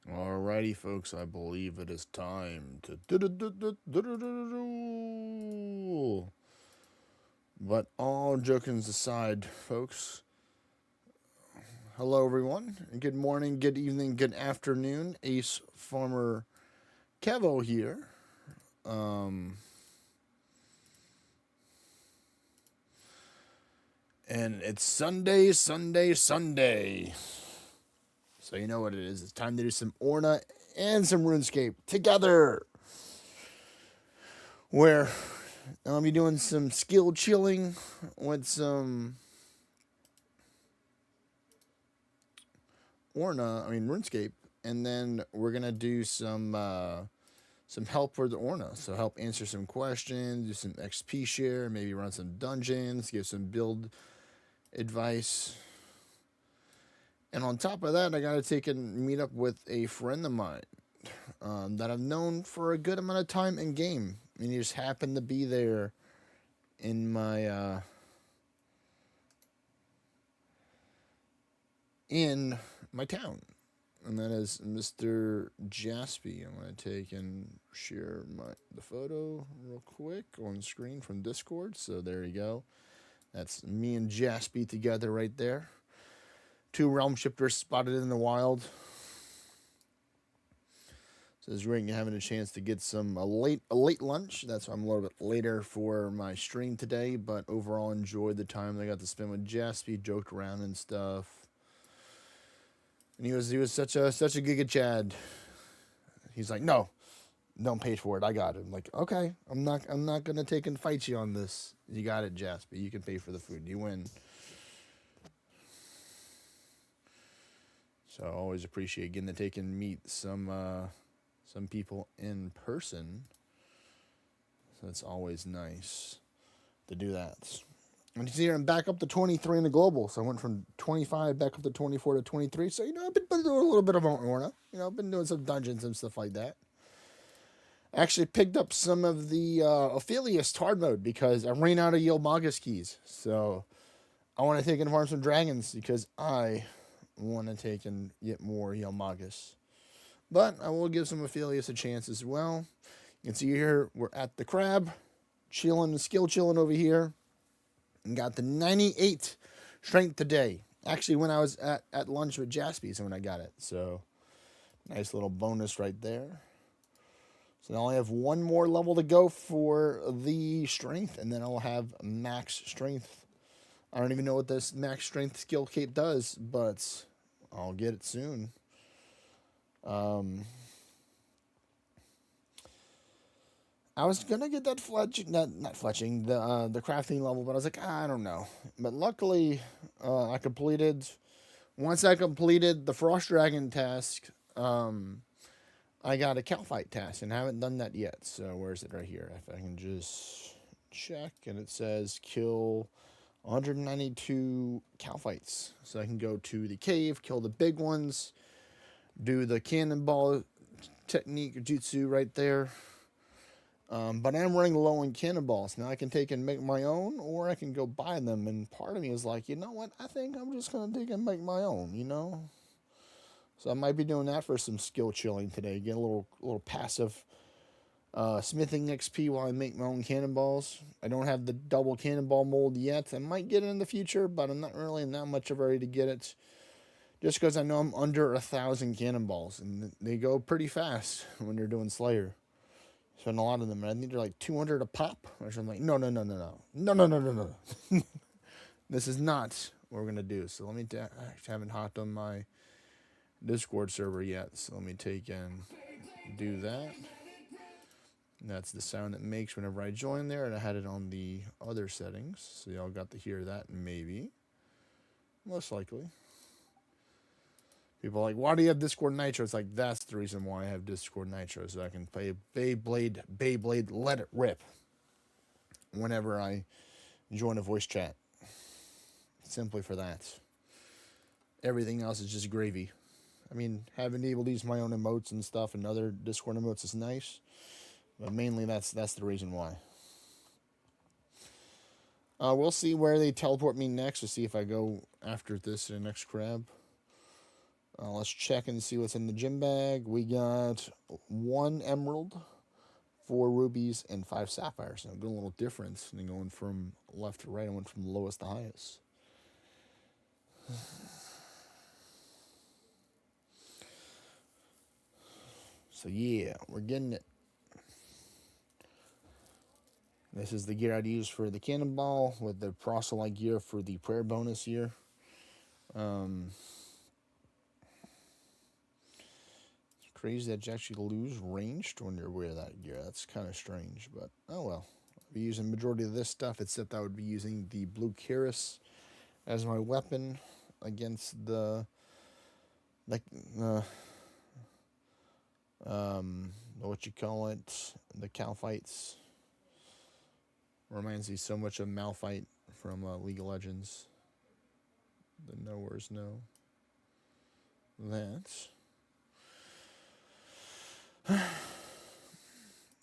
Alrighty, folks, I believe it is time to But all jokings aside, folks, hello everyone. Good morning, good evening, good afternoon. Ace Farmer Kevo here. Um, and it's Sunday, Sunday, Sunday. So you know what it is. It's time to do some Orna and some RuneScape together. Where I'll be doing some skill chilling with some RuneScape, and then we're gonna do some help for the Orna. So help answer some questions, do some XP share, maybe run some dungeons, give some build advice. And on top of that, I gotta take and meet up with a friend of mine that I've known for a good amount of time in game. And he just happened to be there in my town, and that is Mr. Jaspy. I'm gonna take and share the photo real quick on screen from Discord. So there you go. That's me and Jaspy together right there. Two realm shifters spotted in the wild. So it's great having a chance to get a late lunch. That's why I'm a little bit later for my stream today. But overall, enjoyed the time I got to spend with Jaspy. Joked around and stuff. And he was such a giga chad. He's like, no, don't pay for it. I got it. I'm like, okay, I'm not gonna take and fight you on this. You got it, Jaspy. You can pay for the food. You win. So I always appreciate getting to take and meet some people in person. So it's always nice to do that. And you see here, I'm back up to 23 in the global. So I went from 25 back up to 24 to 23. So, I've been doing a little bit of Orna. I've been doing some dungeons and stuff like that. I actually picked up some of the Ophelius hard mode because I ran out of Yelmagus keys. So I want to take and farm some dragons because I want to take and get more Yelmagus. But I will give some Ophelius a chance as well. You can see here, we're at the crab, chilling, skill chilling over here. And got the 98 strength today. Actually, when I was at lunch with Jaspy's when I got it. So, nice little bonus right there. So, now I only have one more level to go for the strength, and then I'll have max strength. I don't even know what this max strength skill cape does, but I'll get it soon. I was gonna get that not fletching, the crafting level, but I was like, I don't know. But luckily, I completed. Once I completed the Frost Dragon task, I got a cow fight task, and I haven't done that yet. So where is it? Right here. If I can just check, and it says kill 192 cow fights. So I can go to the cave, kill the big ones, do the cannonball technique jutsu right there. But I'm running low on cannonballs. Now I can take and make my own, or I can go buy them. And part of me is like, you know what? I think I'm just going to take and make my own, So I might be doing that for some skill chilling today. Get a little passive smithing XP while I make my own cannonballs. I don't have the double cannonball mold yet. I might get it in the future, but I'm not really in that much of a hurry to get it. Just because I know I'm under 1,000 cannonballs, and they go pretty fast when you're doing Slayer. So in a lot of them, I think they're like 200 a pop. Or something. I'm like, no. This is not what we're gonna do. So let me. I haven't hopped on my Discord server yet. So let me take and do that. And that's the sound it makes whenever I join there, and I had it on the other settings, so y'all got to hear that. Maybe, most likely. People are like, why do you have Discord Nitro? It's like, that's the reason why I have Discord Nitro, so I can play Beyblade, let it rip whenever I join a voice chat. Simply for that. Everything else is just gravy. I mean, having able to use my own emotes and stuff and other Discord emotes is nice, but mainly that's the reason why. We'll see where they teleport me next to see if I go after this to the next crab. Let's check and see what's in the gym bag. We got 1 emerald, 4 rubies, and 5 sapphires. Now, a little difference in going from left to right. I went from lowest to highest. So yeah, we're getting it. This is the gear I'd use for the cannonball with the proselyte gear for the prayer bonus here. It's crazy that you actually lose range when you wear that gear. That's kind of strange, but oh well. I'll be using majority of this stuff, except I would be using the blue Kyrus as my weapon against the what you call it, the cow fights. Reminds me so much of Malphite from League of Legends. The knowers know that.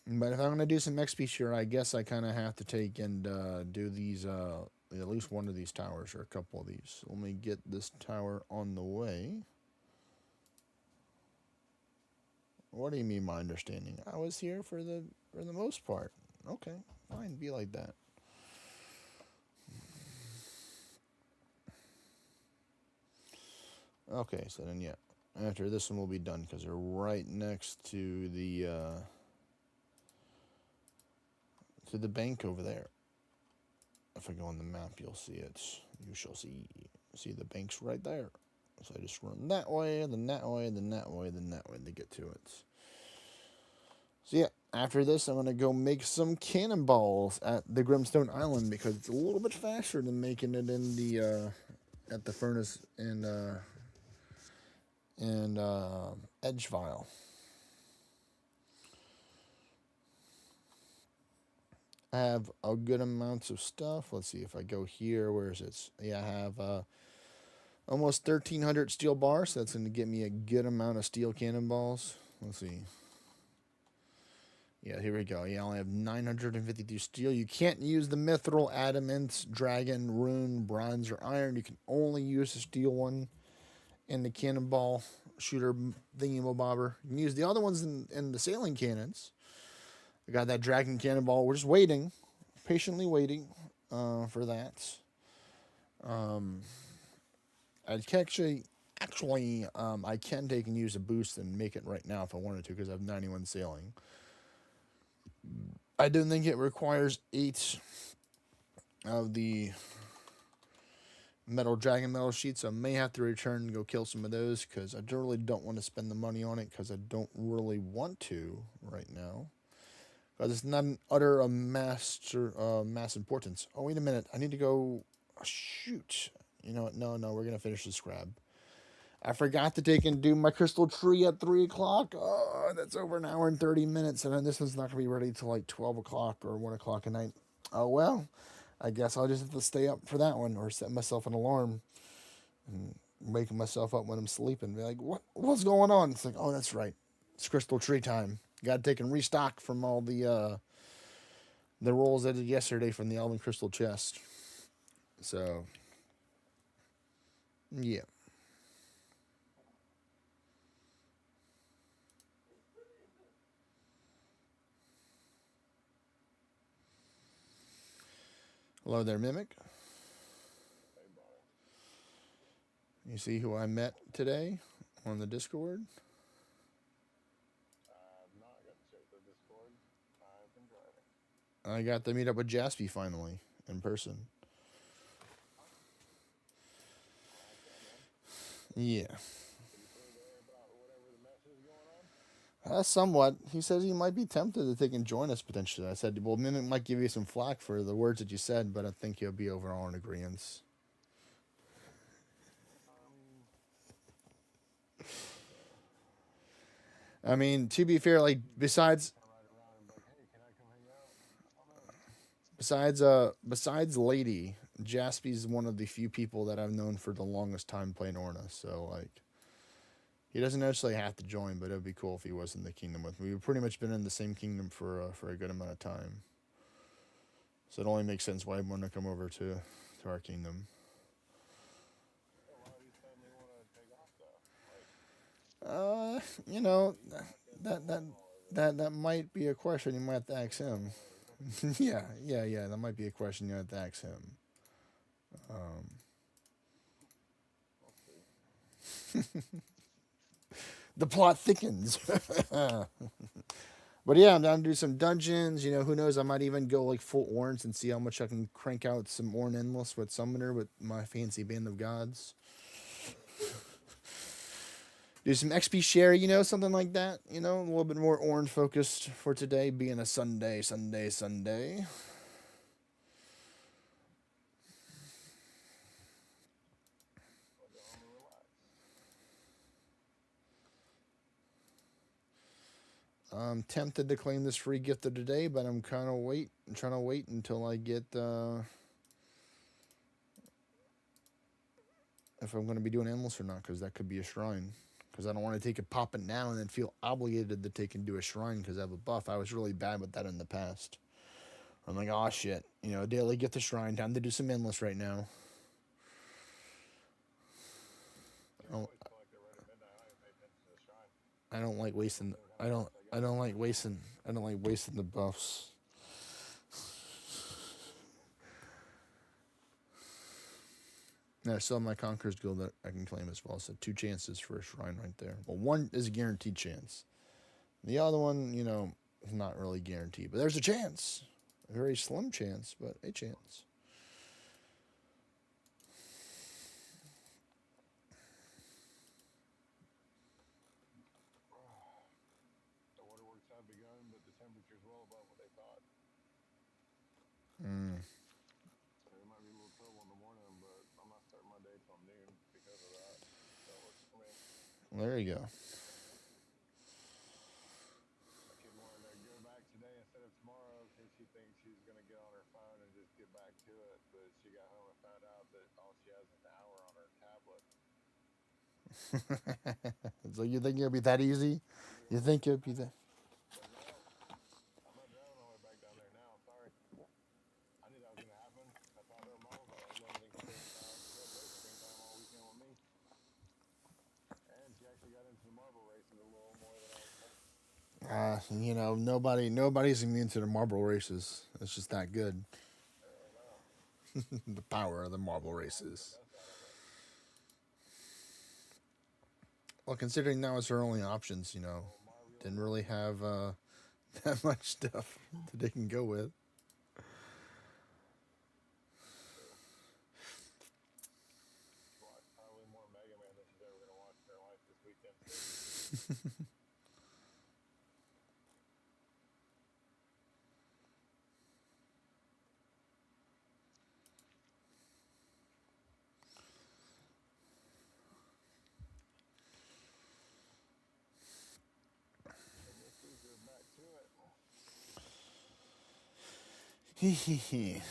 But if I'm going to do some XP here, I guess I kind of have to take and do these, at least one of these towers or a couple of these. Let me get this tower on the way. What do you mean, my understanding? I was here for the most part. Okay, fine, be like that. Okay, so then yeah, after this one we'll be done because they're right next to the bank over there. If I go on the map, you'll see it. You shall see the bank's right there. So I just run that way, then that way, then that way, then that way to get to it. So yeah, after this, I'm gonna go make some cannonballs at the Grimstone Island because it's a little bit faster than making it in the at the furnace and Edgevile. I have a good amount of stuff. Let's see if I go here. Where is it? Yeah, I have almost 1,300 steel bars. So that's going to get me a good amount of steel cannonballs. Let's see. Yeah, here we go. Yeah, I only have 952 steel. You can't use the mithril, adamant, dragon, rune, bronze, or iron. You can only use the steel one in the cannonball shooter thingy-mabobber. You can use the other ones in the sailing cannons. I got that dragon cannonball. We're just waiting, patiently waiting for that. I can I can take and use a boost and make it right now if I wanted to because I have 91 sailing. I don't think it requires 8 of the metal dragon metal sheets. I may have to return and go kill some of those because I really don't want to spend the money on it because I don't really want to right now. Because it's not an utter mass importance. Oh, wait a minute. I need to go... Oh, shoot. You know what? No, we're going to finish this grab. I forgot to take and do my crystal tree at 3 o'clock. Oh, that's over an hour and 30 minutes. And then this one's not going to be ready till like 12 o'clock or 1 o'clock at night. Oh, well. I guess I'll just have to stay up for that one or set myself an alarm and wake myself up when I'm sleeping. Be like, what's going on? It's like, oh, that's right. It's crystal tree time. Got to take and restock from all the rolls I did yesterday from the Elven Crystal chest. So, yeah. Hello there, Mimic. You see who I met today on the Discord? I got to meet up with Jaspy finally in person. Yeah. Somewhat. He says he might be tempted to take and join us potentially. I said, well, Mimic might give you some flack for the words that you said, but I think he'll be overall in agreement. I mean, to be fair, like besides Lady, Jaspy's one of the few people that I've known for the longest time playing Orna. So like, he doesn't necessarily have to join, but it'd be cool if he was in the kingdom with me. We've pretty much been in the same kingdom for a good amount of time. So it only makes sense why I'd want to come over to our kingdom. You know, that that that might be a question you might have to ask him. Yeah. That might be a question you have to ask him. Um, the plot thickens. But yeah, I'm down to do some dungeons. You know, who knows? I might even go like full orange and see how much I can crank out some Orn Endless with Summoner with my fancy Band of Gods. Do some XP share, you know, something like that. You know, a little bit more orange focused for today, being a Sunday. I'm tempted to claim this free gift of today, but I'm trying to wait until I get if I'm going to be doing endless or not, because that could be a shrine. Because I don't want to take it popping now and then feel obligated to take and do a shrine because I have a buff. I was really bad with that in the past. I'm like, oh shit, you know, daily get the shrine. Time to do some endless right now. I don't, I don't like wasting. I don't like wasting. I don't like wasting the buffs. And I still have my Conqueror's Guild that I can claim as well. So 2 chances for a shrine right there. Well, one is a guaranteed chance. The other one, you know, is not really guaranteed. But there's a chance. A very slim chance, but a chance. Mm. Well, there you go. So you think it'll be that easy? You think it'll be that? You know, nobody's immune to the marble races. It's just that good. The power of the marble races. Well, considering that was her only options, you know, didn't really have that much stuff that they can go with. Hee hee hee.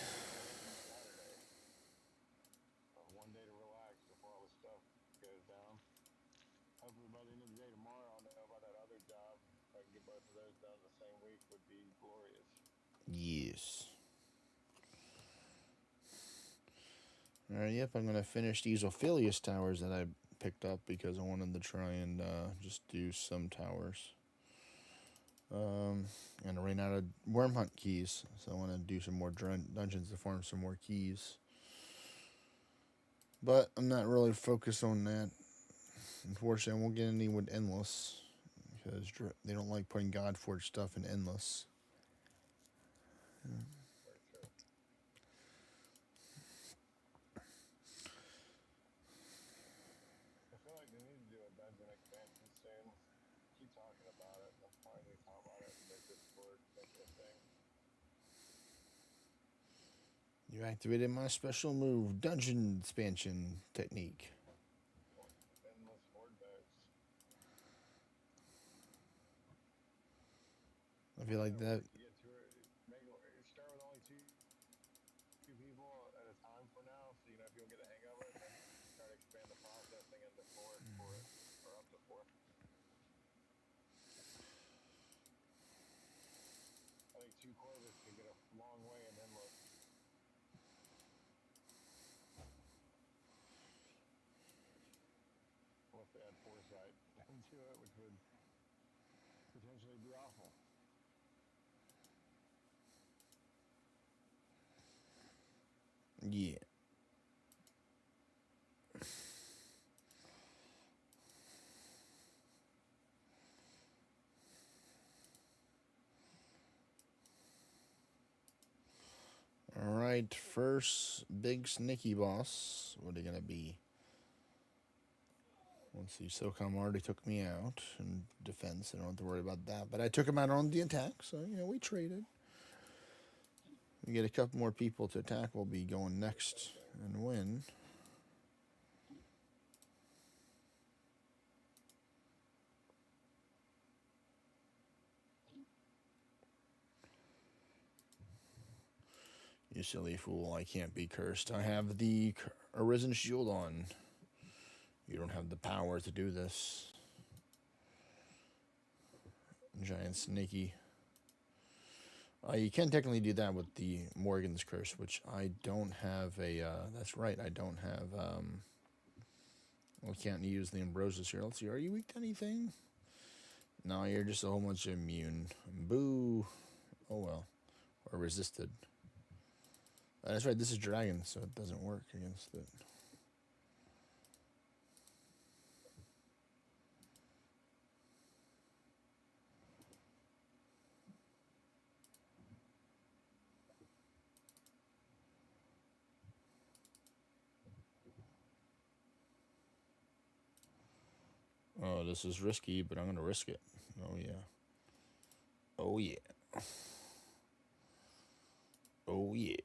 Yes. All right. Yep. I'm gonna finish these Ophelius towers that I picked up because I wanted to try and just do some towers. And I ran out of worm hunt keys, so I want to do some more dungeons to farm some more keys. But I'm not really focused on that. Unfortunately, I won't get any with endless because they don't like putting Godforge stuff in endless. You activated my special move, dungeon expansion technique. I feel like that. into it, which would potentially be awful. Yeah. All right, first big sneaky boss. What are they gonna be? Let's see. SOCOM already took me out in defense. I don't have to worry about that. But I took him out on the attack, so we traded. We get a couple more people to attack. We'll be going next and win. You silly fool! I can't be cursed. I have the Arisen Shield on. You don't have the power to do this. Giant Snaky. You can technically do that with the Morgan's Curse, which I don't have a. That's right, I don't have. We can't use the Ambrosius here. Let's see, are you weak to anything? No, you're just a whole bunch of immune. Boo. Oh well. Or resisted. That's right, this is Dragon, so it doesn't work against it. Oh, this is risky, but I'm going to risk it. Oh, yeah. Oh, yeah. Oh, yeah.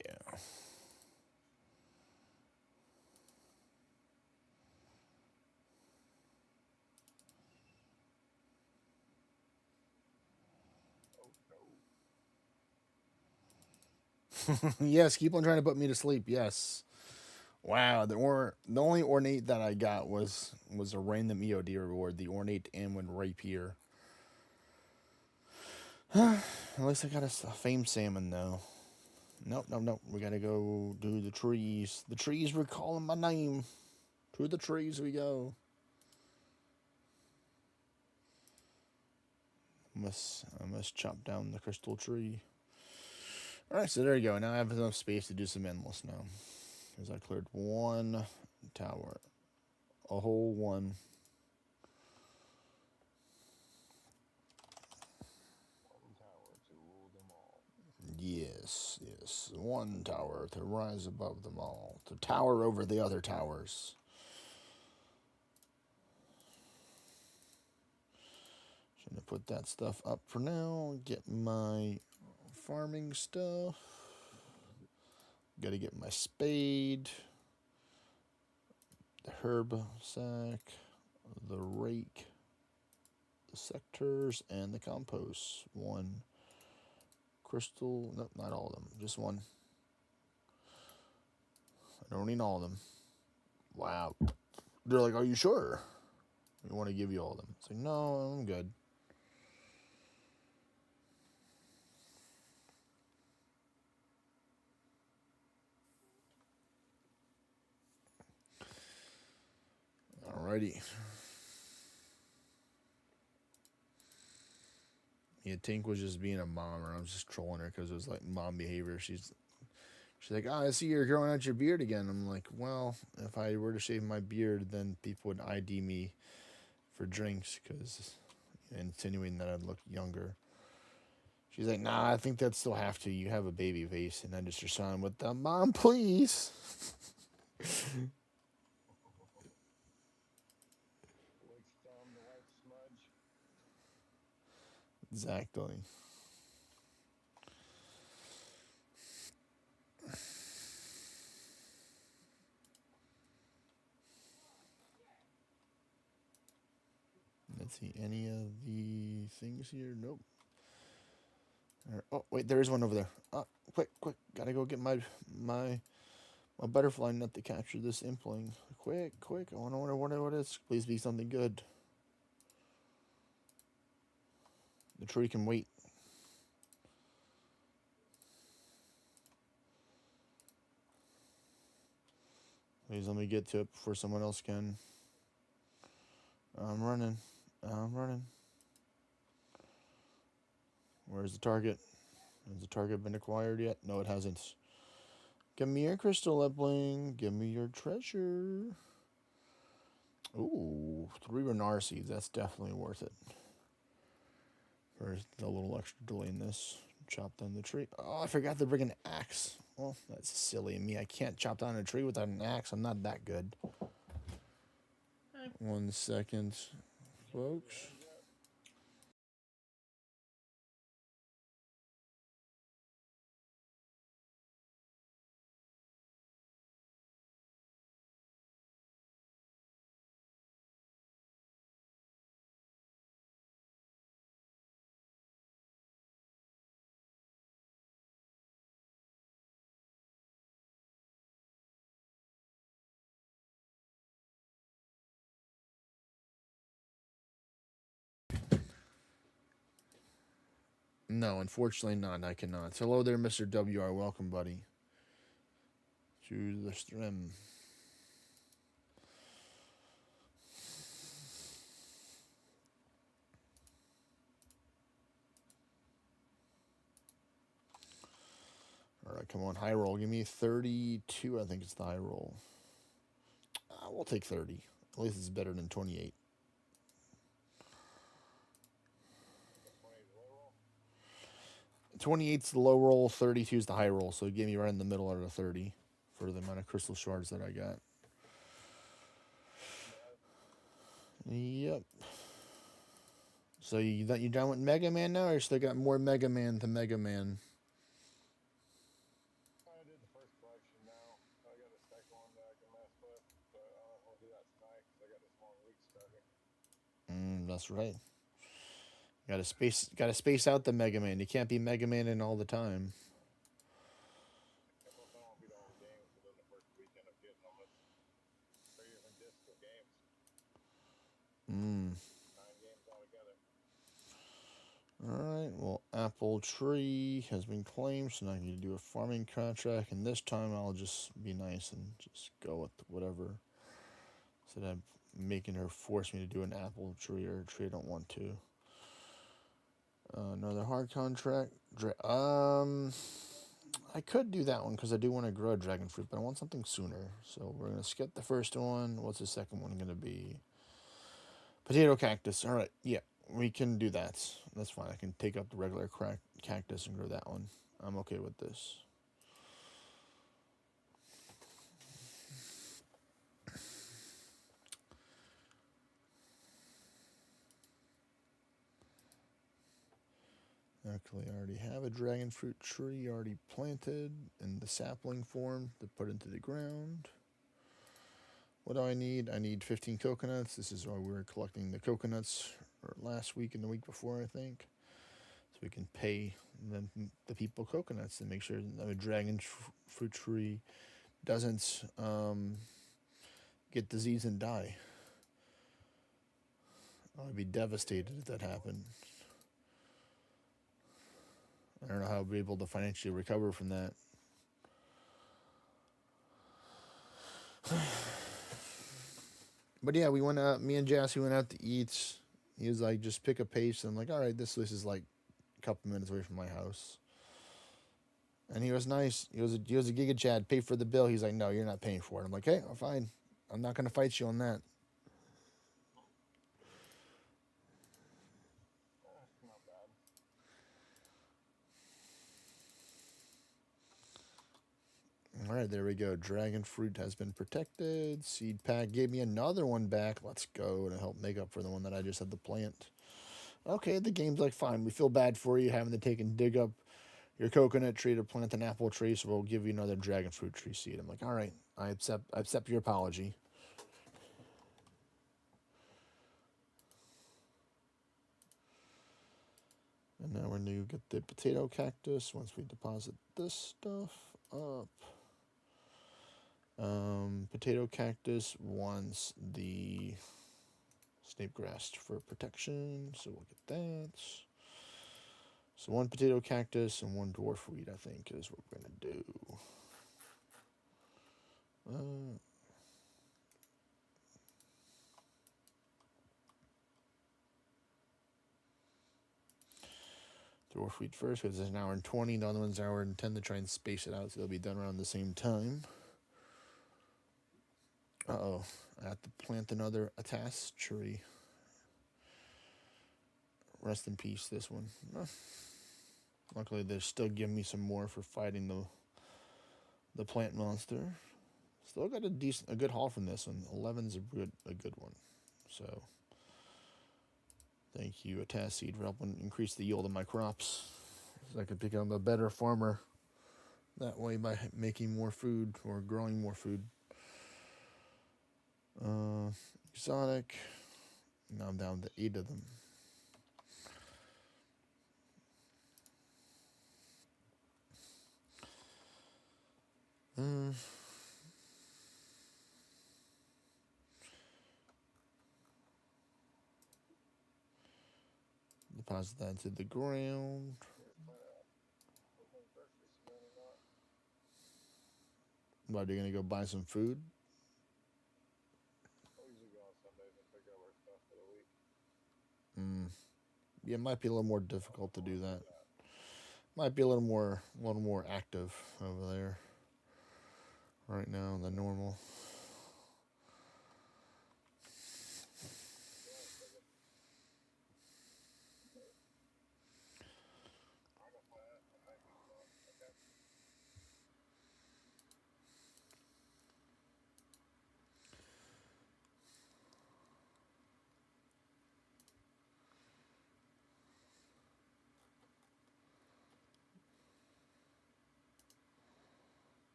Yes, keep on trying to put me to sleep. Yes. Wow, the only ornate that I got was a random EOD reward, the ornate Anwin rapier. At least I got a famed salmon though. Nope, nope, nope. We gotta go do the trees. The trees were calling my name. To the trees we go. I must chop down the crystal tree. Alright, so there you go. Now I have enough space to do some endless now. Because I cleared one tower. A whole one. One tower to rule them all. Yes, yes. One tower to rise above them all. To tower over the other towers. Gonna put that stuff up for now. Get my farming stuff. Gotta get my spade. The herb sack. The rake. The sectors and the compost. One crystal. Nope, not all of them. Just one. I don't need all of them. Wow. They're like, are you sure? We want to give you all of them. It's like, no, I'm good. Alrighty. Yeah, Tink was just being a mom, and I was just trolling her because it was like mom behavior. She's like, oh, I see you're growing out your beard again. I'm like, well, if I were to shave my beard, then people would ID me for drinks because insinuating that I'd look younger. She's like, nah, I think that still have to. You have a baby face, and I just respond with, Mom, please. Licks down the white smudge. Exactly. Let's see, any of the things here? Nope. Oh, wait, there is one over there. Quick, quick. Gotta go get my butterfly net to capture this impling. Quick, quick. I want to wonder what it is. Please be something good. The tree can wait. Please let me get to it before someone else can. I'm running. I'm running. Where's the target? Has the target been acquired yet? No, it hasn't. Give me your crystal upling. Give me your treasure. Ooh, 3 Renar seeds. That's definitely worth it. For the little extra delay in this. Chop down the tree. Oh, I forgot to bring an axe. Well, that's silly of me. I can't chop down a tree without an axe. I'm not that good. 1 second, folks. No, unfortunately not. I cannot. Hello there, Mr. WR. Welcome, buddy. To the stream. All right, come on. High roll. Give me 32. I think it's the high roll. We'll take 30. At least it's better than 28. 28's the low roll, 32 is the high roll. So it gave me right in the middle out of 30 for the amount of crystal shards that I got. Yep. So you done with Mega Man now, or you still got more Mega Man to Mega Man? I did the first collection now. I got a second one that I can mess with, but I don't want to do that tonight because I got this long week starting. That's right. Got to space out the Mega Man. You can't be Mega Man in all the time. Yeah, plus I won't beat all the games within the first weekend of getting them. It's 3 different discs of games. 9 games altogether. Alright, well, Apple Tree has been claimed, so now I need to do a farming contract, and this time I'll just be nice and just go with whatever. Instead of making her force me to do an Apple Tree or a tree I don't want to. Another hard contract. I could do that one because I do want to grow dragon fruit, but I want something sooner. So we're going to skip the first one. What's the second one going to be? Potato cactus. All right, yeah, we can do that. That's fine. I can take up the regular cactus and grow that one. I'm okay with this. Actually, I already have a dragon fruit tree already planted in the sapling form to put into the ground. What do I need? I need 15 coconuts. This is why we were collecting the coconuts last week and the week before, I think. So we can pay the people coconuts and make sure that a dragon fruit tree doesn't get disease and die. I would be devastated if that happened. I don't know how I'll be able to financially recover from that. But yeah, we went out. Me and Jassy went out to eat. He was like, "Just pick a pace." And I'm like, "All right, this is like a couple minutes away from my house." And he was nice. He was a Giga Chad. Pay for the bill. He's like, "No, you're not paying for it." I'm like, "Hey, I'm fine. I'm not gonna fight you on that." Not bad. All right, there we go. Dragon fruit has been protected. Seed pack gave me another one back. Let's go to help make up for the one that I just had to plant. Okay, the game's like, fine. We feel bad for you having to take and dig up your coconut tree to plant an apple tree, so we'll give you another dragon fruit tree seed. I'm like, all right, I accept your apology. And now we're going to get the potato cactus once we deposit this stuff up. Potato cactus wants the snape grass for protection, so we'll get that. So 1 potato cactus and 1 dwarf wheat, I think, is what we're going to do. Dwarf wheat first because it's an hour and 20. The other one's an hour and 10 to try and space it out so they'll be done around the same time. Uh-oh. I have to plant another Atas tree. Rest in peace, this one. Luckily, they're still giving me some more for fighting the plant monster. Still got a good haul from this one. 11's a good one. So, thank you, Atas Seed, for helping increase the yield of my crops. So I could become a better farmer that way by making more food or growing more food. Exotic. Now I'm down to 8 of them. Deposit that into the ground. What, are you going to go buy some food? I usually go on Sundays and pick up our stuff for the week. Yeah, it might be a little more difficult to do that. Might be a little more active over there right now than normal.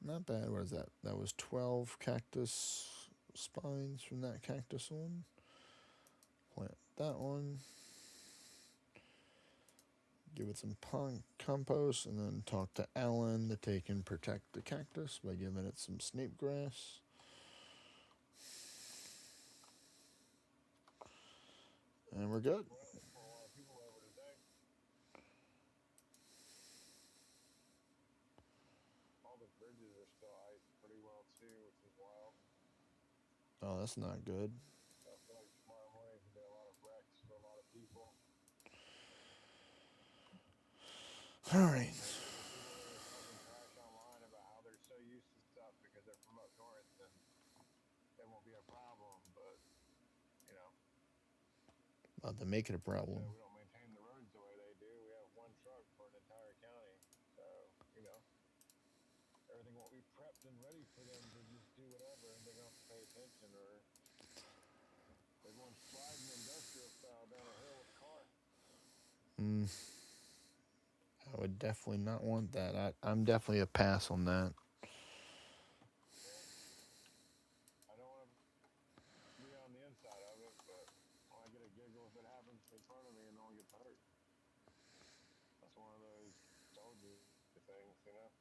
Not bad. What is that? That was 12 cactus spines from that cactus one. Plant that one. Give it some compost, and then talk to Alan that they can protect the cactus by giving it some snape grass. And we're good. All the bridges are still iced pretty well too, which is wild. Oh, that's not good. So I feel like tomorrow morning could be a lot of wrecks for a lot of people. All right. People are gonna fucking trash online about how they're so used to stuff because they're from up north and it won't be a problem, but you know. About to make it a problem. We don't maintain the roads the way they do. We have one truck for an entire county, so you know everything won't be prepped and ready for them to just do whatever, and they don't have to pay attention, or they're going sliding industrial style down a hill with a car. I would definitely not want that. I'm definitely a pass on that. I don't want to be on the inside of it, but I get a giggle if it happens in front of me and no one gets hurt. That's one of those told you things, you know.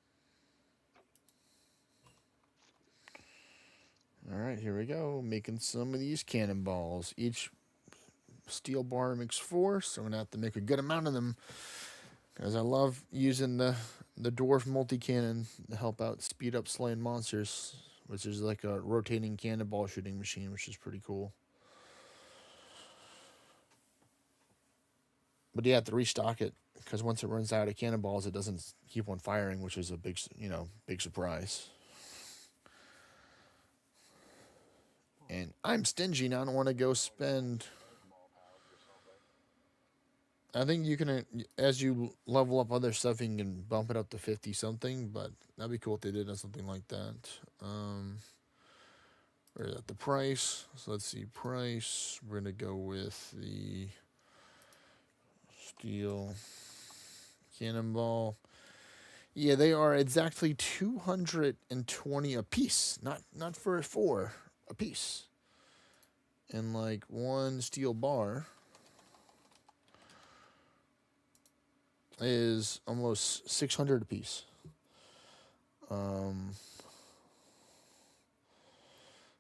All right, here we go. Making some of these cannonballs. Each steel bar makes 4, so I'm gonna have to make a good amount of them because I love using the dwarf multi-cannon to help out speed up slaying monsters, which is like a rotating cannonball shooting machine, which is pretty cool. But you have to restock it because once it runs out of cannonballs, it doesn't keep on firing, which is a big surprise. And I'm stingy, and I don't want to go spend. I think you can, as you level up other stuff, you can bump it up to 50 something, but that'd be cool if they did something like that. Where is that? The price. So let's see, price. We're going to go with the steel cannonball. Yeah, they are exactly 220 a piece. Not for 4 a piece. And like one steel bar is almost 600 a piece.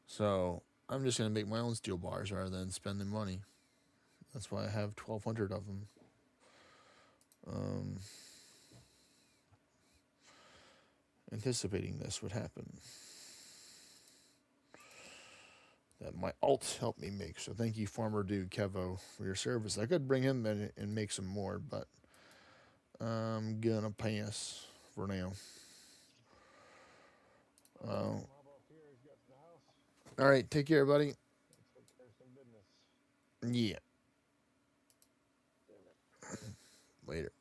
So I'm just gonna make my own steel bars rather than spending money. That's why I have 1,200 of them. Anticipating this would happen. that my alt helped me make. So thank you, Farmer Dude Kevo, for your service. I could bring him in and make some more, but I'm gonna pass for now. No problem. Hop off here. He's got to the house. All right, take care, buddy. Let's take care of some business. Yeah, Damn it. Later. later.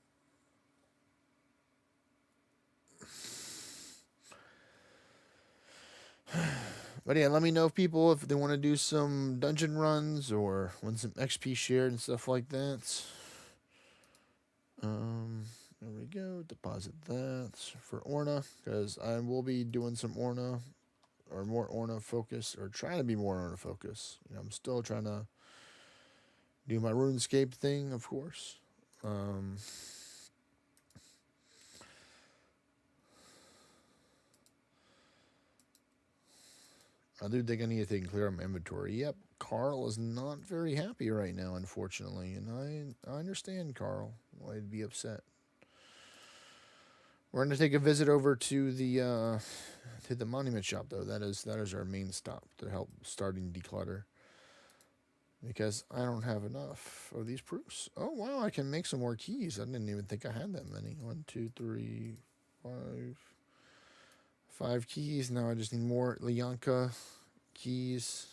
But yeah, let me know if people if they want to do some dungeon runs or want some XP shared and stuff like that. There we go. Deposit that for Orna because I will be doing some Orna or more Orna focus or trying to be more Orna focus. You know, I'm still trying to do my RuneScape thing, of course. I do think I need to take clear my inventory. Yep, Carl is not very happy right now, unfortunately, and I understand Carl. Why he'd be upset. We're gonna take a visit over to the monument shop though. That is our main stop to help starting declutter. Because I don't have enough of these proofs. Oh wow, I can make some more keys. I didn't even think I had that many. 1, 2, 3, 5. 5 keys. Now I just need more Lianka keys.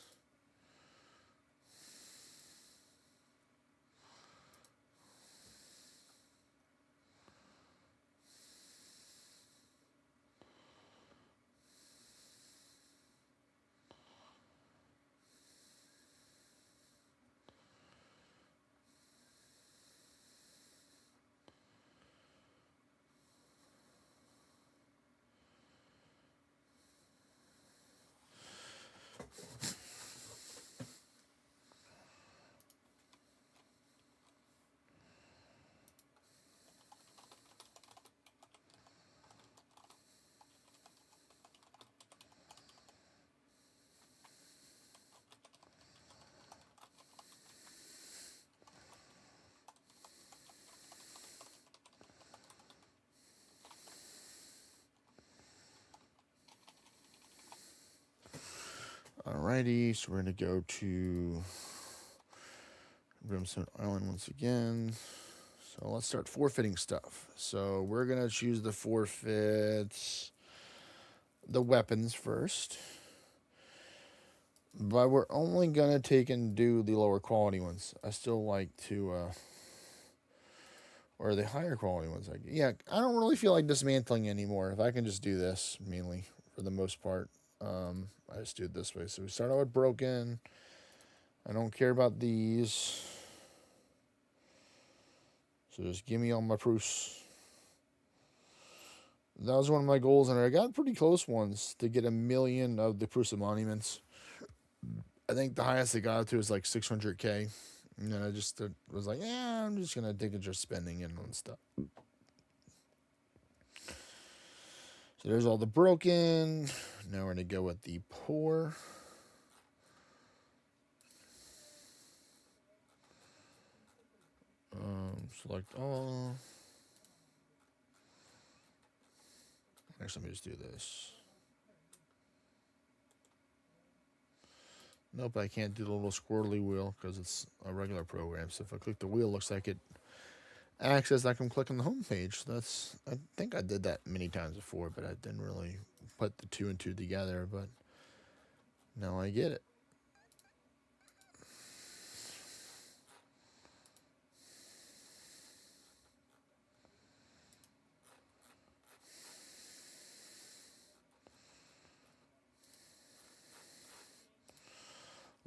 Alrighty, so we're gonna go to Brimstone Island once again. So let's start forfeiting stuff. So we're gonna choose the forfeits, the weapons first. But we're only gonna take and do the lower quality ones. I still like to, or the higher quality ones. Like, yeah, I don't really feel like dismantling anymore. If I can just do this mainly for the most part, I just do it this way. So we start out with broken. I don't care about these. So just give me all my proofs. That was one of my goals, and I got pretty close ones to get 1,000,000 of the proofs of monuments. I think the highest I got to is like 600K. And then I just was like, yeah, I'm just going to take it just spending it on stuff. So there's all the broken. Now we're going to go with the poor. Select all. Actually, let me just do this. Nope, I can't do the little squirrely wheel because it's a regular program. So if I click the wheel, it looks like it acts as like I'm clicking the home page. That's I think I did that many times before, but I didn't really put the 2 and 2 together. But now I get it.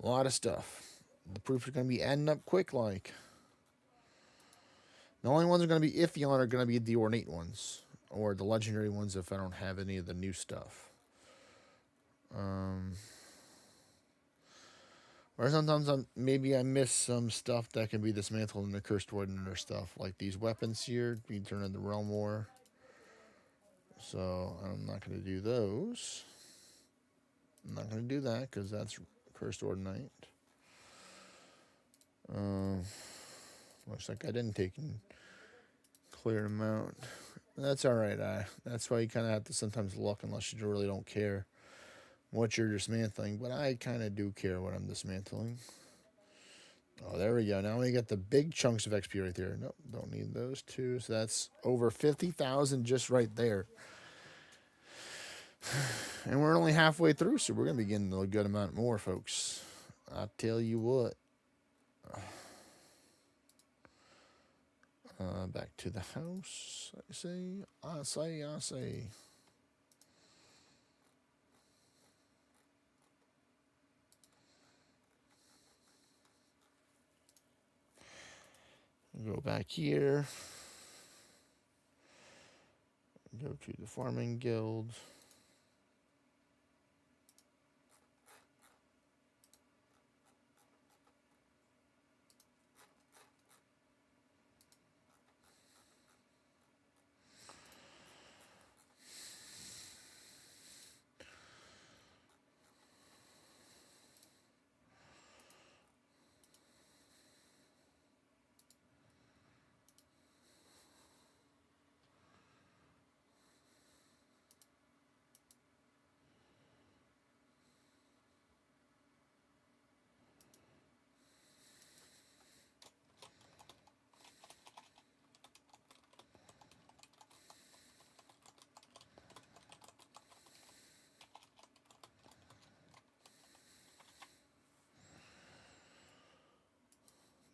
A lot of stuff. The proofs are going to be adding up quick like. The only ones that are going to be iffy on are going to be the ornate ones. Or the legendary ones if I don't have any of the new stuff. Or sometimes maybe I miss some stuff that can be dismantled in the Cursed Ordinary stuff. Like these weapons here, be turned into Realm War. So I'm not going to do those. I'm not going to do that because that's Cursed Ordinate. Looks like I didn't take in clear amount. That's all right. That's why you kind of have to sometimes look unless you really don't care. what you're dismantling, but I kind of do care what I'm dismantling. Oh, there we go. Now we got the big chunks of XP right there. Nope, don't need those two. So that's over 50,000 just right there. And we're only halfway through, so we're going to be getting a good amount more, folks. I tell you what. Back to the house, I say. Go back here. Go to the farming guild.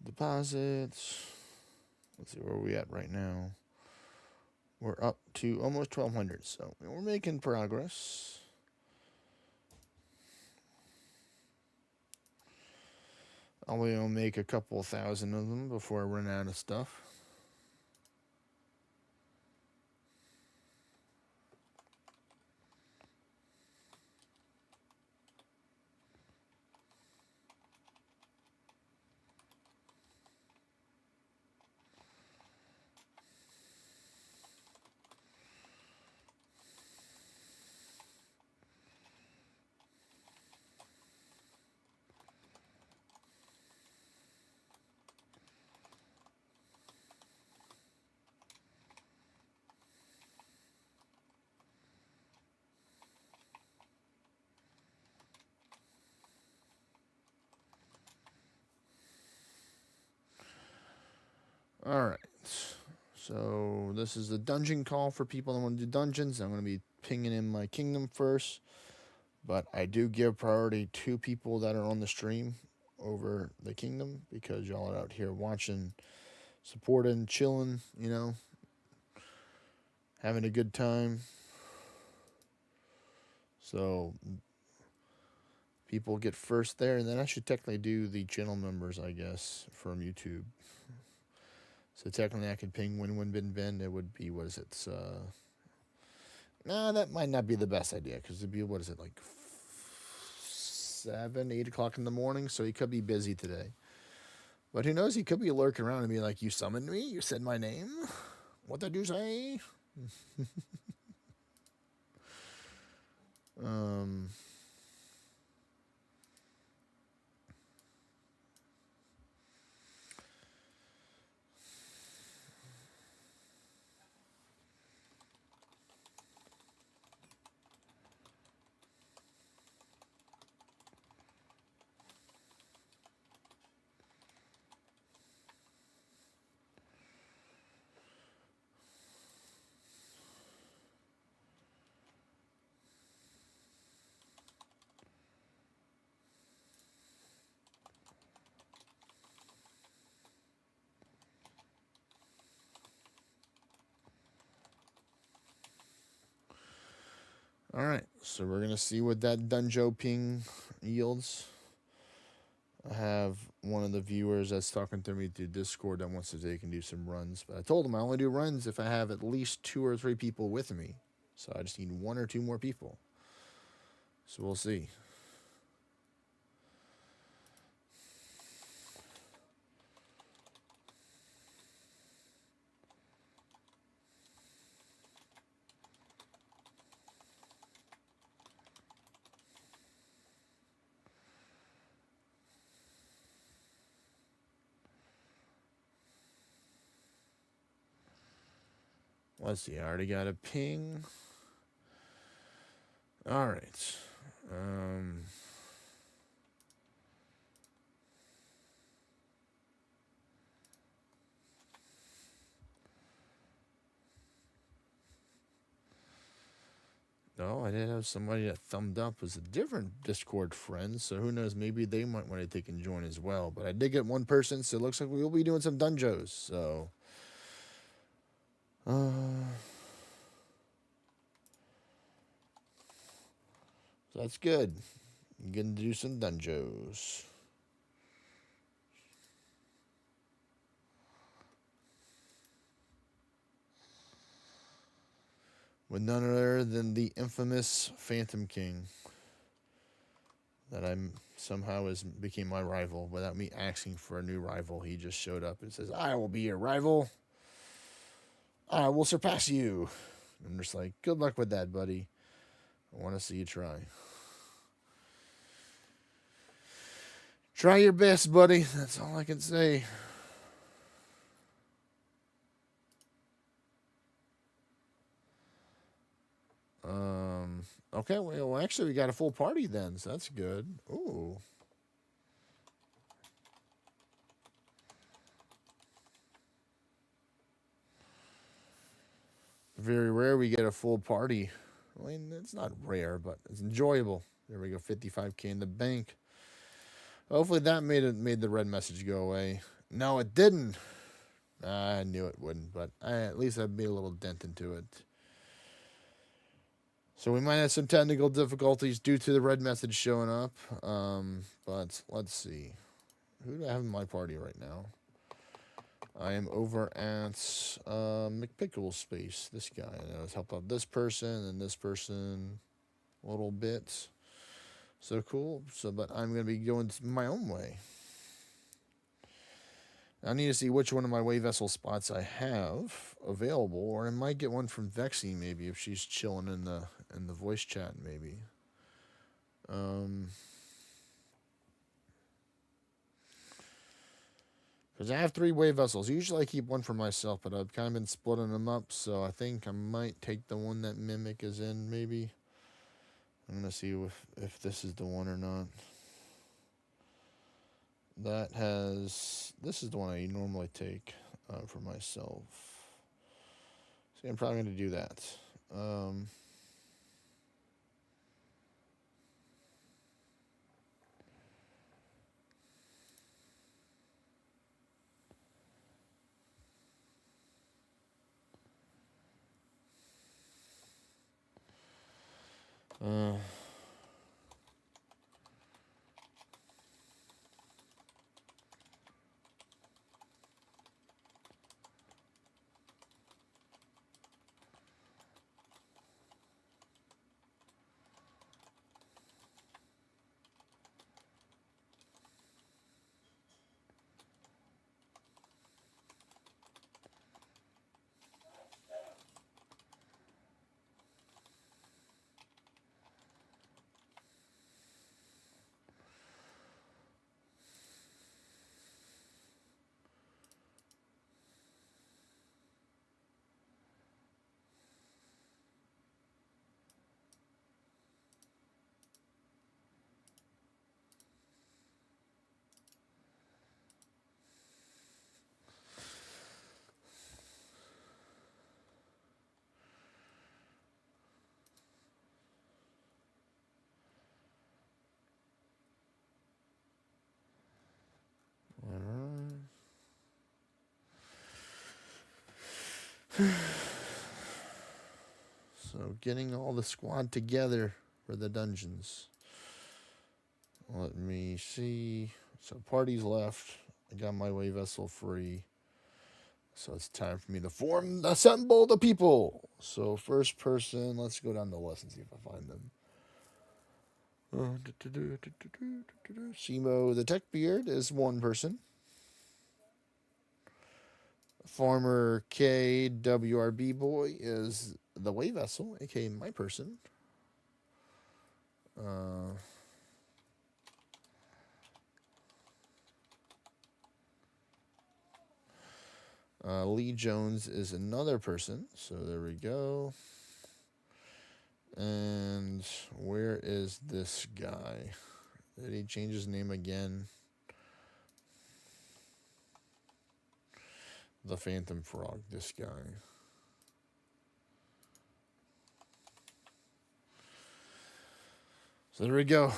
Deposits. Let's see where we at right now. We're up to almost 1,200, so we're making progress. I'll only make a couple thousand of them before I run out of stuff. All right. So this is the dungeon call for people that want to do dungeons. I'm going to be pinging in my kingdom first, but I do give priority to people that are on the stream over the kingdom because y'all are out here watching, supporting, chilling, having a good time. So people get first there, and then I should technically do the channel members, I guess, from YouTube. So technically I could ping win bin bin. It would be, what is it? Nah, that might not be the best idea because it'd be, what is it, like 7, 8 o'clock in the morning. So he could be busy today. But who knows? He could be lurking around and be like, "You summoned me? You said my name? What did you say?" um, all right, so we're gonna see what that Dunjo ping yields. I have one of the viewers that's talking to me through Discord that wants to take and do some runs, but I told him I only do runs if I have at least 2 or 3 people with me. So I just need 1 or 2 more people. So we'll see. Let's see, I already got a ping. All right. Um, no, I did have somebody that thumbed up was a different Discord friend, so who knows? Maybe they might want to take and join as well. But I did get one person, so it looks like we will be doing some Dunjos. So, so that's good. I'm getting to do some Dunjos. With none other than the infamous Phantom King that I'm somehow became my rival without me asking for a new rival. He just showed up and says, "I will be your rival. I will surpass you." I'm just like, "Good luck with that, buddy. I want to see you try. Try your best, buddy. That's all I can say." Okay, well, actually, we got a full party then, so that's good. Ooh. Very rare we get a full party. I mean, it's not rare, but it's enjoyable. There we go, 55K in the bank. Hopefully that made the red message go away. No, it didn't. I knew it wouldn't, but at least I made a little dent into it. So we might have some technical difficulties due to the red message showing up. But let's see. Who do I have in my party right now? I am over at McPickle's space. This guy. I know, help out this person and this person a little bit. So cool. So, but I'm going to be going my own way. I need to see which one of my wave vessel spots I have available, or I might get one from Vexy maybe if she's chilling in the voice chat maybe. Because I have 3 wave vessels. Usually I keep one for myself, but I've kind of been splitting them up, so I think I might take the one that Mimic is in maybe. I'm going to see if this is the one or not. This is the one I normally take for myself. So I'm probably going to do that. So getting all the squad together for the dungeons. Let me see. So parties left. I got my wave vessel free. So it's time for me to assemble the people. So first person, let's go down the list and see if I find them. Shimo the Tech Beard is one person. Farmer KWRB Boy is the Wave Vessel, aka my person. Lee Jones is another person. So there we go. And where is this guy? Did he change his name again? The Phantom Frog, this guy. So there we go.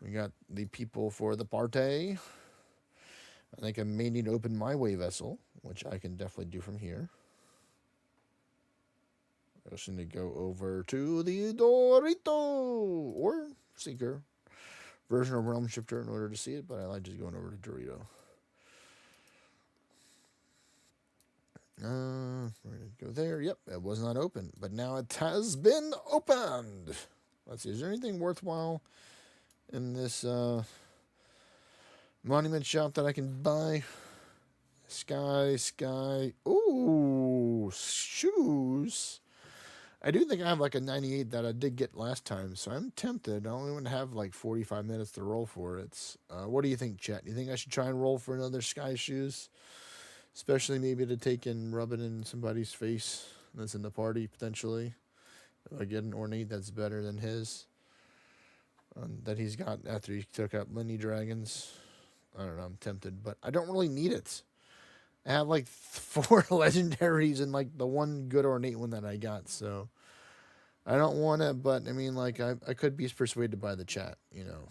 We got the people for the party. I think I may need to open my way vessel, which I can definitely do from here. I just need to go over to the Dorito or Seeker version of Realm Shifter in order to see it, but I like just going over to Dorito. We're going to go there. Yep, it was not open, but now it has been opened. Let's see, is there anything worthwhile in this monument shop that I can buy? Sky. Ooh, shoes. I do think I have like a 98 that I did get last time, so I'm tempted. I only want to have like 45 minutes to roll for it. What do you think, Chet? Do you think I should try and roll for another Sky shoes? Especially maybe to take and rub it in somebody's face that's in the party, potentially. If I get an ornate that's better than his. That he's got after he took out Mini Dragons. I don't know, I'm tempted, but I don't really need it. I have like 4 legendaries and like the one good ornate one that I got, so I don't want to, but I mean, like, I could be persuaded by the chat, you know.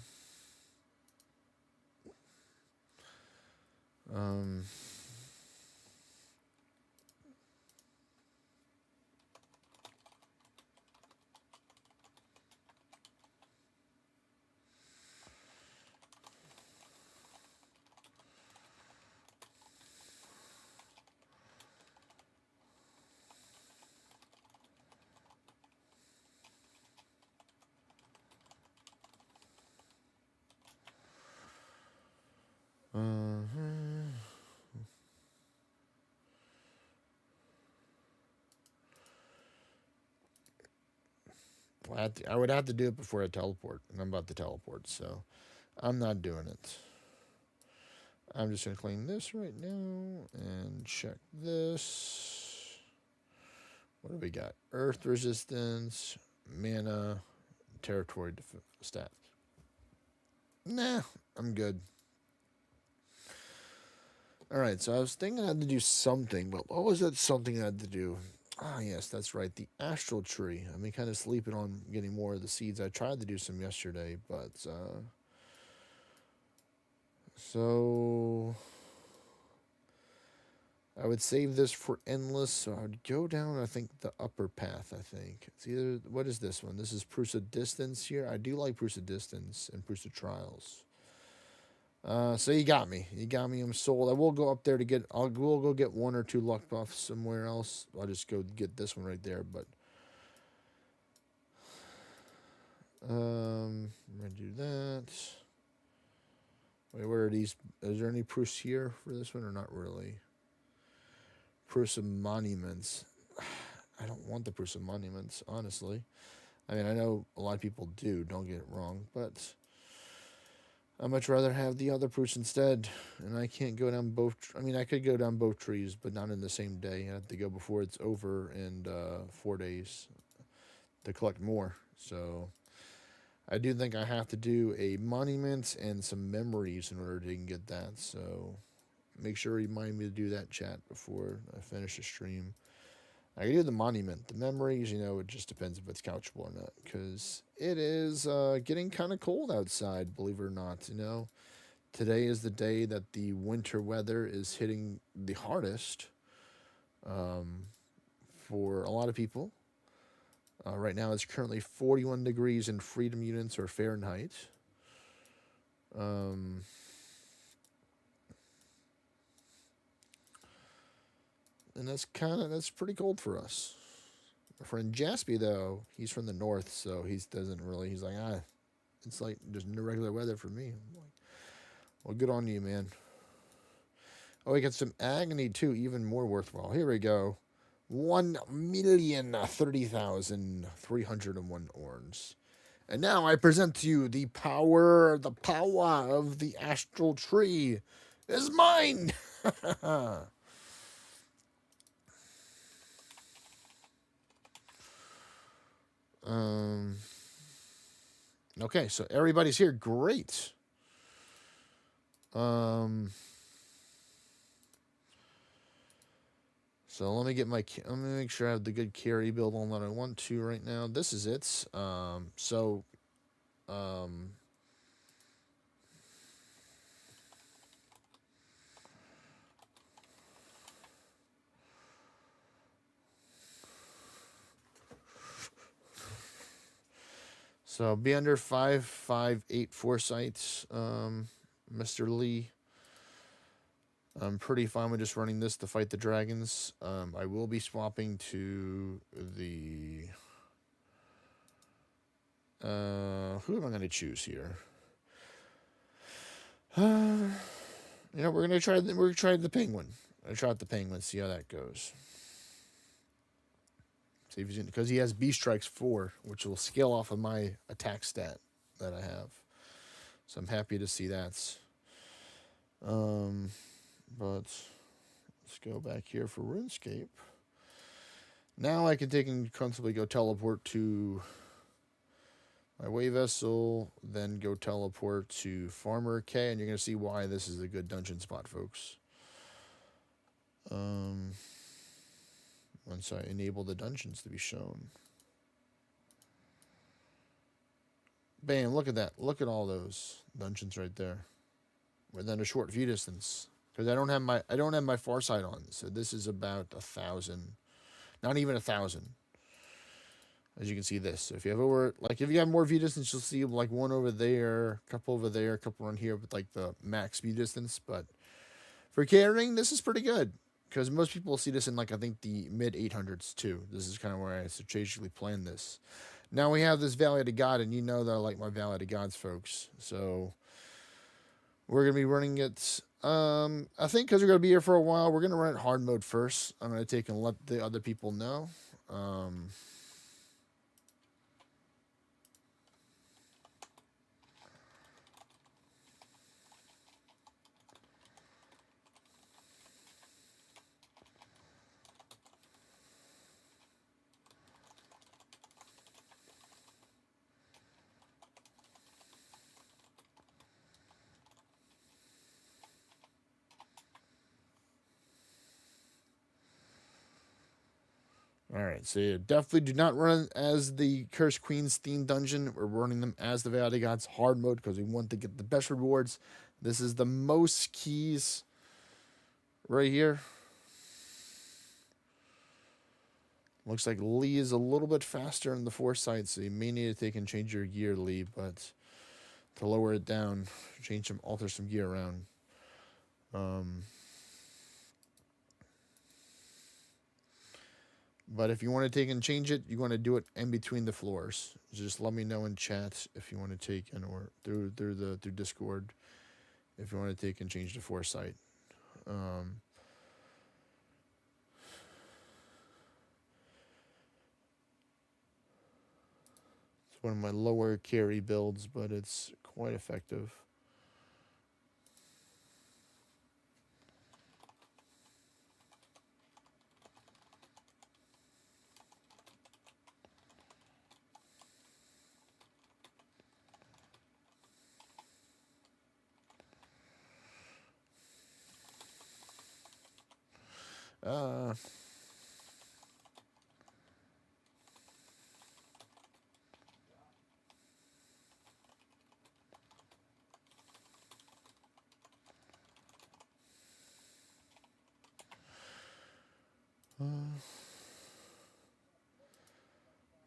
I would have to do it before I teleport, and I'm about to teleport, so I'm not doing it. I'm just going to clean this right now and check this. What do we got? Earth resistance, mana, territory stats. Nah, I'm good. Alright, so I was thinking I had to do something, but what was that something I had to do? Ah, yes, that's right, the astral tree. I've been kind of sleeping on getting more of the seeds. I tried to do some yesterday, but, so I would save this for endless, so I would go down, I think, the upper path, I think. It's either, what is this one? This is Prusa Distance here. I do like Prusa Distance and Prusa Trials. So you got me. You got me. I'm sold. I will go up there to get. We'll go get 1 or 2 luck buffs somewhere else. I'll just go get this one right there. But I'm gonna do that. Wait, what are these? Is there any proofs here for this one or not really? Proofs of monuments. I don't want the proofs of monuments, honestly. I mean, I know a lot of people do. Don't get it wrong, but I'd much rather have the other proofs instead. And I can't go down both. I mean, I could go down both trees, but not in the same day. I have to go before it's over in 4 days to collect more. So I do think I have to do a monument and some memories in order to get that. So make sure you remind me to do that, chat, before I finish the stream. I can do the monument. The memories, you know, it just depends if it's couchable or not. Because it is getting kind of cold outside, believe it or not. You know, today is the day that the winter weather is hitting the hardest for a lot of people. Right now, it's currently 41 degrees in freedom units or Fahrenheit. And that's pretty cold for us. My friend Jaspy, though, he's from the north, so he's like, it's like just regular weather for me. I'm like, well, good on you, man. Oh, we got some agony too, even more worthwhile. Here we go. 1,030,301 orns. And now I present to you the power of the astral tree is mine. Um, okay, so everybody's here. Great. So let me get my. Let me make sure I have the good carry build on that I want to right now. This is it. Um, so be under 5.5.8 foresight, Mr. Lee. I'm pretty fine with just running this to fight the dragons. I will be swapping to the. Who am I going to choose here? We're gonna try. We're gonna try the penguin. I try out the penguin. See how that goes. See if he's because he has B strikes 4, which will scale off of my attack stat that I have. So I'm happy to see that. But let's go back here for RuneScape. Now I can take and comfortably go teleport to my way vessel, then go teleport to Farmer K, and you're gonna see why this is a good dungeon spot, folks. Once I enable the dungeons to be shown. Bam, look at that. Look at all those dungeons right there. Within a short view distance. Because I don't have my farsight on. So this is about 1,000. Not even 1,000. As you can see this. So if you have more view distance, you'll see like one over there, a couple over there, a couple around here with like the max view distance. But for carrying, this is pretty good. Because most people will see this in like I think the mid 800s too. This is kind of where I strategically planned this. Now we have this Valley to God, and you know that I like my Valley to Gods, folks. So we're gonna be running it. I think because we're gonna be here for a while, we're gonna run it hard mode first. I'm gonna take and let the other people know. All right, so you definitely do not run as the Cursed Queen's theme dungeon. We're running them as the Valley Gods hard mode because we want to get the best rewards. This is the most keys right here. Looks like Lee is a little bit faster in the foresight, so you may need to take and change your gear, Lee, but to lower it down, alter some gear around. But if you want to take and change it, you want to do it in between the floors. Just let me know in chat if you want to take and or through Discord if you want to take and change the foresight. It's one of my lower carry builds, but it's quite effective.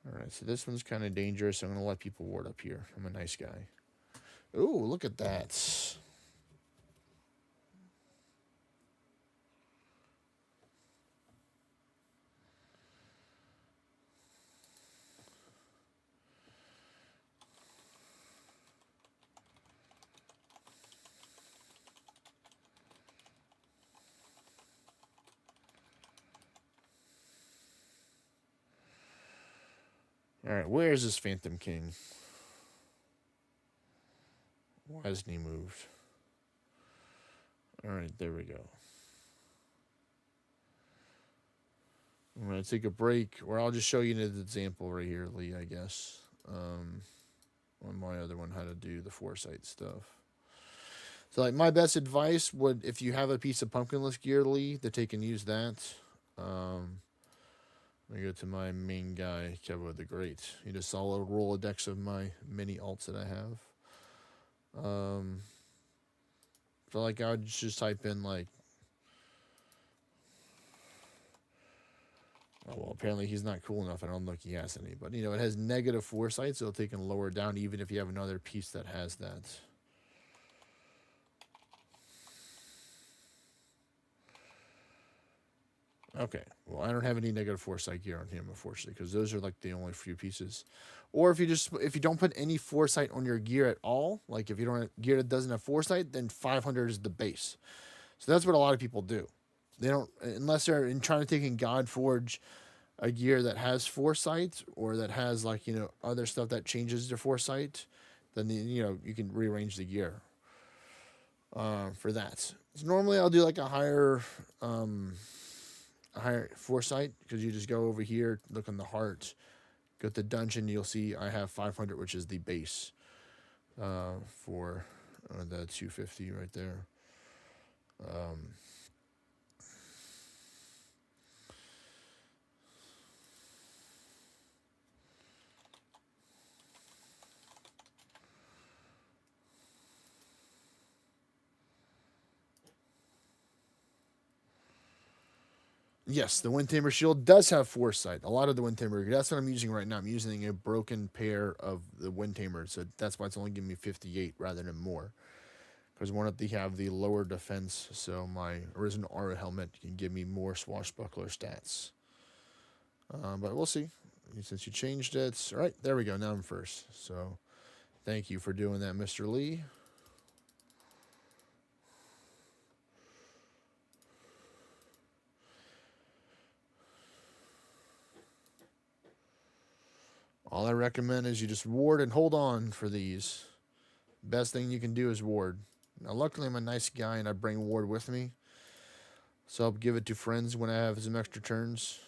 All right, so this one's kind of dangerous. I'm going to let people ward up here. I'm a nice guy. Ooh, look at that. All right, where is this Phantom King? Why hasn't he moved? All right, there we go. I'm gonna take a break, or I'll just show you an example right here, Lee. I guess on my other one how to do the foresight stuff. So like my best advice would, if you have a piece of pumpkinless gear, Lee, to take and use that. Um, Let me go to my main guy, Kevin the Great. He just saw a Rolodex of my mini alts that I have. So like I would just type in like, oh well, apparently he's not cool enough. I don't think he has any, but it has negative foresight, so it'll take and lower down even if you have another piece that has that. Okay, well I don't have any negative foresight gear on him, unfortunately, because those are like the only few pieces. Or if you don't put any foresight on your gear at all, like if you don't have gear that doesn't have foresight, then 500 is the base. So that's what a lot of people do. They don't, unless they're in trying to take in God Forge a gear that has foresight or that has like other stuff that changes their foresight, then you can rearrange the gear for that. So normally I'll do like a higher foresight, because you just go over here, look on the heart, go to the dungeon, you'll see I have 500, which is the base for the 250 right there. Yes, the Wind Tamer shield does have foresight. A lot of the Wind Tamer, that's what I'm using right now. I'm using a broken pair of the Wind Tamer, so that's why it's only giving me 58 rather than more. Because one of they have the lower defense, so my Arisen Aura helmet can give me more swashbuckler stats. But we'll see. Since you changed it, all right, there we go. Now I'm first. So thank you for doing that, Mr. Lee. All I recommend is you just ward and hold on for these. Best thing you can do is ward. Now, luckily, I'm a nice guy and I bring ward with me, so I'll give it to friends when I have some extra turns.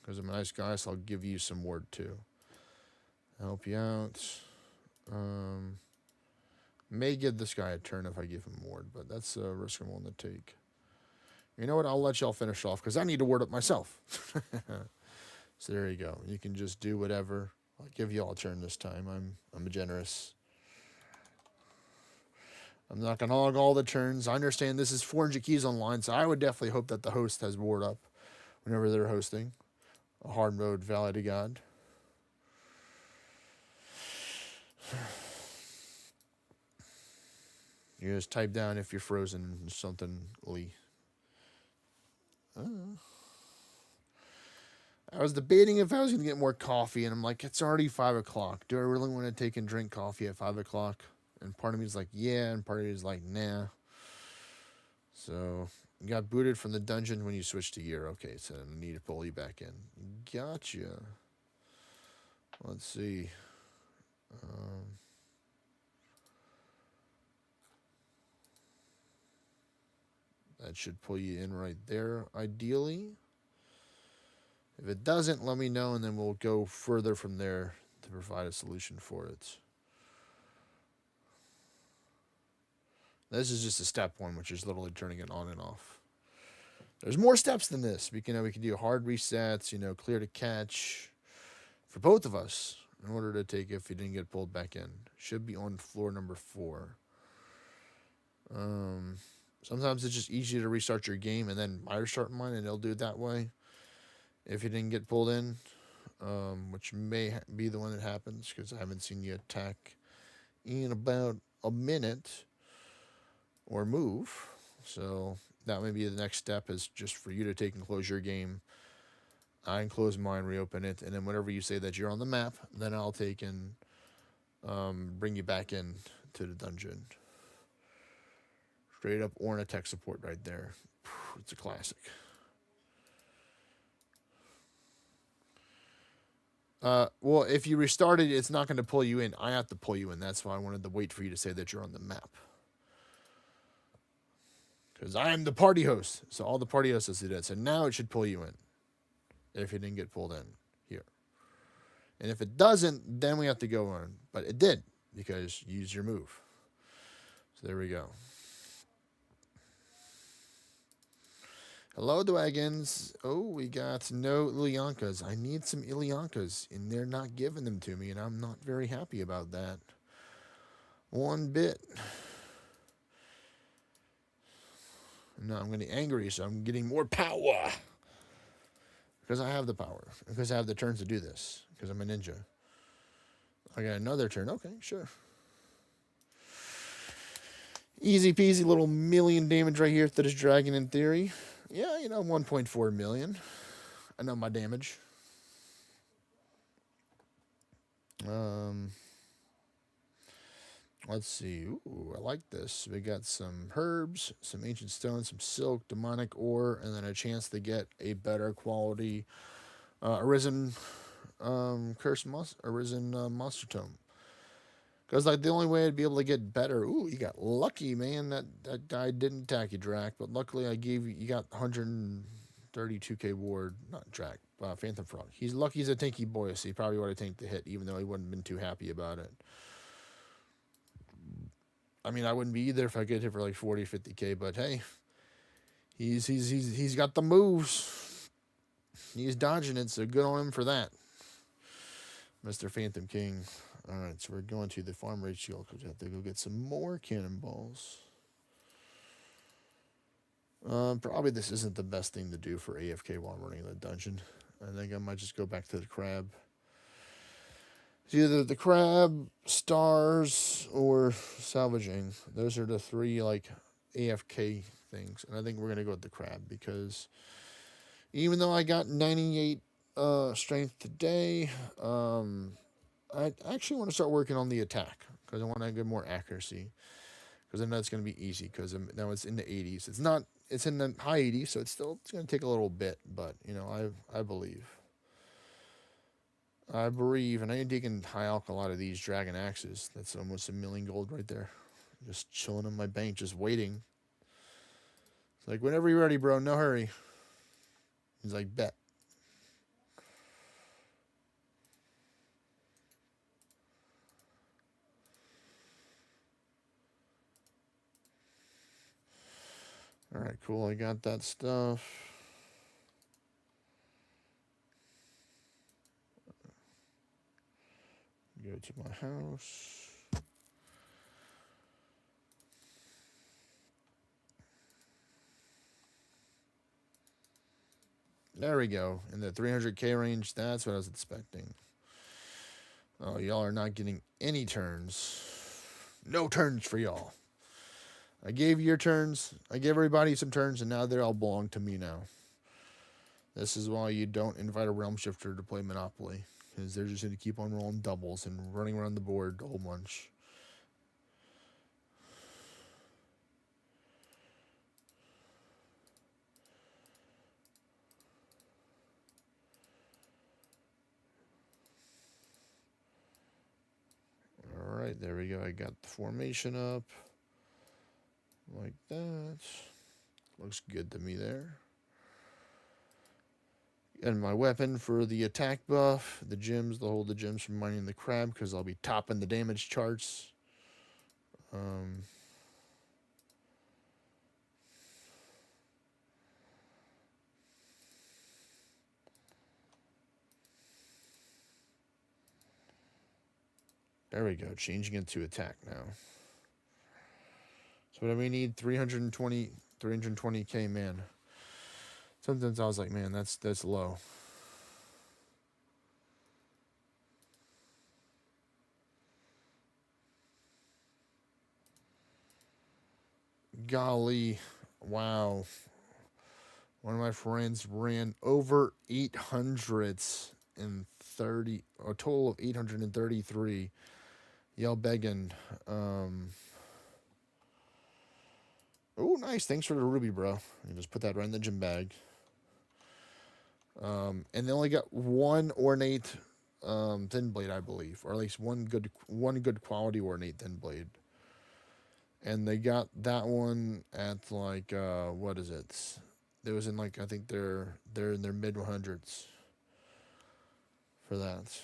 Because I'm a nice guy, so I'll give you some ward too. Help you out. May give this guy a turn if I give him ward, but that's a risk I'm willing to take. You know what? I'll let y'all finish off because I need to ward up myself. So there you go. You can just do whatever. I'll give y'all a turn this time. I'm generous. I'm not gonna hog all the turns. I understand this is 400 keys online, so I would definitely hope that the host has ward up whenever they're hosting a hard mode Valley to God. You just type down if you're frozen something, Lee. I was debating if I was going to get more coffee, and I'm like, it's already 5 o'clock. Do I really want to take and drink coffee at 5 o'clock? And part of me is like, yeah, and part of me is like, nah. So, you got booted from the dungeon when you switched to gear. Okay, so I need to pull you back in. Gotcha. Let's see. That should pull you in right there, ideally. If it doesn't, let me know, and then we'll go further from there to provide a solution for it. This is just a step one, which is literally turning it on and off. There's more steps than this. We can do hard resets, clear to catch for both of us in order to take if you didn't get pulled back in. Should be on floor number 4. Sometimes it's just easier to restart your game and then I restart mine, and it'll do it that way if you didn't get pulled in, which may be the one that happens because I haven't seen you attack in about a minute or move. So that may be the next step, is just for you to take and close your game. I can close mine, reopen it, and then whenever you say that you're on the map, then I'll take and bring you back in to the dungeon. Straight up Orna tech support right there. It's a classic. Well, if you restarted, it's not going to pull you in. I have to pull you in. That's why I wanted to wait for you to say that you're on the map. Because I am the party host. So all the party hosts do that. So now it should pull you in. if it didn't get pulled in here. And if it doesn't, then we have to go on. But it did because use your move. So there we go. Hello, Dragons. Oh, we got no Ilyankas. I need some Ilyankas, and they're not giving them to me, and I'm not very happy about that. One bit. No, I'm getting angry, so I'm getting more power. Because I have the power. Because I have the turns to do this. Because I'm a ninja. I got another turn. Okay, sure. Easy peasy, little million damage right here to this dragon in theory. Yeah, 1.4 million. I know my damage. Let's see. Ooh, I like this. We got some herbs, some ancient stones, some silk, demonic ore, and then a chance to get a better quality arisen monster tome. Because like the only way I'd be able to get better. Ooh, you got lucky, man. That guy didn't attack you, Drac. But luckily, I gave you got 132k ward, not Drac, Phantom Frog. He's lucky he's a tanky boy, so he probably would have tanked the hit, even though he wouldn't have been too happy about it. I mean, I wouldn't be either if I get hit for like 40, 50k. But hey, he's got the moves. He's dodging it, so good on him for that, Mr. Phantom King. All right, so we're going to the farm raid shield because we have to go get some more cannonballs. Probably this isn't the best thing to do for AFK while I'm running the dungeon. I think I might just go back to the crab. It's either the crab, stars, or salvaging. Those are the three like AFK things, and I think we're gonna go with the crab because even though I got 98 strength today, I actually want to start working on the attack because I want to get more accuracy. Because I know it's going to be easy because now it's in the 80s. It's not. It's in the high 80s, so it's going to take a little bit. But I believe. I believe, and I need to can high alch a lot of these dragon axes. That's almost 1 million gold right there, just chilling on my bank, just waiting. It's like whenever you're ready, bro. No hurry. He's like, bet. All right, cool. I got that stuff. Go to my house. There we go. In the 300k range, that's what I was expecting. Oh, y'all are not getting any turns. No turns for y'all. I gave you your turns. I gave everybody some turns, and now they all belong to me now. This is why you don't invite a Realm Shifter to play Monopoly. Because they're just going to keep on rolling doubles and running around the board a whole bunch. Alright, there we go. I got the formation up. Like that. Looks good to me there. And my weapon for the attack buff, the gems, they'll hold the gems from mining the crab because I'll be topping the damage charts. There we go, changing it to attack now. So what do we need? 320k, man. Sometimes I was like, man, that's low. Golly, wow. One of my friends ran over 830, a total of 833. Y'all begging. Oh, nice. Thanks for the ruby, bro. You just put that right in the gym bag. And they only got one ornate thin blade, I believe, or at least one good quality ornate thin blade. And they got that one at like what is it? It was in like I think they're in their mid 100s. for that.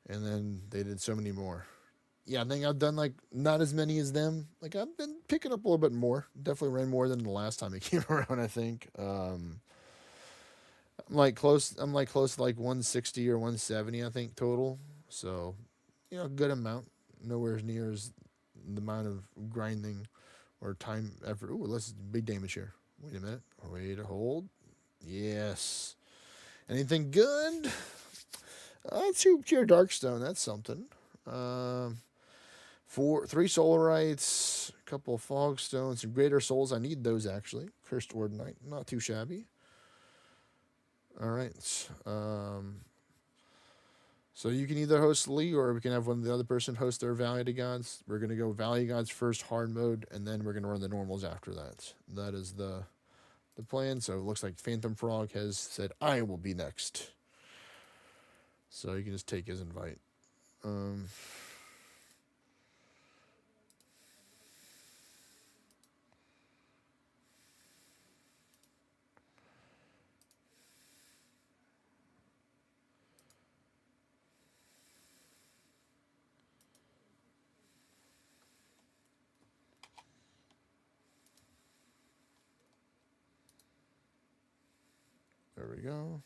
And then they did so many more. Yeah, I think I've done like not as many as them. Like I've been picking up a little bit more. Definitely ran more than the last time it came around. I think. I'm like close. I'm like close to like 160 or 170. I think total. So, a good amount. Nowhere near as the amount of grinding or time effort. Ooh, let's big damage here. Wait a minute. Wait, hold. Yes. Anything good? Two pure darkstone. That's something. Um, three solarites, a couple of fog stones, some greater souls. I need those actually. Cursed Ordinite, not too shabby. All right. So you can either host Lee or we can have one of the other person host their Valley to Gods. We're gonna go Valley Gods first, hard mode, and then we're gonna run the normals after that. That is the plan. So it looks like Phantom Frog has said I will be next. So you can just take his invite. Um, there we go.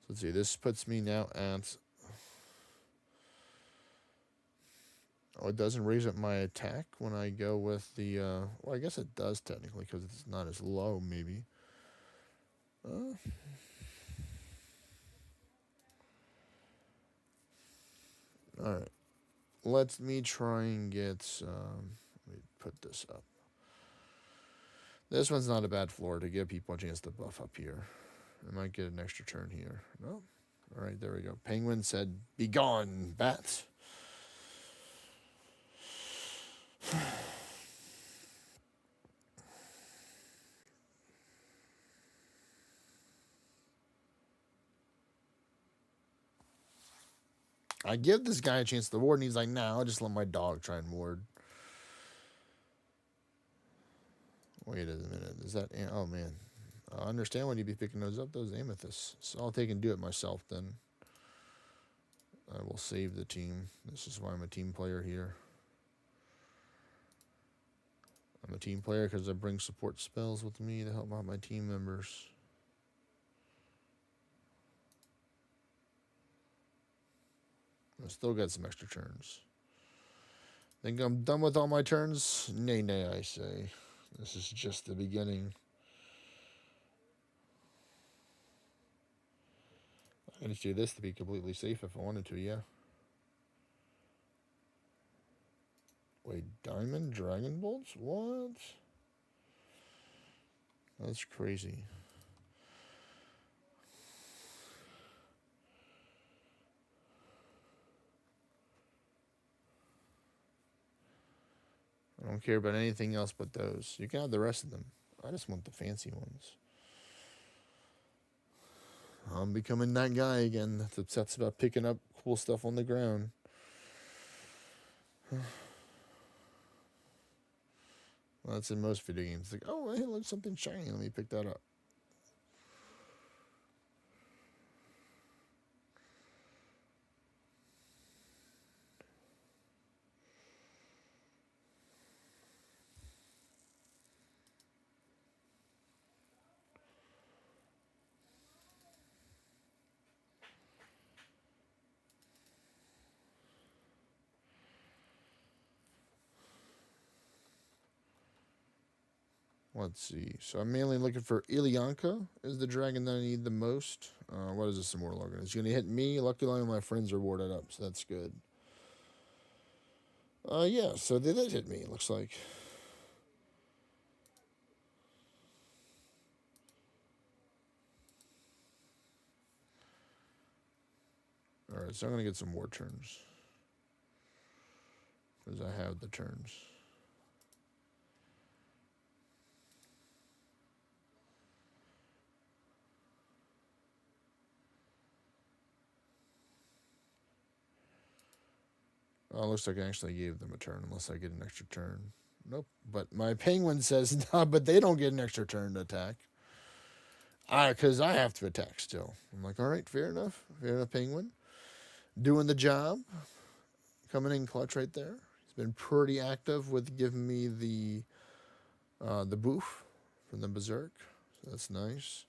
So let's see. This puts me now at. Oh, it doesn't raise up my attack when I go with the. Well, I guess it does technically because it's not as low, maybe. Uh, all right. Let me try and get. Let me put this up. This one's not a bad floor to give people a chance to buff up here. I might get an extra turn here. No. All right, there we go. Penguin said, "Be gone, bats." I give this guy a chance to ward, and he's like, "Nah, I'll just let my dog try and ward." Wait a minute. Is that? Oh man, I understand when you'd be picking those up, those amethysts. So I'll take and do it myself then. I will save the team. This is why I'm a team player here. I'm a team player because I bring support spells with me to help out my team members. I still got some extra turns. Think I'm done with all my turns? Nay, nay, I say. This is just the beginning. I can just do this to be completely safe if I wanted to, yeah. Wait, Diamond Dragon Bolts? What? That's crazy. I don't care about anything else but those. You can have the rest of them. I just want the fancy ones. I'm becoming that guy again that's obsessed about picking up cool stuff on the ground. Well, that's in most video games. Like, oh, hey, look, something shiny. Let me pick that up. Let's see. So I'm mainly looking for Ilyanka is the dragon that I need the most. What is this immortal organ? It's gonna hit me. Luckily, all my friends are warded up, so that's good. Yeah. So they did hit me. It looks like. All right. So I'm gonna get some more turns because I have the turns. Oh, looks like I actually gave them a turn unless I get an extra turn. Nope. But my penguin says, nah, but they don't get an extra turn to attack. Because I have to attack still. I'm like, all right, fair enough. Fair enough, Penguin. Doing the job. Coming in clutch right there. He's been pretty active with giving me the boof from the Berserk. So that's nice.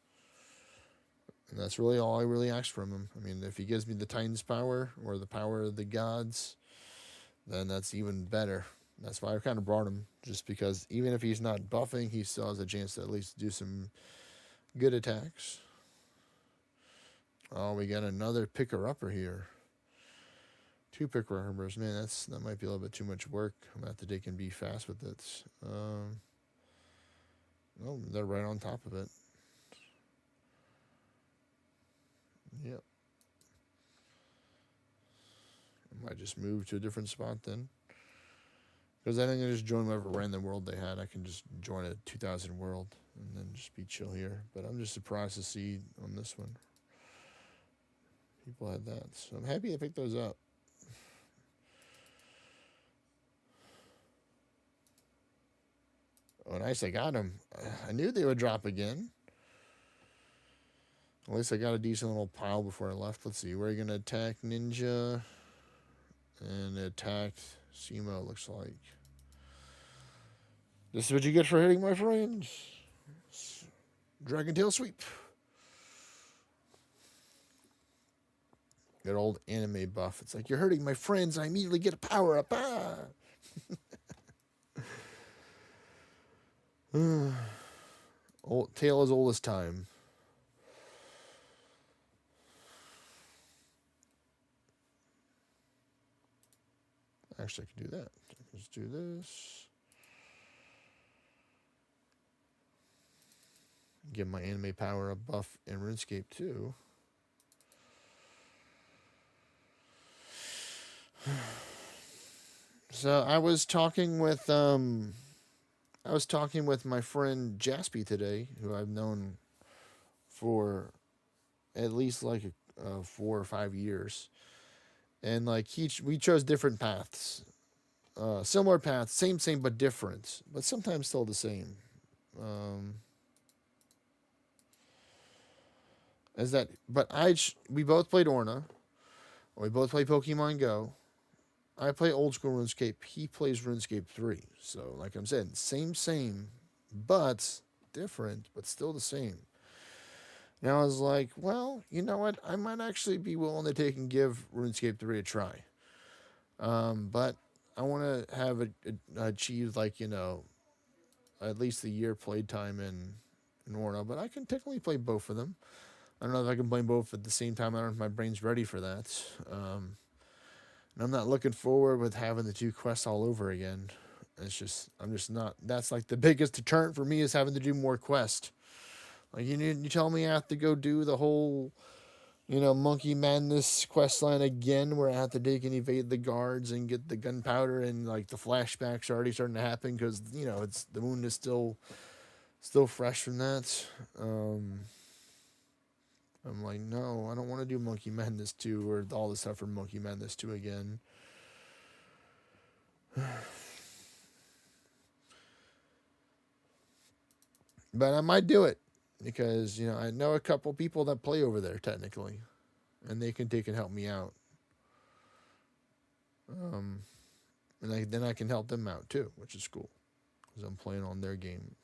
And that's really all I really ask from him. I mean, if he gives me the Titan's power or the power of the gods, then that's even better. That's why I kind of brought him, just because even if he's not buffing, he still has a chance to at least do some good attacks. Oh, we got another picker-upper here. 2 picker-uppers. Man, that might be a little bit too much work. I'm going to have to take and be fast with it. Oh, they're right on top of it. Yep. I might just move to a different spot then. Because I think I just join whatever random world they had. I can just join a 2000 world and then just be chill here. But I'm just surprised to see on this one. People had that. So I'm happy to pick those up. Oh, nice. I got them. I knew they would drop again. At least I got a decent little pile before I left. Let's see. We're going to attack Ninja. And attacked Simo, looks like. This is what you get for hitting my friends. Dragon Tail Sweep. Good old anime buff. It's like, you're hurting my friends. I immediately get a power up. Ah! Old tale as old as time. Actually, I can do that. Let's do this. Give my anime power a buff in RuneScape too. So I was talking with my friend Jaspy today, who I've known for at least like 4 or 5 years, and like we chose different paths, similar paths, same but different, but sometimes still the same. As that, but we both played Orna, we both play Pokemon Go. I play old school RuneScape. He plays RuneScape 3. So, like I'm saying, same, but different, but still the same. Now I was like, well, you know what? I might actually be willing to take and give RuneScape 3 a try. But I want to have achieved, like, at least a year playtime in Orna. But I can technically play both of them. I don't know if I can play both at the same time. I don't know if my brain's ready for that. And I'm not looking forward with having the 2 quests all over again. I'm just not. That's like the biggest deterrent for me, is having to do more quests. Like, you tell me I have to go do the whole, Monkey Madness quest line again, where I have to dig and evade the guards and get the gunpowder, and like the flashbacks are already starting to happen because it's the wound is still fresh from that. I'm like, no, I don't want to do Monkey Madness 2 or all the stuff from Monkey Madness 2 again. But I might do it because, I know a couple people that play over there technically, and they can help me out. And then I can help them out too, which is cool because I'm playing on their game.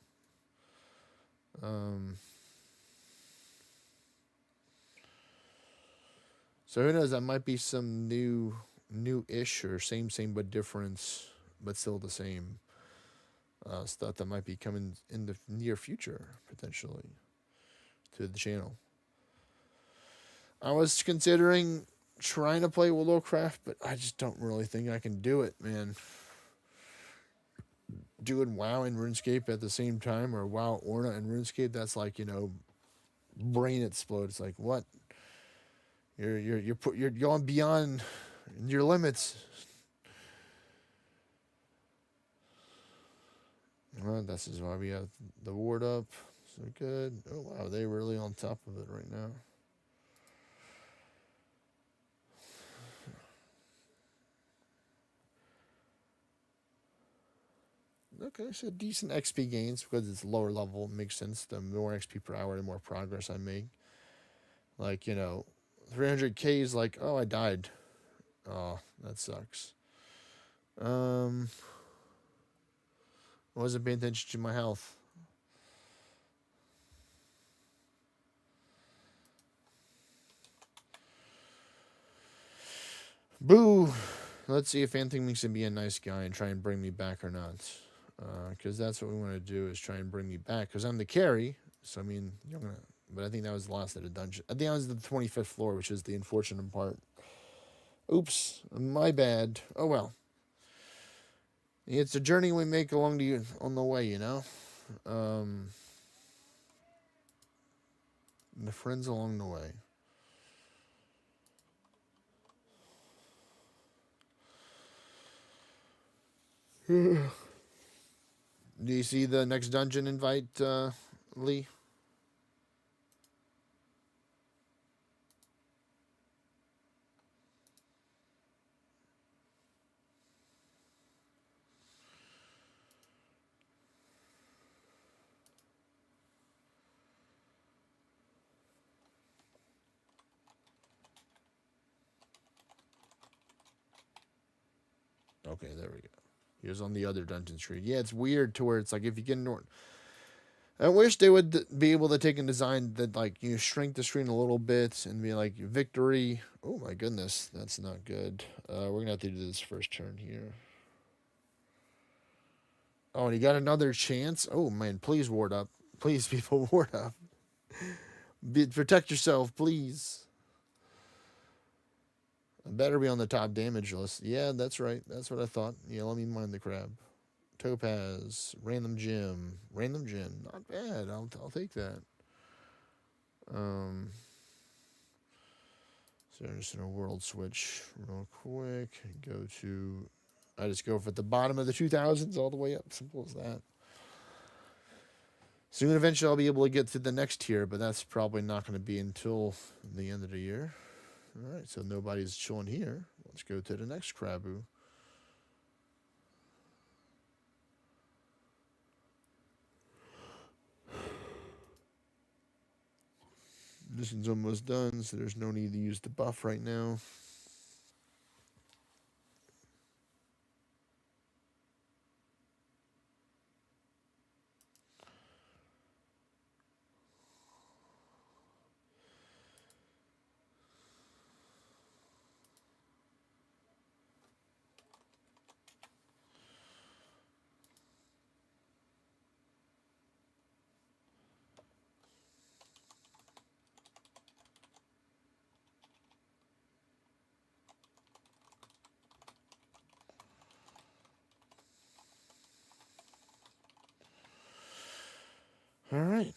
So who knows? That might be some new-ish or same but difference, but still the same stuff that might be coming in the near future potentially to the channel. I was considering trying to play Willowcraft, but I just don't really think I can do it, man. Doing WoW and RuneScape at the same time, or WoW, Orna, and RuneScape, that's like, brain explode. It's like, what? You're going beyond your limits. Well, this is why we have the ward up. So good. Oh wow, they're really on top of it right now. Okay, so decent XP gains because it's lower level. Makes sense. The more XP per hour, the more progress I make. Like, 300K is like, oh, I died. Oh, that sucks. Um, I wasn't paying attention to my health. Boo! Let's see if anything makes him be a nice guy and try and bring me back or not. Because that's what we want to do is try and bring me back. Because I'm the carry. So, I mean, you're going to. But I think that was the last of the dungeon. I think that was the 25th floor, which is the unfortunate part. Oops, my bad. Oh well. It's a journey we make on the way. Um, the friends along the way. Do you see the next dungeon invite, Lee? Okay, there we go. He was on the other dungeon screen. Yeah, it's weird to where it's like if you get Norton. I wish they would be able to take a design that like shrink the screen a little bit and be like victory. Oh my goodness, that's not good. We're gonna have to do this first turn here. Oh, and he got another chance. Oh man, please ward up. Please, people, ward up. Protect yourself, please. I better be on the top damage list. Yeah, that's right. That's what I thought. Yeah, let me mind the crab. Topaz, random gem, Not bad. I'll take that. Um, so I'm just gonna world switch real quick. Go to. I just go for the bottom of the 2000s all the way up. Simple as that. Soon, eventually, I'll be able to get to the next tier, but that's probably not going to be until the end of the year. All right, so nobody's chilling here. Let's go to the next Krabu. This one's almost done, so there's no need to use the buff right now. All right.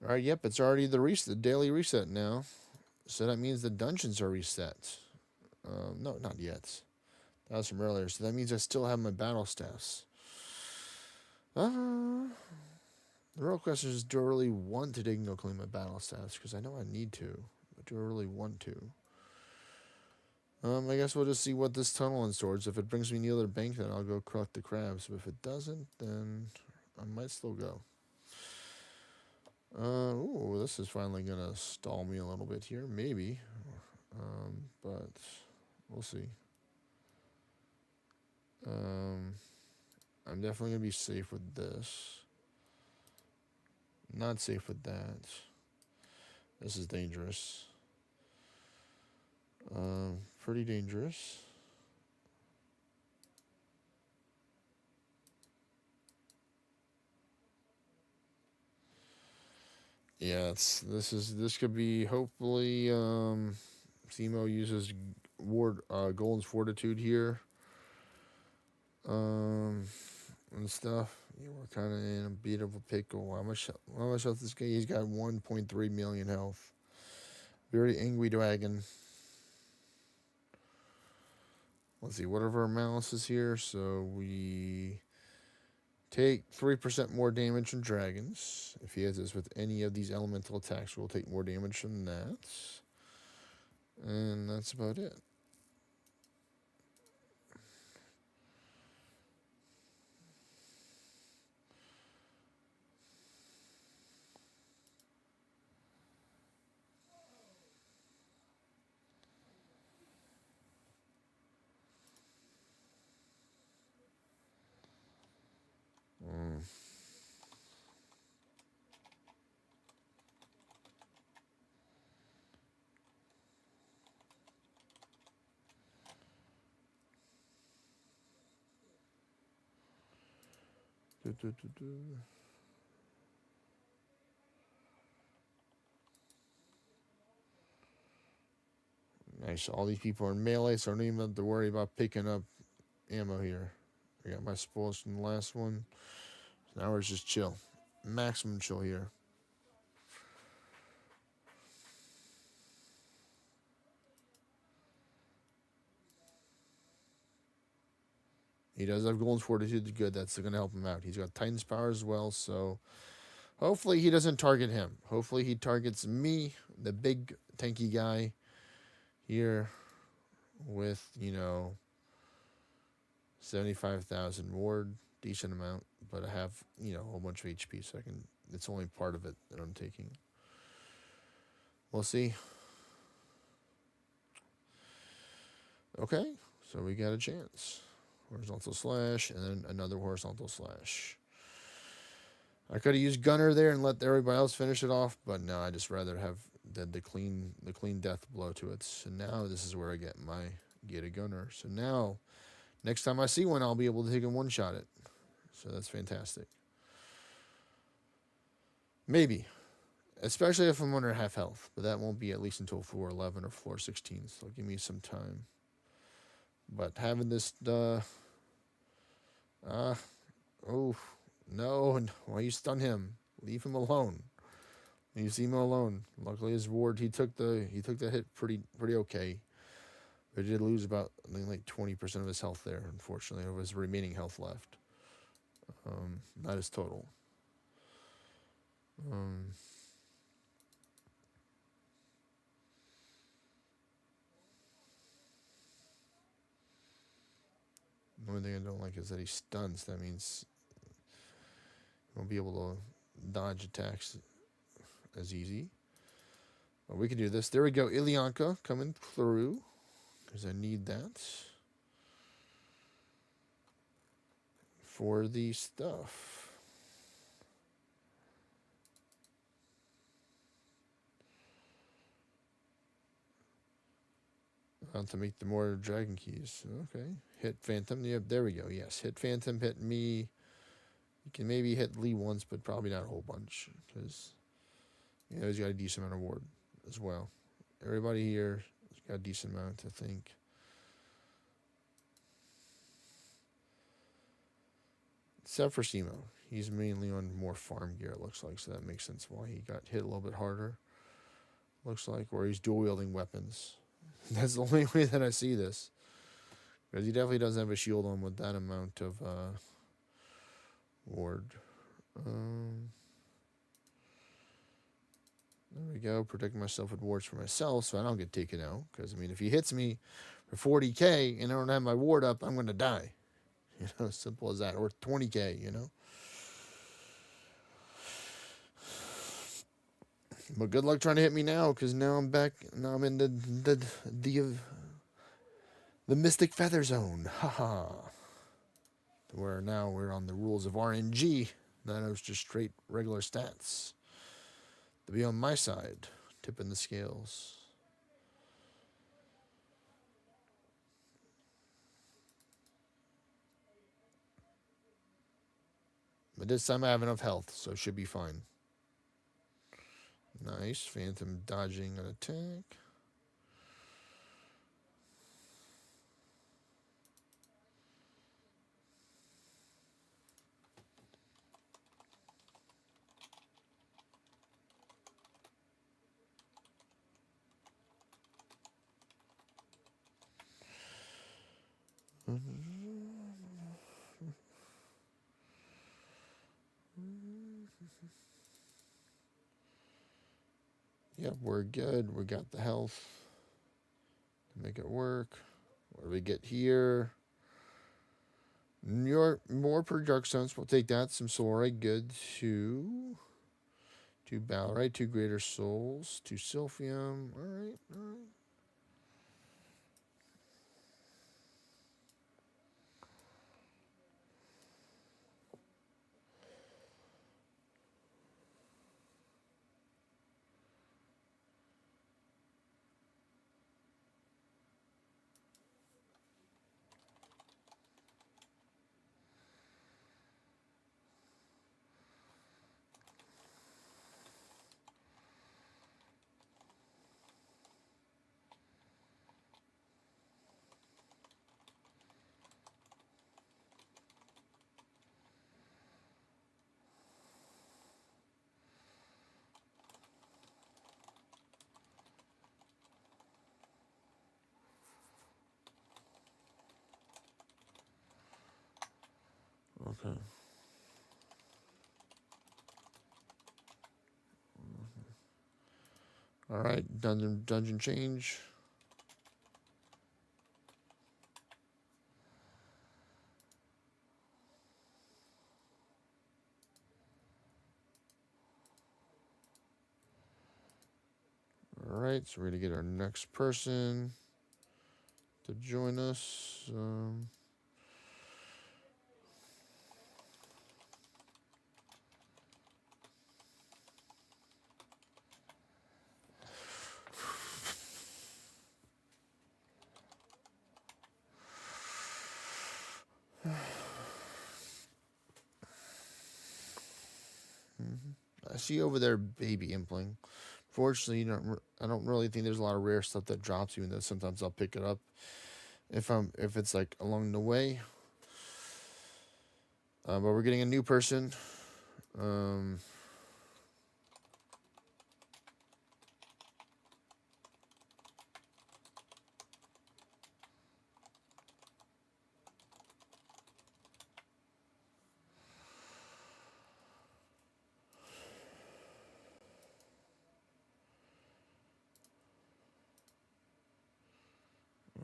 All right, yep, it's already the daily reset now. So that means the dungeons are reset. No, not yet. That was from earlier. So that means I still have my battle staffs. The real question is, do I really want to dig and go clean my battle staffs? Because I know I need to. But do I really want to? I guess we'll just see what this tunnel stores. If it brings me near the bank, then I'll go collect the crabs. But if it doesn't, then I might still go. Ooh, this is finally gonna stall me a little bit here, maybe. But we'll see. I'm definitely gonna be safe with this. Not safe with that. This is dangerous. Pretty dangerous. Yeah, this could be hopefully Simo uses ward Golden's Fortitude here. And stuff. Yeah, we're kind of in a bit of a pickle. How much health this guy? He's got 1.3 million health. Very angry dragon. Let's see, what are our malices here? So we take 3% more damage from dragons. If he hits us with any of these elemental attacks, we'll take more damage from that. And that's about it. Mm. Do, do, do, do. Nice. All these people are in melee, so I don't even have to worry about picking up ammo here. I got my spoils from the last one. So now we're just chill. Maximum chill here. He does have Golden's Fortitude. Good. That's going to help him out. He's got Titan's Power as well, so hopefully he doesn't target him. Hopefully he targets me, the big tanky guy here with, 75,000 ward. Decent amount, but I have, a whole bunch of HP, so it's only part of it that I'm taking. We'll see. Okay, so we got a chance. Horizontal slash, and then another horizontal slash. I could have used Gunner there and let everybody else finish it off, but no, I just rather have the clean death blow to it. So now this is where I get a Gunner. So now, next time I see one, I'll be able to take and one-shot it. So that's fantastic. Maybe. Especially if I'm under half health, but that won't be at least until floor 11 or floor 16, so give me some time. But having this, oh, no, why you stun him? Leave him alone. You see him alone. Luckily, his ward, he took the hit pretty okay. But he did lose about, I think, like 20% of his health there, unfortunately, of his remaining health left. Not his total. The only thing I don't like is that he stuns. That means he won't be able to dodge attacks as easy. But we can do this. There we go. Ilyanka coming through, because I need that for the stuff. To make the more dragon keys. Okay. Hit Phantom. Yep, there we go. Yes. Hit Phantom. Hit me. You can maybe hit Lee once, but probably not a whole bunch. Because, he's got a decent amount of ward as well. Everybody here has got a decent amount, I think. Except for Simo. He's mainly on more farm gear, it looks like. So that makes sense why he got hit a little bit harder. Looks like. Or he's dual wielding weapons. That's the only way that I see this. Because he definitely doesn't have a shield on with that amount of ward. There we go. Protecting myself with wards for myself so I don't get taken out. Because, if he hits me for 40k and I don't have my ward up, I'm going to die. Simple as that. Or 20k, But good luck trying to hit me now, because now I'm back. Now I'm in the Mystic Feather Zone. Haha. Where now we're on the rules of RNG. That was just straight regular stats. To be on my side, tipping the scales. But this time I have enough health, so it should be fine. Nice. Phantom dodging an attack. Yep, we're good. We got the health to make it work. What do we get here? More per drug stones. We'll take that. Some solarite. Good. Two Balorite, two Greater Souls, two Silphium. All right, all right. Okay. All right, dungeon change. All right, so we're gonna get our next person to join us. I see over there, baby impling. Fortunately, I don't really think there's a lot of rare stuff that drops, even though sometimes I'll pick it up if it's like along the way. But we're getting a new person. Um,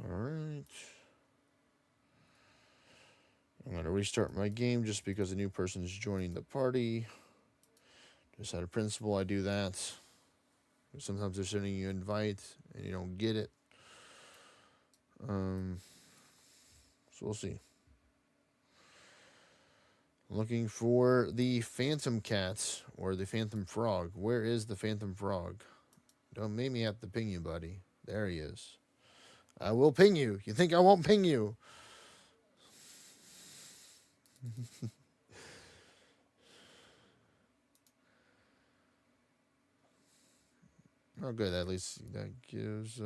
all right. I'm gonna restart my game just because a new person is joining the party. Just out of principle, I do that. Sometimes they're sending you an invite and you don't get it. So we'll see. Looking for the Phantom Cat or the Phantom Frog. Where is the Phantom Frog? Don't make me have to ping you, buddy. There he is. I will ping you. You think I won't ping you? Oh, good. At least that gives.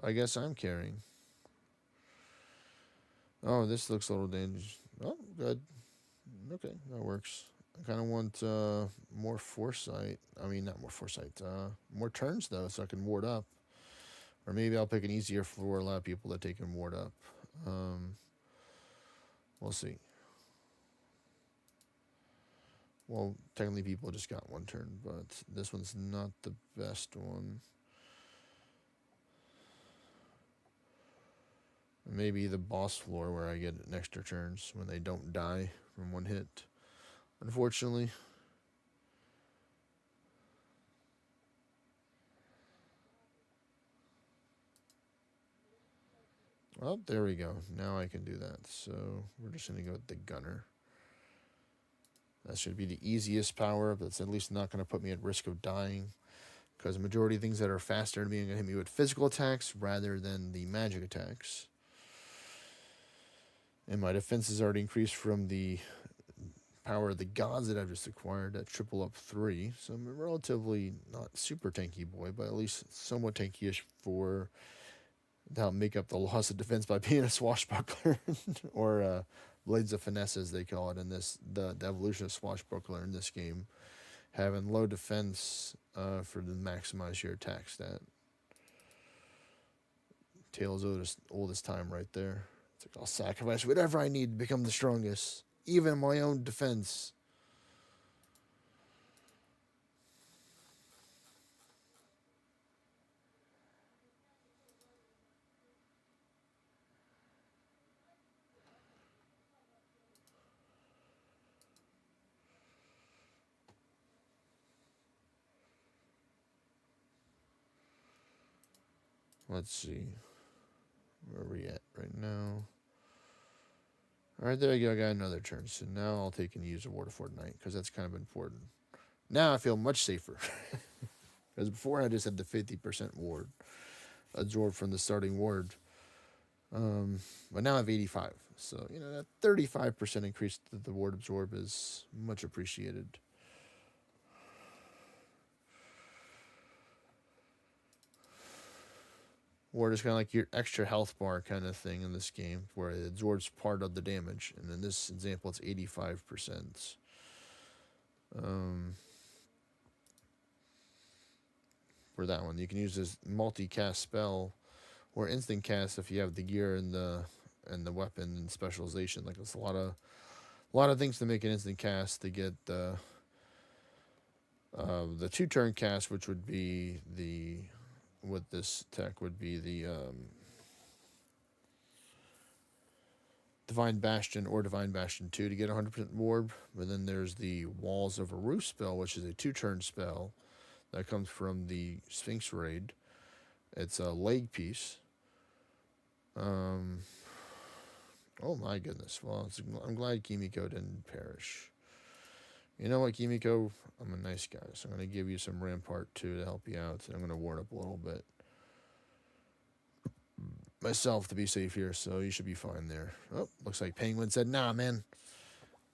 I guess I'm carrying. Oh, this looks a little dangerous. Oh, good. Okay, that works. I kind of want more foresight. I mean, not more foresight. More turns though, so I can ward up. Or maybe I'll pick an easier for a lot of people that take and ward up. Um, we'll see. Well, technically, people just got one turn, but this one's not the best one. Maybe the boss floor where I get an extra turns when they don't die from one hit. Unfortunately. Well, there we go. Now I can do that. So we're just going to go with the gunner. That should be the easiest power, but it's at least not going to put me at risk of dying. Because the majority of things that are faster to me are going to hit me with physical attacks rather than the magic attacks. And my defense is already increased from the power of the gods that I've just acquired at triple up 3. So I'm a relatively not super tanky boy, but at least somewhat tanky-ish for to help make up the loss of defense by being a swashbuckler or blades of finesse as they call it in this the evolution of swashbuckler in this game, having low defense for to maximize your attack stat. Tale's oldest time right there. It's like I'll sacrifice whatever I need to become the strongest, even in my own defense. Let's see. Where are we at right now? Alright, there you go. I got another turn. So now I'll take and use a Ward of Fortnite because that's kind of important. Now I feel much safer. Because before I just had the 50% ward absorbed from the starting ward. But now I have 85. So, that 35% increase to the ward absorb is much appreciated. Ward is kind of like your extra health bar kind of thing in this game, where it absorbs part of the damage. And in this example, it's 85%. For that one, you can use this multi-cast spell or instant cast if you have the gear and the weapon and specialization. Like, it's a lot of things to make an instant cast to get the 2-turn cast, which would be with this tech would be the Divine Bastion or Divine Bastion 2 to get 100% ward. But then there's the Walls of a Roof spell, which is a 2-turn spell that comes from the Sphinx Raid. It's a leg piece. Oh my goodness. Well, I'm glad Kimiko didn't perish. You know what, Kimiko? I'm a nice guy, so I'm going to give you some Rampart 2 to help you out, and I'm going to ward up a little bit myself to be safe here, so you should be fine there. Oh, looks like Penguin said, nah, man,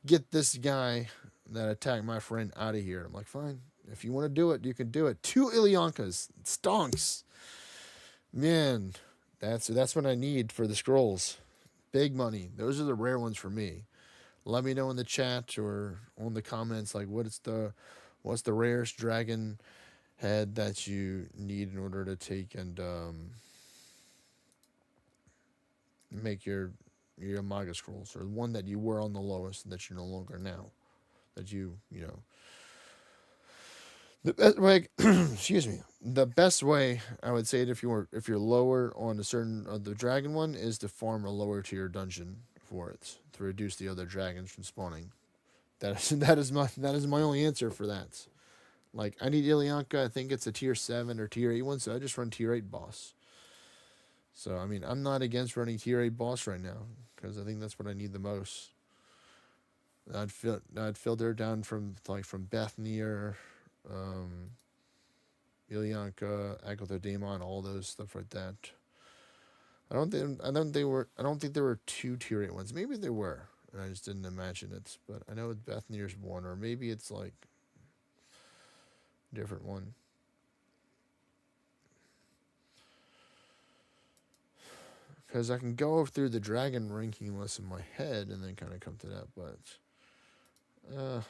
get this guy that attacked my friend out of here. I'm like, fine. If you want to do it, you can do it. 2 Ilyankas. Stonks. Man, that's what I need for the scrolls. Big money. Those are the rare ones for me. Let me know in the chat or on the comments, like, what's the rarest dragon head that you need in order to take and make your Maga scrolls, or one that you were on the lowest that you're no longer now. That the best way, excuse me. The best way I would say it if you're lower on a certain the dragon one is to farm a lower tier dungeon for it to reduce the other dragons from spawning. That is my only answer for that. Like, I need Ilyanka. I think it's a tier 7 or tier 8 one, so I just run tier 8 boss. So I mean, I'm not against running tier 8 boss right now because I think that's what I need the most. I'd filter down from Bethany or Ilyanka, Agatha Daemon, all those stuff like that. I don't think there were 2 tier 8 ones. Maybe there were, and I just didn't imagine it. But I know Bethnier's one, or maybe it's like a different one. Because I can go through the dragon ranking list in my head and then kind of come to that, but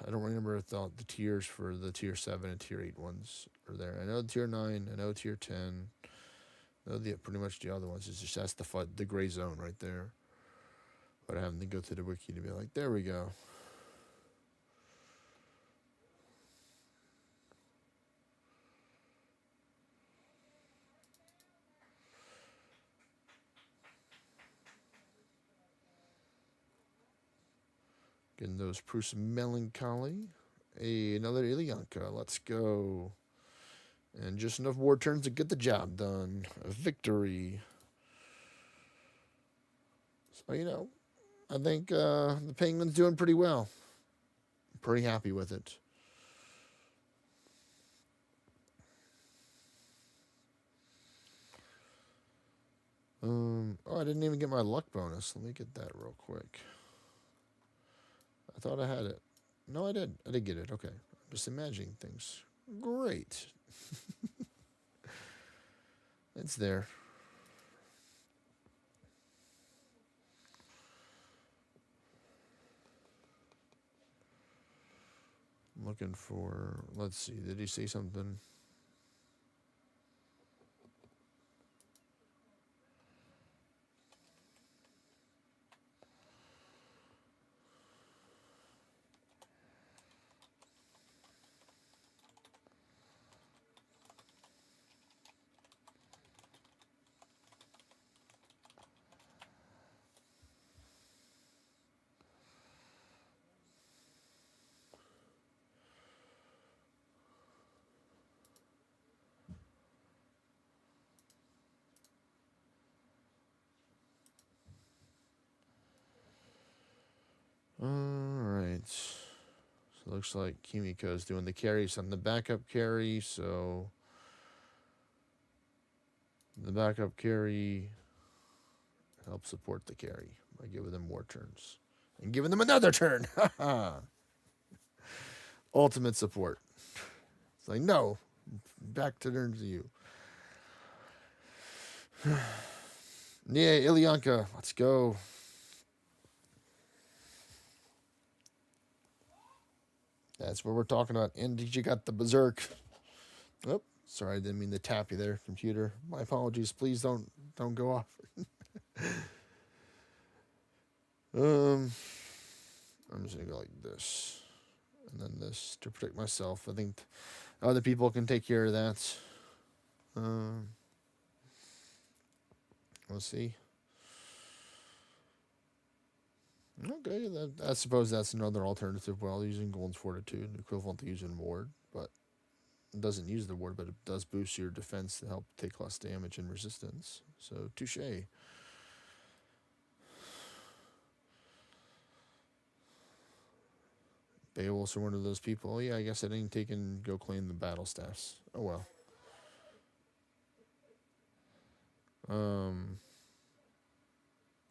I don't remember if the tiers for the tier 7 and tier 8 ones are there. I know tier 9, I know tier 10. I know pretty much the other ones. It's just that's the gray zone right there. But I have to go to the wiki to be like, there we go. Getting those proofs of melancholy. Hey, another Ilyanka. Let's go. And just enough war turns to get the job done. A victory. So, I think the Penguin's doing pretty well. Pretty happy with it. Oh, I didn't even get my luck bonus. Let me get that real quick. I thought I had it. No, I did. I did get it. Okay. I'm just imagining things. Great. It's there. I'm looking for, let's see, did he say something? So it looks like Kimiko's doing the carries on the backup carry, so the backup carry helps support the carry by giving them more turns. And giving them another turn. Ultimate support. It's like, no, back to turns to you. Yeah, Ilyanka, let's go. That's what we're talking about. And you got the berserk. Oh, sorry, I didn't mean to tap you there, computer. My apologies. Please don't go off. I'm just gonna go like this, and then this to protect myself. I think other people can take care of that. Let's see. Okay, I suppose that's another alternative. Well, using Golden's Fortitude, equivalent to using Ward, but it doesn't use the Ward, but it does boost your defense to help take less damage and resistance. So, touche. Beowulf's are one of those people. Oh, yeah, I guess I didn't take and go claim the battle staffs. Oh, well.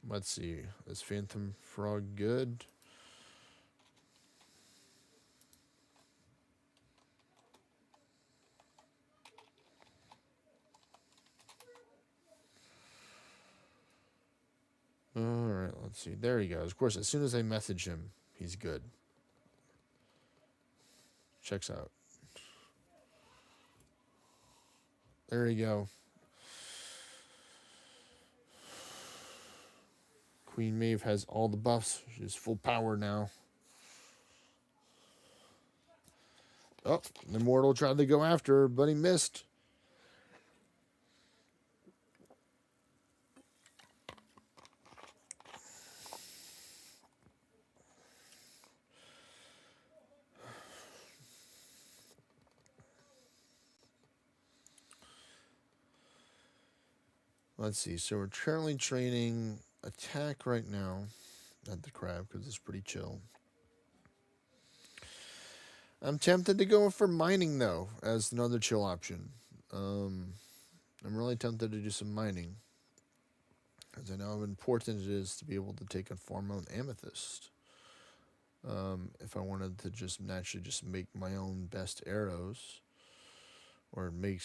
Let's see. Is Phantom Frog good? Alright, let's see. There he goes. Of course, as soon as I message him, he's good. Checks out. There you go. Queen Maeve has all the buffs. She's full power now. Oh, the Immortal tried to go after her, but he missed. Let's see. So we're currently training attack right now at the crab because it's pretty chill. I'm tempted to go for mining, though, as another chill option. I'm really tempted to do some mining, because I know how important it is to be able to take and farm my own amethyst. If I wanted to just naturally just make my own best arrows, or make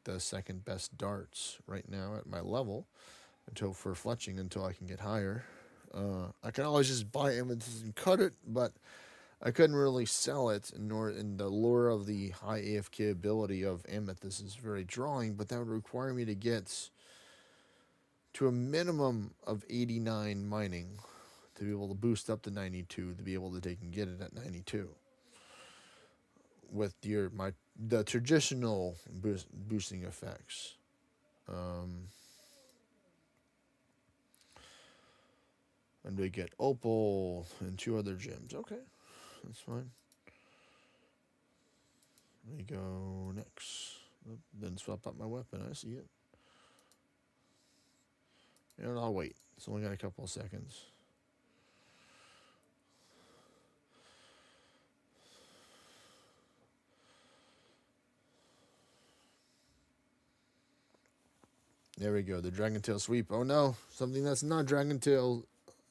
the second best darts right now at my level, until for fletching until I can get higher. I can always just buy amethyst and cut it, but I couldn't really sell it, nor in the lure of the high AFK ability of amethyst is very drawing, but that would require me to get to a minimum of 89 mining to be able to boost up to 92 to be able to take and get it at 92 with the traditional boosting effects. And we get opal and 2 other gems. Okay, that's fine. Let me go next. Then swap out my weapon. I see it. And I'll wait. It's only got a couple of seconds. There we go. The Dragon Tail sweep. Oh no, something that's not Dragon Tail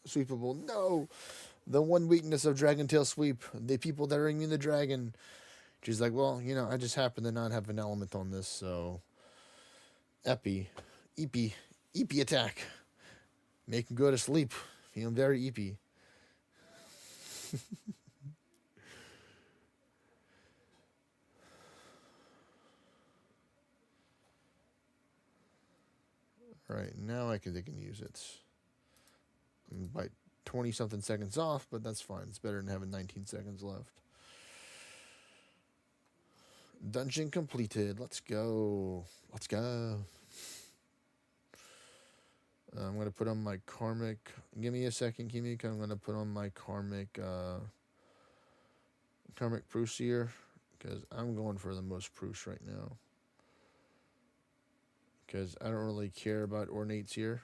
sweepable. No, the one weakness of Dragon Tail sweep. The people that are immune to dragon. She's like, well, I just happen to not have an element on this, so Epi attack. Make him go to sleep. Feeling very eepy. Alright, now they can use it. I'm by 20 something seconds off, but that's fine. It's better than having 19 seconds left. Dungeon completed. Let's go. Let's go. I'm going to put on my karmic. Give me a second, Kimiko. I'm going to put on my karmic Proost here, because I'm going for the most Proost right now. Because I don't really care about ornates here.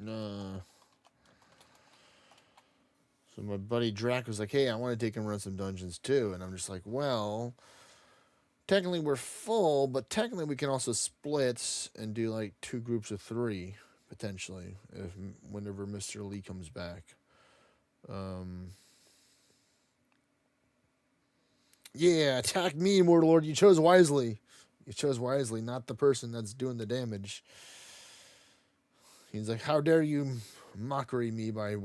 Uh, so my buddy Drac was like, "Hey, I want to take him run some dungeons too," and I'm just like, "Well, technically we're full, but technically we can also split and do like two groups of three potentially if whenever Mr. Lee comes back." Um, yeah, attack me, Mortarlord. You chose wisely. You chose wisely, not the person that's doing the damage. He's like, "How dare you mockery me by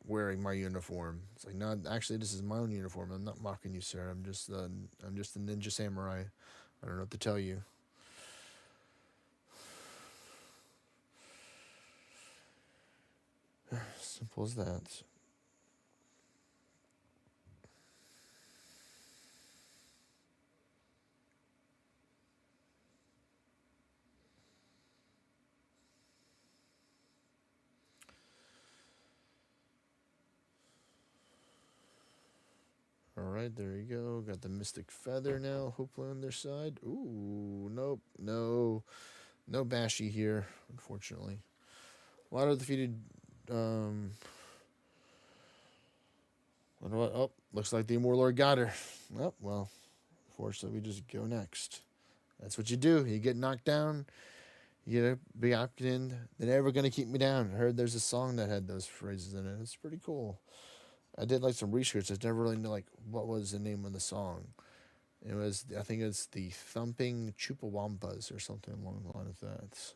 wearing my uniform?" It's like, "No, actually, this is my own uniform. I'm not mocking you, sir. I'm just a ninja samurai. I don't know what to tell you." Simple as that. All right, there you go. Got the Mystic Feather now, hopefully on their side. Ooh, nope, no Bashy here, unfortunately. A lot of defeated. Um, oh, looks like the Immortal Lord got her. Oh, well, unfortunately, we just go next. That's what you do. You get knocked down, you get a big opted in. They're never gonna keep me down. I heard there's a song that had those phrases in it. It's pretty cool. I did like some research. I never really knew like what was the name of the song. It was, I think it's the Thumping Chuppawampas or something along the line of that.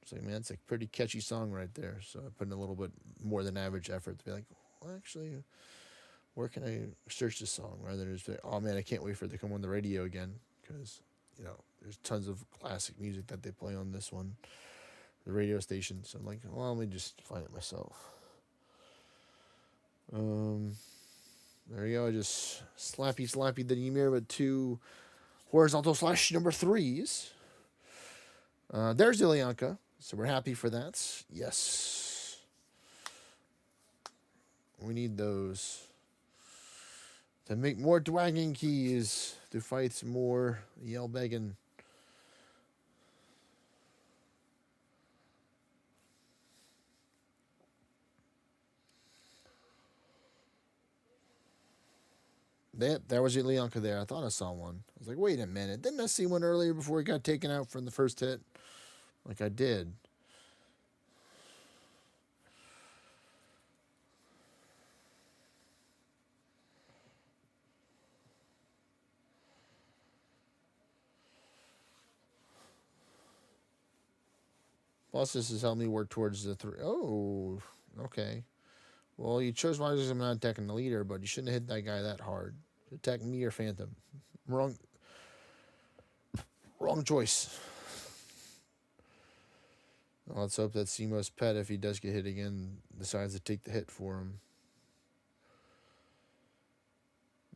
It's like, man, it's a pretty catchy song right there. So I put in a little bit more than average effort to be like, well, actually, where can I search this song rather than just be like, oh man, I can't wait for it to come on the radio again because there's tons of classic music that they play on this one, the radio station. So I'm like, well, let me just find it myself. Um, there you go. I just slappy the Ymir with two horizontal slash number threes. There's Ilyanka, so we're happy for that. Yes, we need those to make more Dwagging keys to fight more Yell begging. There was Ilyanka there. I thought I saw one. I was like, wait a minute. Didn't I see one earlier before he got taken out from the first hit? Like I did. Plus, this has helped me work towards the three. Oh, okay. Well, you chose wisely because I'm not attacking the leader, but you shouldn't have hit that guy that hard. Attack me or Phantom. Wrong, wrong choice. Well, let's hope that Simo's pet, if he does get hit again, decides to take the hit for him.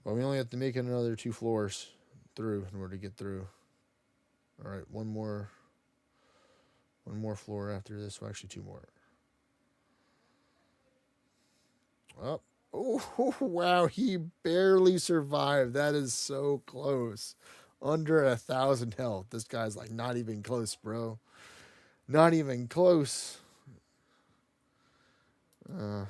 But we only have to make it another 2 floors through in order to get through. All right, one more floor after this. Well, actually, 2 more. Oh, oh, wow! He barely survived. That is so close. Under 1,000 health. This guy's like not even close, bro. Not even close. Uh,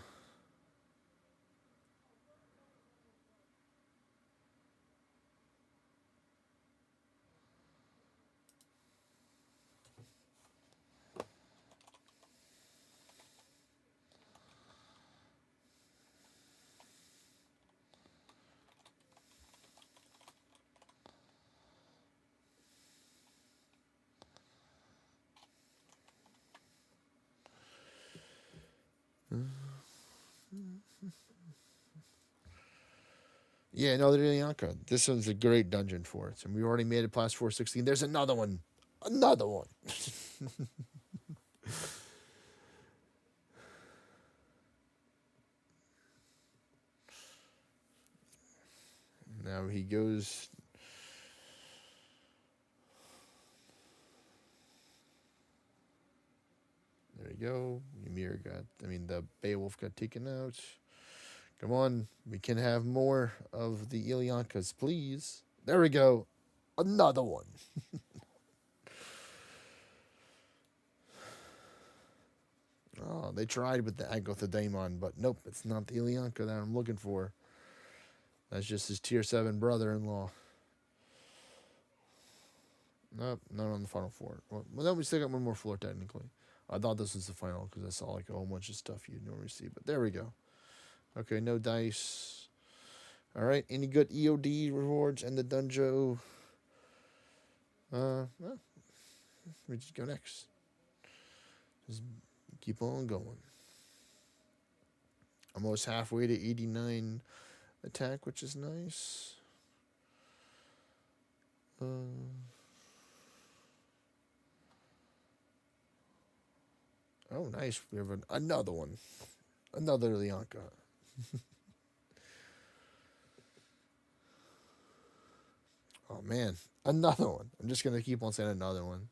yeah, no, they're Ilyanka. This one's a great dungeon for it. And we already made it past 416. There's another one. Another one. Now he goes. There you go. Ymir the Beowulf got taken out. Come on, we can have more of the Ilyankas, please. There we go. Another one. Oh, they tried with the Agothodamon, but nope, it's not the Ilyanka that I'm looking for. That's just his tier 7 brother-in-law. Nope, not on the final four. Well, then we still got one more floor technically. I thought this was the final because I saw like a whole bunch of stuff you'd normally see, but there we go. Okay, no dice. All right, any good EOD rewards and the Dunjo? Well, we just go next. Just keep on going. Almost halfway to 89 attack, which is nice. Oh, nice. We have another one. Another Lyanka. Oh, man. Another one. I'm just going to keep on saying another one.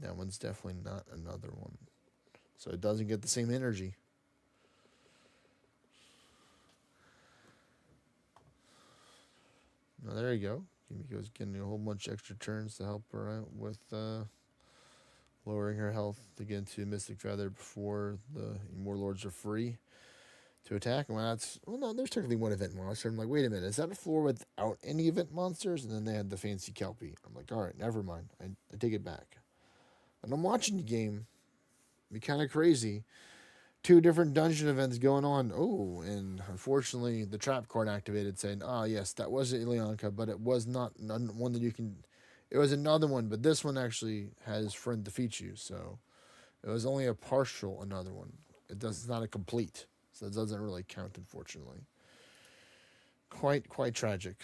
That one's definitely not another one. So it doesn't get the same energy. Now, there you go. Kimiko's getting a whole bunch of extra turns to help her out with lowering her health to get into Mystic Feather before the Warlords are free to attack. Well, no, there's technically one event monster. I'm like, wait a minute, is that a floor without any event monsters? And then they had the fancy Kelpie. I'm like, all right, never mind. I take it back. And I'm watching the game. Be kind of crazy. 2 different dungeon events going on. Oh, and unfortunately, the trap card activated saying, yes, that was Ilyanka, but it was not one that you can. It was another one, but this one actually has friend defeat you, so it was only a partial another one. It's not a complete, so it doesn't really count, unfortunately. Quite tragic.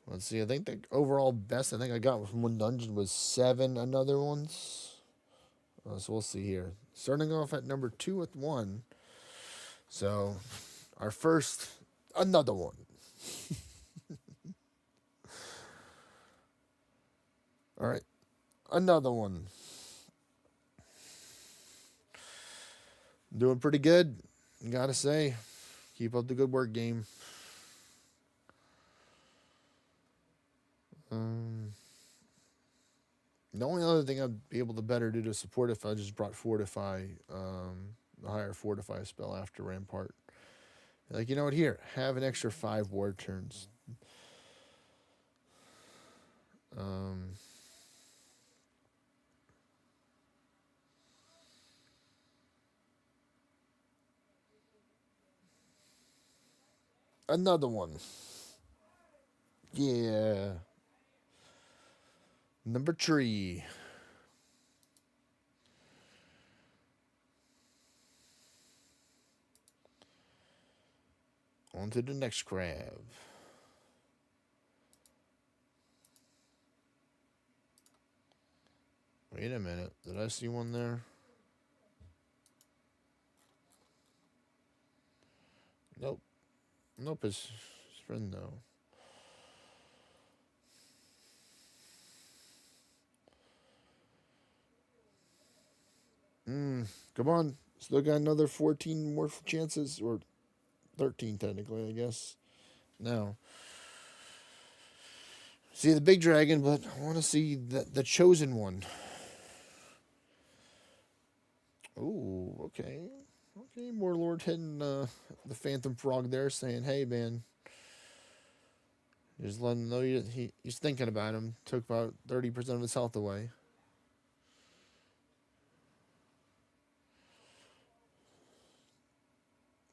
Let's see. I think the overall best I think I got from one dungeon was 7 another ones. So we'll see here. Starting off at number 2 with 1. So our first another one. All right, another one. Doing pretty good, gotta say. Keep up the good work, game. The only other thing I'd be able to better do to support if I just brought Fortify, the higher Fortify spell after Rampart. Like, you know what? Here, have an extra 5 ward turns. Another one. Yeah. Number 3. On to the next crab. Wait a minute. Did I see one there? Nope. Nope, his friend, though. Come on. Still got another 14 more chances, or 13 technically, I guess. Now, see the big dragon, but I want to see the chosen one. Ooh, okay. Okay, Warlord hitting the Phantom Frog there, saying, hey, man. Just letting him know he's thinking about him. Took about 30% of his health away.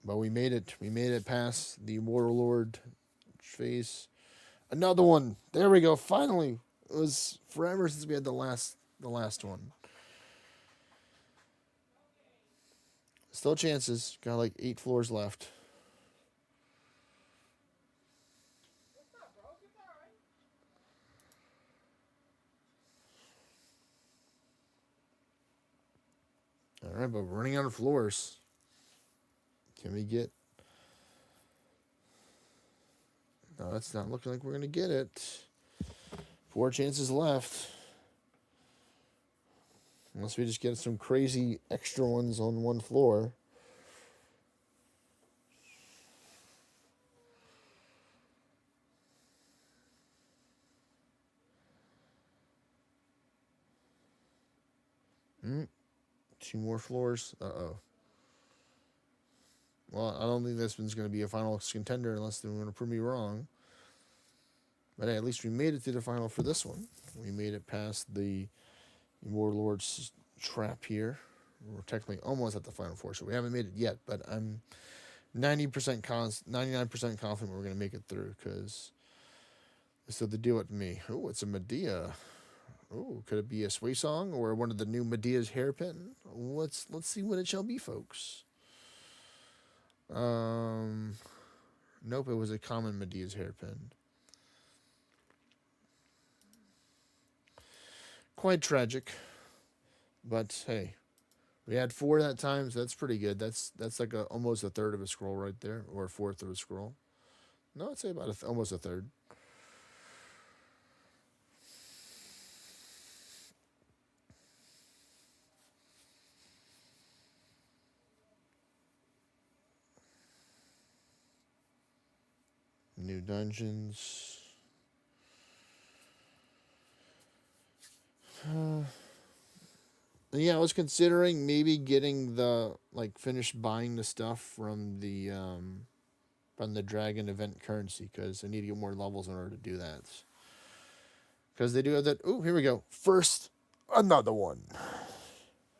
But we made it. We made it past the Warlord phase. Another one. There we go. Finally. It was forever since we had the last one. Still chances. Got like 8 floors left. All right, but we're running out of floors. Can we get? No, it's not looking like we're gonna get it. 4 chances left. Unless we just get some crazy extra ones on one floor. Mm, 2 more floors. Uh-oh. Well, I don't think this one's going to be a final contender unless they're going to prove me wrong. But hey, at least we made it to the final for this one. We made it past the Warlord's trap here. We're technically almost at the final four, so we haven't made it yet. But I'm 99% confident we're going to make it through because so the deal with me. Oh, it's a Medea. Oh, could it be a Sway Song or one of the new Medea's hairpin? Let's see what it shall be, folks. Nope, it was a common Medea's hairpin. Quite tragic, but hey, we had 4 that time, so that's pretty good. That's like almost a third of a scroll right there, or a fourth of a scroll. No, I'd say about almost a third. New dungeons. Yeah, I was considering maybe getting finished buying the stuff from the dragon event currency because I need to get more levels in order to do that. Because they do have that. Oh, here we go. First, another one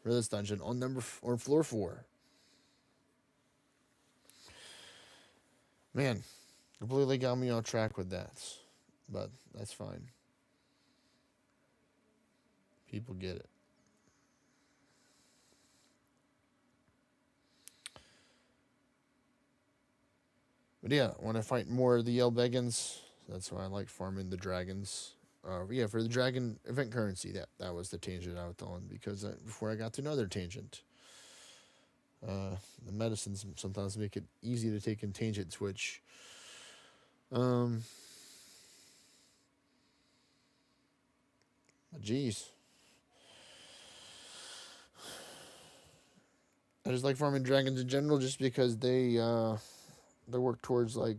for this dungeon on floor 4. Man, completely got me off track with that, but that's fine. People get it. But yeah, when I fight more of the Yelbegans, that's why I like farming the dragons. Yeah, for the dragon event currency, that was the tangent I was on because before I got to another tangent. The medicines sometimes make it easy to take in tangent switch. Jeez. I just like farming dragons in general just because they work towards the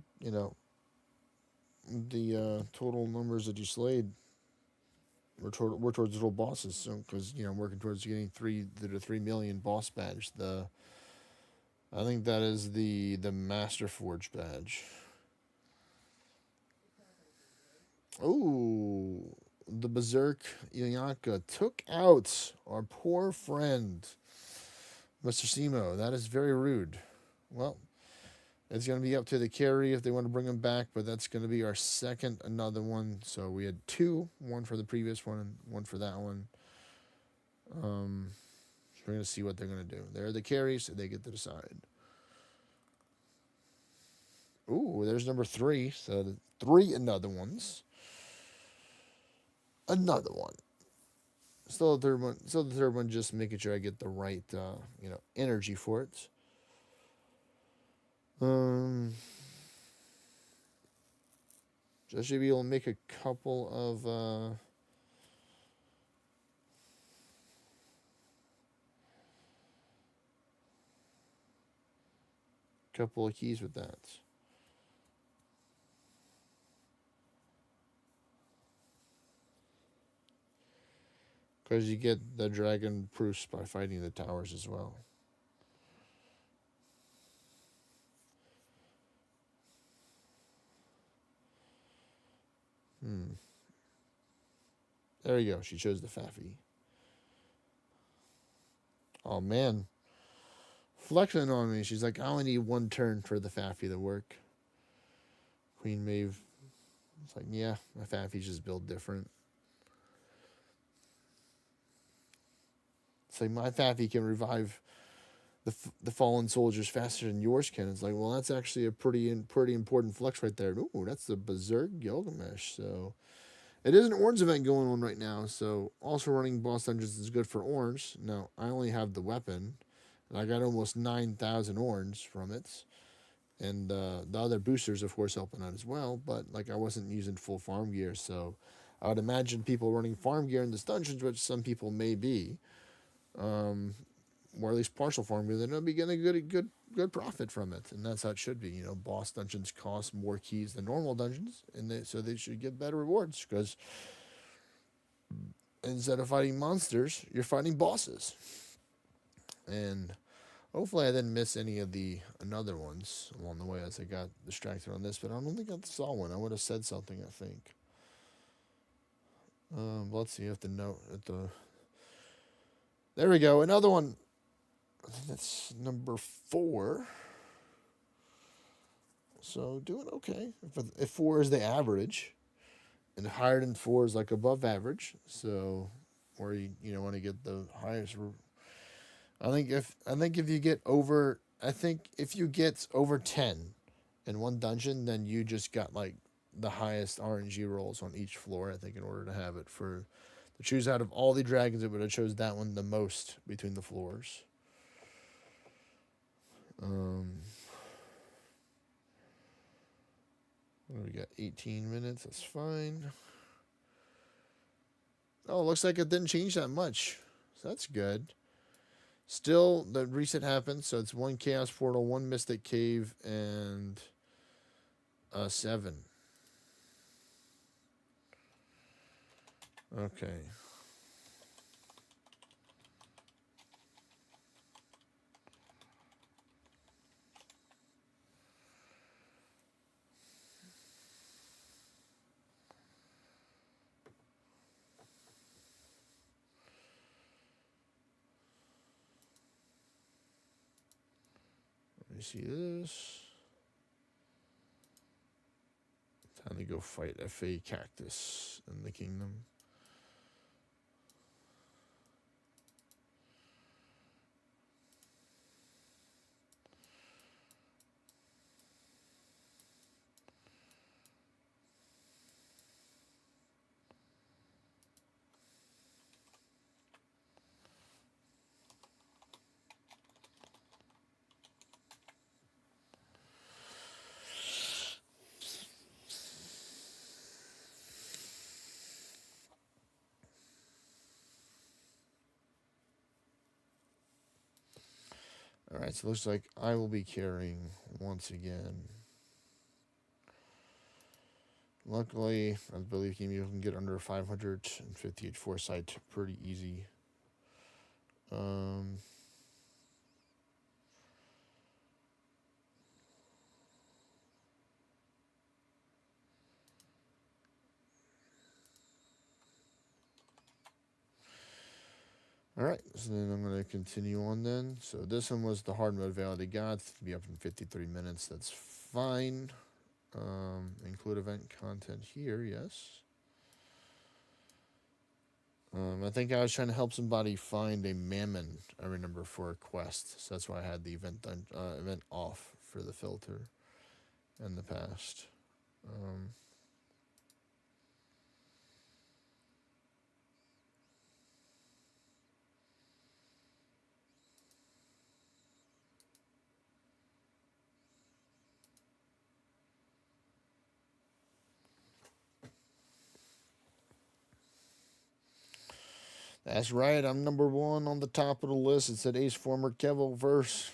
total numbers that you slayed. We're towards the total bosses, so because I'm working towards getting the 3 million boss badge. I think that is the Master Forge badge. Oh, the Berserk Ilyanka took out our poor friend, Mr. Simo. That is very rude. Well, it's going to be up to the carry if they want to bring him back, but that's going to be our second another one. So we had 2, one for the previous one and one for that one. So we're going to see what they're going to do. They're the carries, so they get to decide. Ooh, there's number 3. So 3 another ones. Another one. Still the third one. Still the third one. Just making sure I get the right, energy for it. So I should be able to make a couple of. Couple of keys with that. Because you get the dragon proofs by fighting the towers as well. There you go. She chose the Faffy. Oh, man. Flexing on me. She's like, I only need 1 turn for the Faffy to work. Queen Maeve. It's like, yeah, my Faffy's just built different. It's like, my Faffy can revive the fallen soldiers faster than yours can. It's like, well, that's actually a pretty important flex right there. Ooh, that's the Berserk Gilgamesh. So it is an orange event going on right now. So also running boss dungeons is good for orange. Now I only have the weapon, and I got almost 9,000 orange from it. And the other boosters, of course, helping out as well. But I wasn't using full farm gear, so I would imagine people running farm gear in this dungeons, which some people may be, or at least partial farm gear, they're going to be getting a good profit from it, and that's how it should be. Boss dungeons cost more keys than normal dungeons, and so they should get better rewards because instead of fighting monsters, you're fighting bosses. And hopefully, I didn't miss any of the another ones along the way as I got distracted on this, but I don't think I saw one. I would have said something, I think. Let's see if the note at the. There we go. Another one. I think that's number 4. So doing okay. If 4 is the average, and higher than 4 is like above average. So, or you want to get the highest. I think if you get over, I think if you get over 10 in one dungeon, then you just got like the highest RNG rolls on each floor. I think in order to have it to choose out of all the dragons, it would have chose that one the most between the floors. We got 18 minutes. That's fine. Oh, looks like it didn't change that much. So that's good. Still, the reset happened. So it's 1 Chaos Portal, 1 Mystic Cave, and 7. Okay. Let me see this. Time to go fight a Fey Cactus in the kingdom. Alright, so it looks like I will be carrying once again. Luckily, I believe you can get under 558 foresight pretty easy. Alright, so then I'm going to continue on then. So this one was the hard mode Valley of Gods. To be up in 53 minutes, that's fine. Include event content here, yes. I think I was trying to help somebody find a mammon, I remember, for a quest. So that's why I had the event off for the filter in the past. That's right, I'm number 1 on the top of the list. It said Ace Former Kevo verse.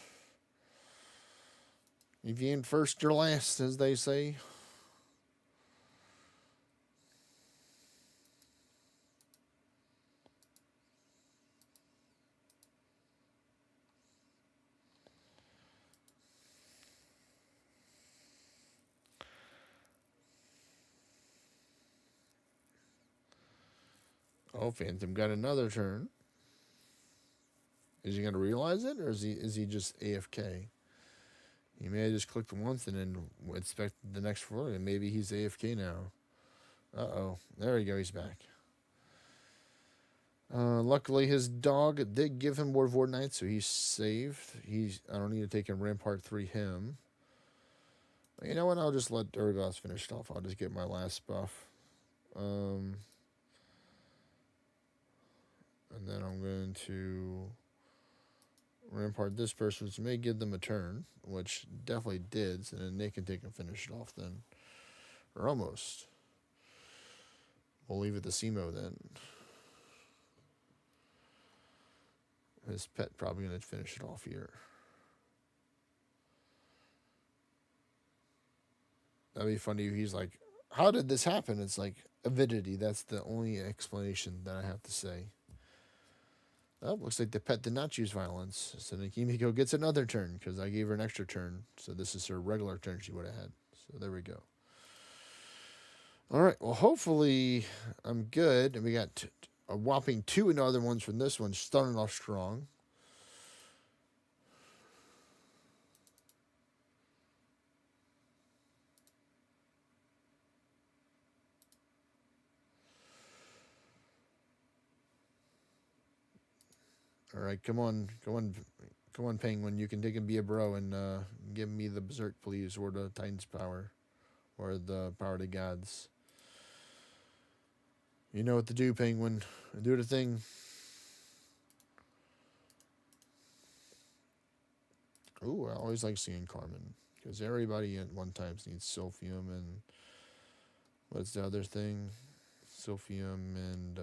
If you ain't first, you're last, as they say. Oh, Phantom got another turn. Is he gonna realize it, or is he just AFK? He may have just clicked once and then expected the next floor, and maybe he's AFK now. Uh-oh. There we go, he's back. Luckily, his dog did give him more Void Knight, so he's saved. I don't need to take him Rampart 3 him. You know what? I'll just let Urgos finish it off. I'll just get my last buff. And then I'm going to Rampart this person, which may give them a turn, which definitely did, and then they can take and finish it off then. Or almost. We'll leave it to Simo then. His pet probably going to finish it off here. That'd be funny if he's like, how did this happen? It's like, avidity. That's the only explanation that I have to say. Oh, looks like the pet did not choose violence. So Kimiko gets another turn because I gave her an extra turn. So this is her regular turn she would have had. So there we go. All right. Well, hopefully I'm good. And we got a whopping 2 other ones from this one. Starting off strong. All right, come on, Penguin. You can take and be a bro and give me the Berserk, please, or the Titan's power, or the power of the gods. You know what to do, Penguin. Do the thing. Ooh, I always like seeing Carmen because everybody at one time needs Sophium and what's the other thing? Sophium and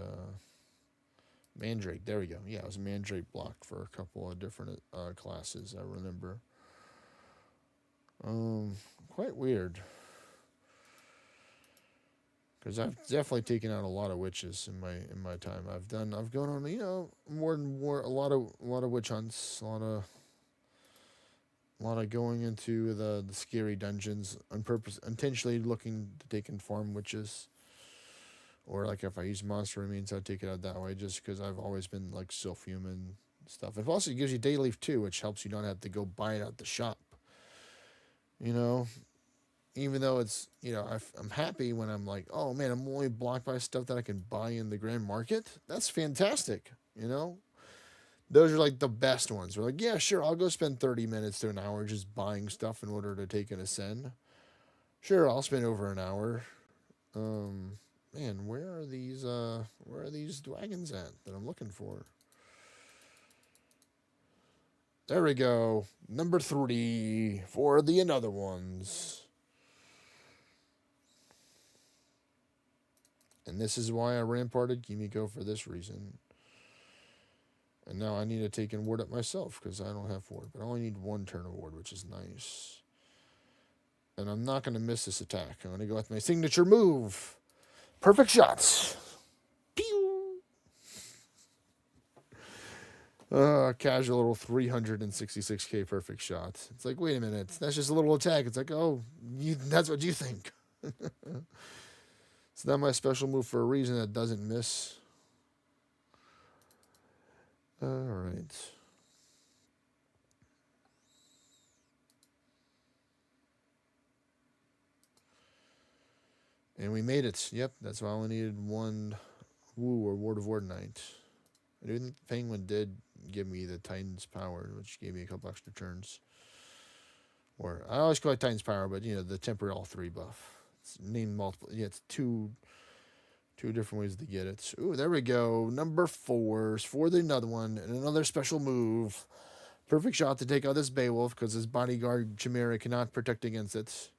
Mandrake. There we go. Yeah, it was a Mandrake block for a couple of different classes. I remember. Quite weird. Because I've definitely taken out a lot of witches in my time. I've gone on more a lot of witch hunts, a lot of going into the scary dungeons on purpose, intentionally looking to take and farm witches. Or like if I use monster remains, I'd take it out that way just because I've always been like Sylphium and stuff. It also gives you day leaf too, which helps you not have to go buy it out the shop. Even though it's, I'm happy when I'm like, oh man, I'm only blocked by stuff that I can buy in the grand market. That's fantastic. Those are like the best ones. We're like, yeah, sure, I'll go spend 30 minutes to an hour just buying stuff in order to take an ascend. Sure, I'll spend over an hour. Man, where are these dragons at that I'm looking for? There we go. Number 3 for the another ones. And this is why I ramparted Kimiko for this reason. And now I need to take and ward up myself because I don't have ward. But I only need 1 turn of ward, which is nice. And I'm not going to miss this attack. I'm going to go with my signature move. Perfect shots. Pew! Casual little 366k perfect shot. It's like, wait a minute. That's just a little attack. It's like, oh, that's what you think. It's not my special move for a reason that doesn't miss. All right. And we made it. Yep, that's why I only needed 1 Woo or Ward of Ward Knight. I do think the Penguin did give me the Titan's power, which gave me a couple extra turns. Or I always call it Titan's power, but the temporary all 3 buff. It's named multiple. Yeah, it's two different ways to get it. Ooh, there we go. Number 4 for the another one, and another special move. Perfect shot to take out this Beowulf because his bodyguard Chimera cannot protect against it.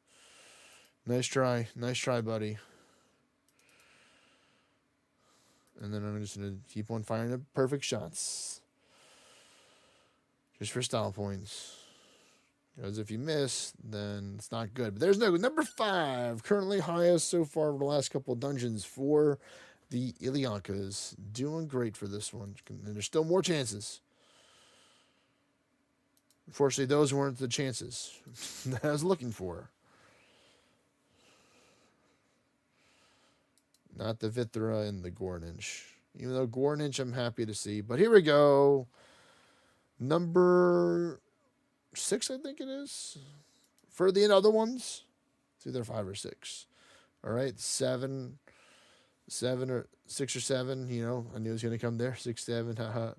Nice try, buddy. And then I'm just gonna keep on firing the perfect shots, just for style points. Because if you miss, then it's not good. But there's no number 5, currently highest so far over the last couple of dungeons for the Ilyankas. Doing great for this one. And there's still more chances. Unfortunately, those weren't the chances that I was looking for. Not the Vithra and the Gorninch. Even though Gorninch I'm happy to see. But here we go. Number 6, I think it is. For the other ones. It's either 5 or 6. All right, 7 or 6 or 7. I knew it was going to come there. 6, 7. Haha.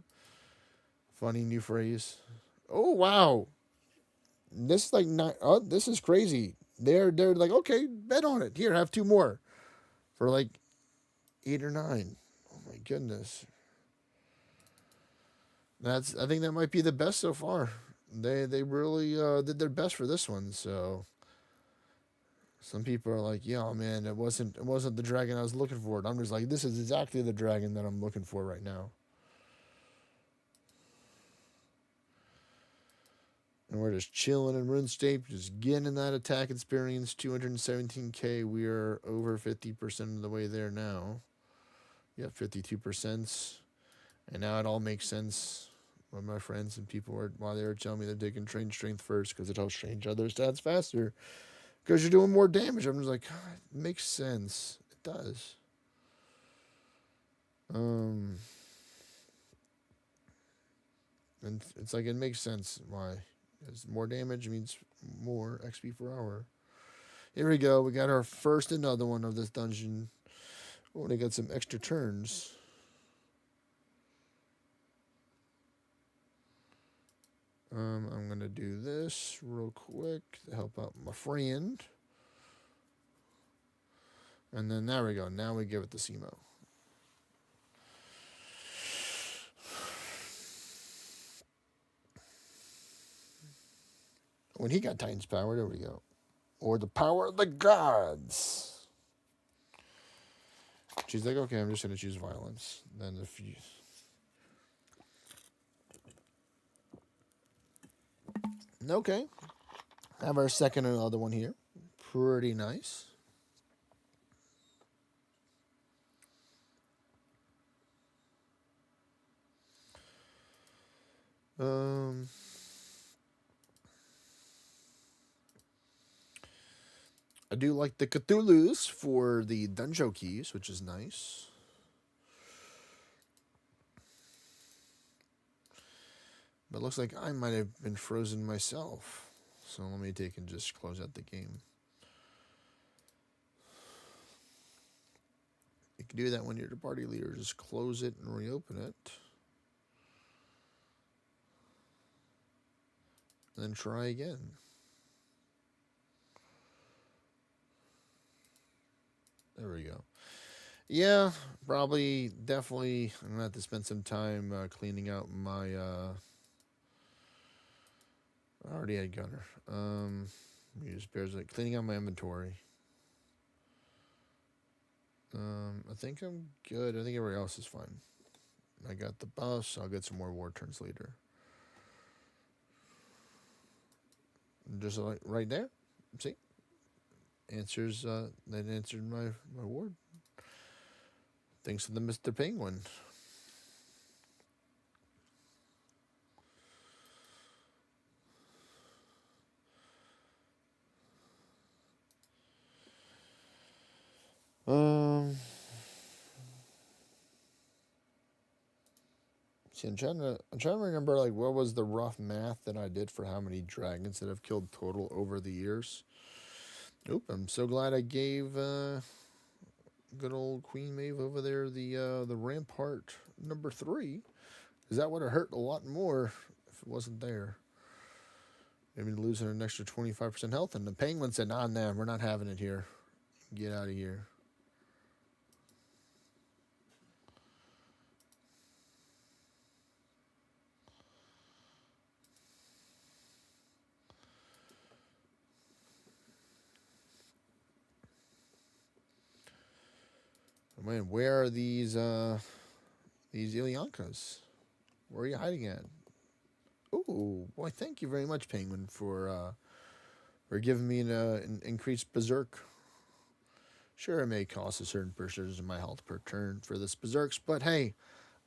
Funny new phrase. Oh, wow. This is like not. Oh, this is crazy. They're like, okay, bet on it. Here, have 2 more. For like 8 or 9. Oh my goodness. I think that might be the best so far. They really did their best for this one. So Some people are like, "Yeah, man, it wasn't the dragon I was looking for." And I'm just like, "This is exactly the dragon that I'm looking for right now." And we're just chilling in RuneScape, just getting that attack experience. 217k. We are over 50% of the way there now. Yeah, 52%. And now it all makes sense. When my friends and people were, while they were telling me they're taking train strength first because it helps change other stats faster. Because you're doing more damage. I'm just like, God, it makes sense. It does. Um, and it's like it makes sense why. Because more damage means more XP per hour. Here we go. We got our first another one of this dungeon. Oh, they got some extra turns. I'm gonna do this real quick to help out my friend. And then there we go. Now we give it the CMO. When he got Titan's power, there we go. Or the power of the gods. She's like, okay, I'm just gonna choose violence. Then if you okay, have our second and other one here. Pretty nice. Um, I do like the Cthulhu's for the Dunjo keys, which is nice. But it looks like I might have been frozen myself. So let me take and just close out the game. You can do that when you're the party leader. Just close it and reopen it. And then try again. There we go. Yeah, probably, definitely. I'm gonna have to spend some time cleaning out my. I already had Gunner. Use bears like cleaning out my inventory. I think I'm good. I think everybody else is fine. I got the bus. I'll get some more war turns later. Just like right there. See, answers. That answered my ward. Thanks to the Mr. Penguin. Um. See, I'm trying to remember like what was the rough math that I did for how many dragons that I've killed total over the years. Oop! I'm so glad I gave good old Queen Maeve over there the Rampart number 3, because that would have hurt a lot more if it wasn't there. Maybe losing an extra 25% health, and the Penguin said, "Nah, nah, we're not having it here. Get out of here." Man, where are these Ilyankas? Where are you hiding at? Ooh, boy, thank you very much, Penguin, for giving me an increased berserk. Sure, it may cost a certain percentage of my health per turn for this berserks, but hey,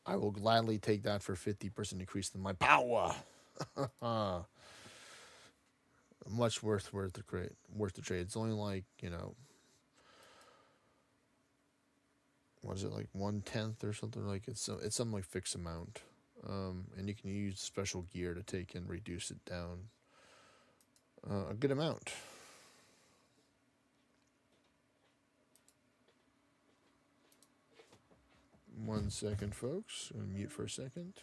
I will gladly take that for 50% increase in my power. Much worth the trade. It's only like, what is it, like 1/10 or something, like it's some like fixed amount. And you can use special gear to take and reduce it down a good amount. 1 second, folks. I'm gonna mute for a second.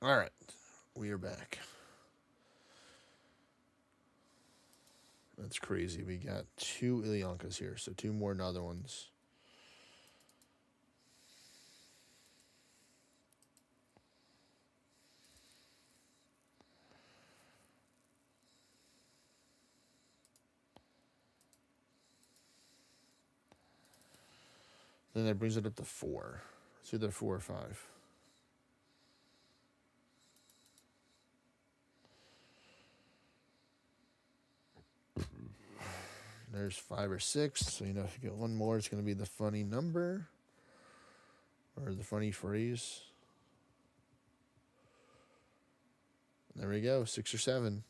All right, we are back. That's crazy. We got 2 Ilyankas here, so 2 more other ones. Then that brings it up to 4. It's either 4 or 5. There's 5 or 6. So, you know, if you get one more, it's going to be the funny number or the funny phrase. There we go, 6 or 7.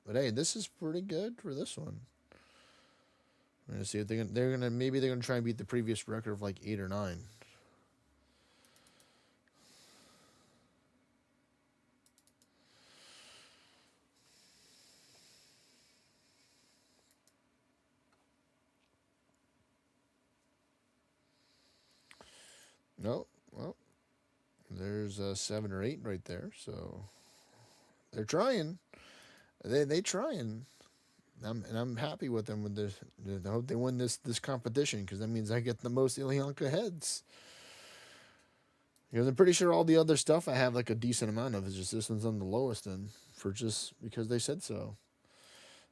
But hey, this is pretty good for this one. I'm gonna see if they're gonna try and beat the previous record of like 8 or 9. No, well, there's 7 or 8 right there. So they're trying. They trying. I'm happy with them with this. I hope they win this competition because that means I get the most Ilyanka heads. Because I'm pretty sure all the other stuff I have like a decent amount of. It's just this one's on the lowest end for just because they said so.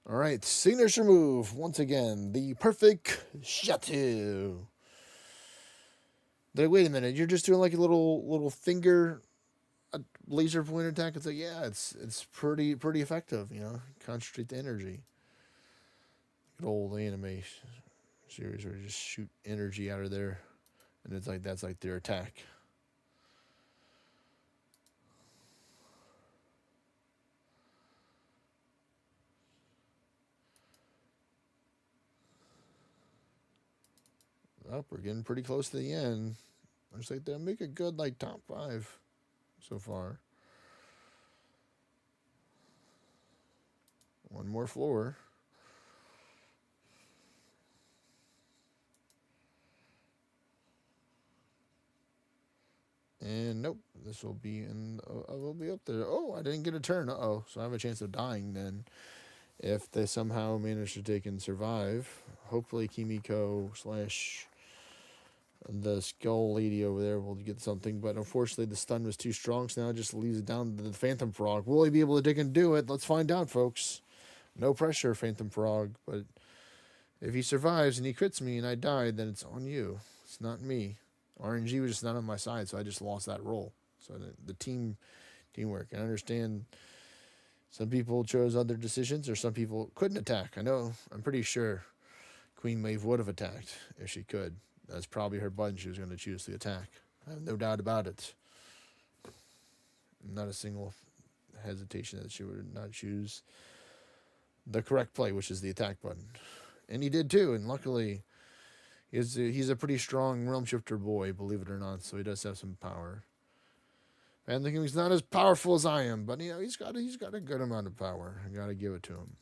All right, signature move once again, the perfect Chateau. Wait a minute, you're just doing like a little finger laser pointer attack. It's like, yeah, it's pretty effective. You know, concentrate the energy. Good old anime series where you just shoot energy out of there, and it's like that's like their attack. Oh, we're getting pretty close to the end. Looks like they'll make a good like top 5 so far. One more floor. And nope, this will be will be up there. Oh, I didn't get a turn. Uh-oh. So I have a chance of dying then. If they somehow manage to take and survive. Hopefully Kimiko slash the skull lady over there will get something. But unfortunately the stun was too strong, so now it just leaves it down to the Phantom Frog. Will he be able to dig and do it? Let's find out, folks. No pressure, Phantom Frog. But if he survives and he crits me and I die, then it's on you. It's not me. RNG was just not on my side, so I just lost that roll. So the teamwork. I understand some people chose other decisions, or some people couldn't attack. I'm pretty sure Queen Maeve would have attacked if she could. That's probably her button she was going to choose to attack. I have no doubt about it. Not a single hesitation that she would not choose the correct play, which is the attack button. And he did too, and luckily he's a pretty strong realm shifter boy, believe it or not, so he does have some power. And the he's not as powerful as I am, but you know, he's got a good amount of power. I gotta give it to him.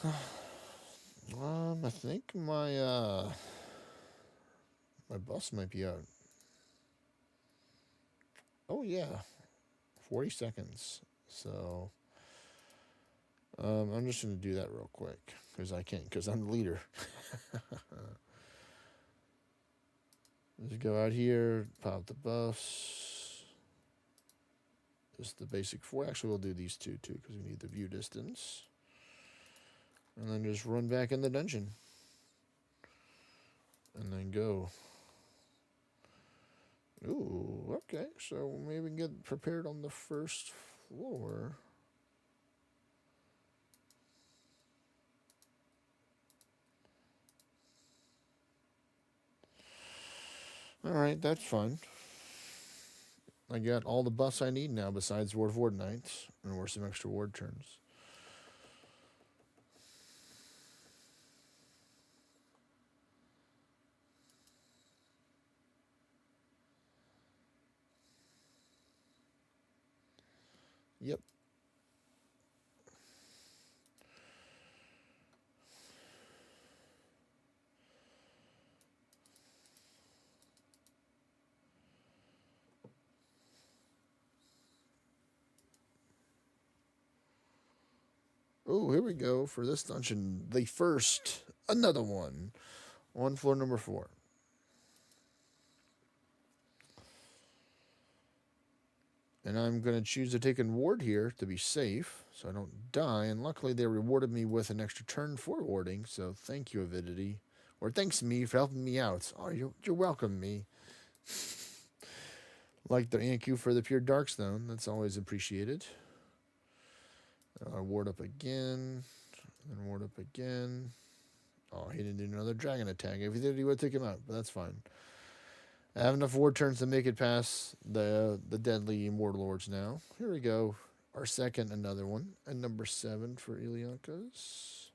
I think my bus might be out. Oh yeah, 40 seconds. So I'm just gonna do that real quick because I can't, because I'm the leader. Just go out here, pop the buffs. Just the basic 4. Actually, we'll do these 2 too because we need the view distance. And then just run back in the dungeon. And then go. Ooh, okay. So maybe get prepared on the first floor. Alright, that's fun. I got all the buffs I need now besides Ward of Ward Knights. And we're some extra ward turns. Yep. Oh, here we go for this dungeon. The first, another one on floor number 4. And I'm going to choose to take a ward here to be safe so I don't die. And luckily, they rewarded me with an extra turn for warding. So thank you, Avidity. Or thanks, me, for helping me out. Oh, you're welcome, me. Like the AQ for the pure Darkstone. That's always appreciated. Ward up again. And ward up again. Oh, he didn't do another dragon attack. If he did, he would take him out. But that's fine. I have enough ward turns to make it past the deadly immortal lords now. Here we go. Our second, another one. And number 7 for Iliankas.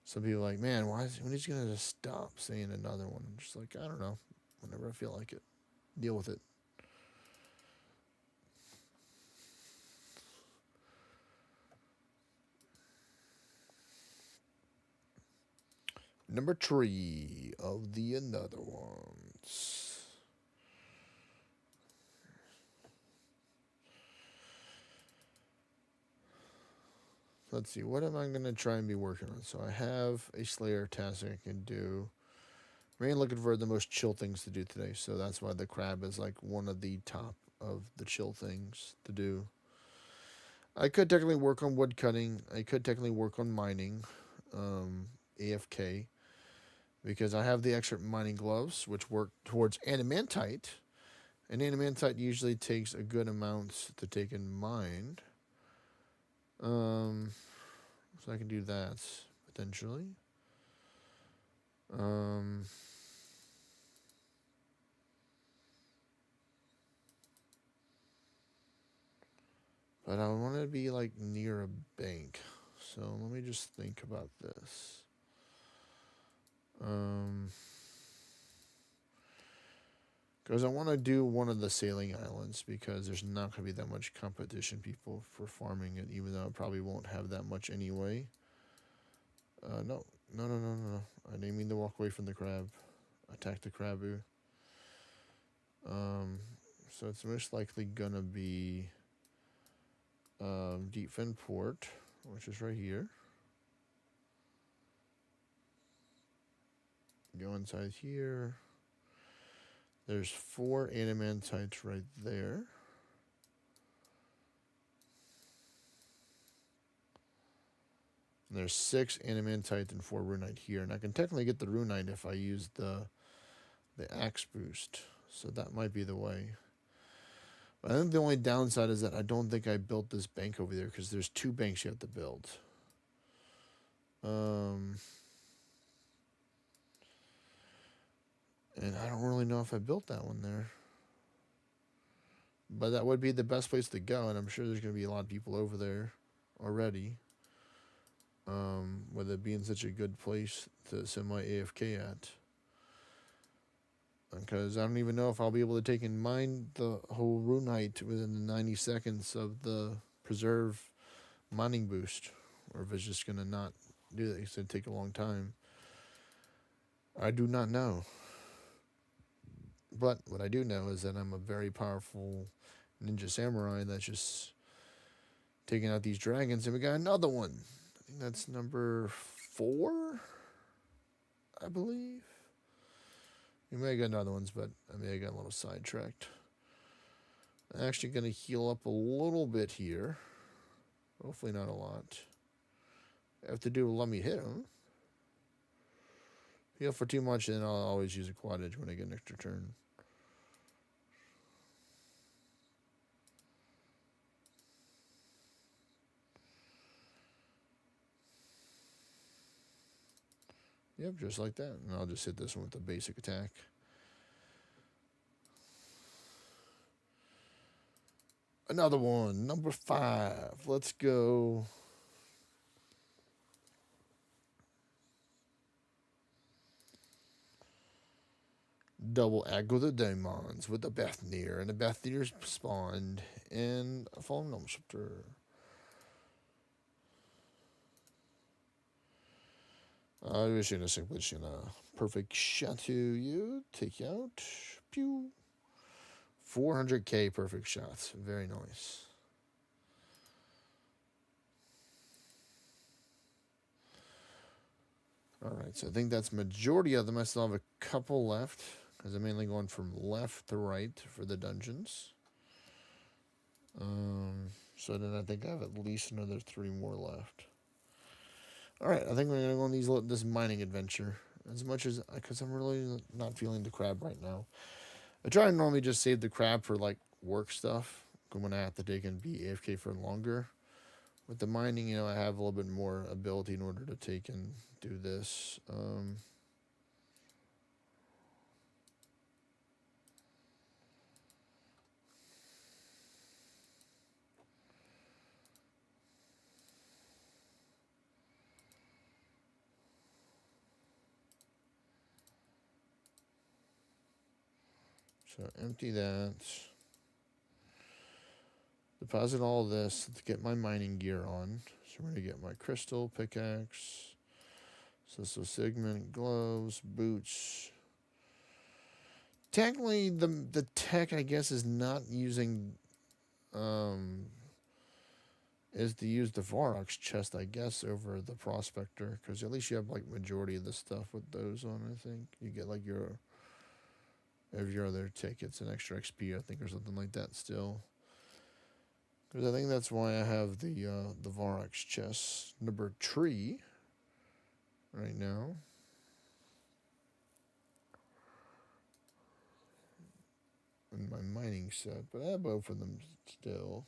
Some people are like, man, when he's going to just stop saying another one? I'm just like, I don't know. Whenever I feel like it. Deal with it. Number 3 of the another ones. Let's see, what am I going to try and be working on? So I have a Slayer task I can do. I'm really looking for the most chill things to do today, so that's why the crab is like one of the top of the chill things to do. I could technically work on wood cutting. I could technically work on mining, AFK, because I have the extra mining gloves, which work towards adamantite. And adamantite usually takes a good amount to take in mine. So I can do that potentially. But I want to be like near a bank. So let me just think about this. Because I want to do one of the sailing islands because there's not going to be that much competition people for farming it, even though I probably won't have that much anyway. No. I didn't mean to walk away from the crab. Attack the craboo. So it's most likely going to be Deepfen Port, which is right here. Go inside here. There's 4 adamantites right there. And there's 6 adamantite and 4 runite here. And I can technically get the runite if I use the axe boost. So that might be the way. But I think the only downside is that I don't think I built this bank over there because there's 2 banks you have to build. And I don't really know if I built that one there. But that would be the best place to go, and I'm sure there's going to be a lot of people over there already. With it being such a good place to send my AFK at. Because I don't even know if I'll be able to take in mind the whole runite within the 90 seconds of the preserve mining boost. Or if it's just going to not do that. It's going to take a long time. I do not know. But what I do know is that I'm a very powerful ninja samurai that's just taking out these dragons. And we got another one. I think that's number 4, I believe. We may have got other ones, but I may have got a little sidetracked. I'm actually going to heal up a little bit here. Hopefully not a lot. I have to do let me hit him. Heal for too much, then I'll always use a quad edge when I get an extra turn. Yep, just like that. And I'll just hit this one with the basic attack. Another one, number 5. Let's go. Double aggro the demons with the Bethnir, and the Bethnir spawned in a fallen gnome scepter. I'm just gonna simply perfect shot to you. Take you out. Pew. 400k perfect shots. Very nice. All right, so I think that's majority of them. I still have a couple left because I'm mainly going from left to right for the dungeons. So then I think I have at least another 3 more left. All right, I think we're gonna go on this mining adventure as much as because I'm really not feeling the crab right now. I try to normally just save the crab for like work stuff when I have to take and be AFK for longer. With the mining, you know, I have a little bit more ability in order to take and do this. So empty that. Deposit all this to get my mining gear on. So we're gonna get my crystal pickaxe, so segment gloves, boots. Technically, the tech I guess is not using, is to use the Varrock's chest I guess over the prospector because at least you have like majority of the stuff with those on. I think you get like your other tickets and extra XP I think or something like that still. Because I think that's why I have the Varrock's chest number 3 right now. In my mining set, but I have both of them still.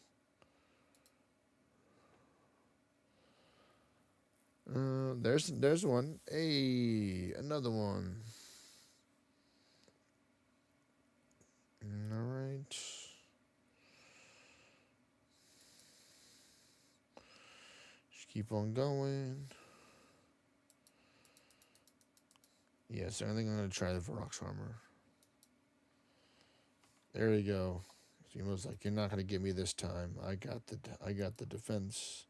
There's one. Hey, another one. All right. Just keep on going. Yes, I think I'm gonna try the Varrock's armor. There we go. He was like, "You're not gonna get me this time. I got the defense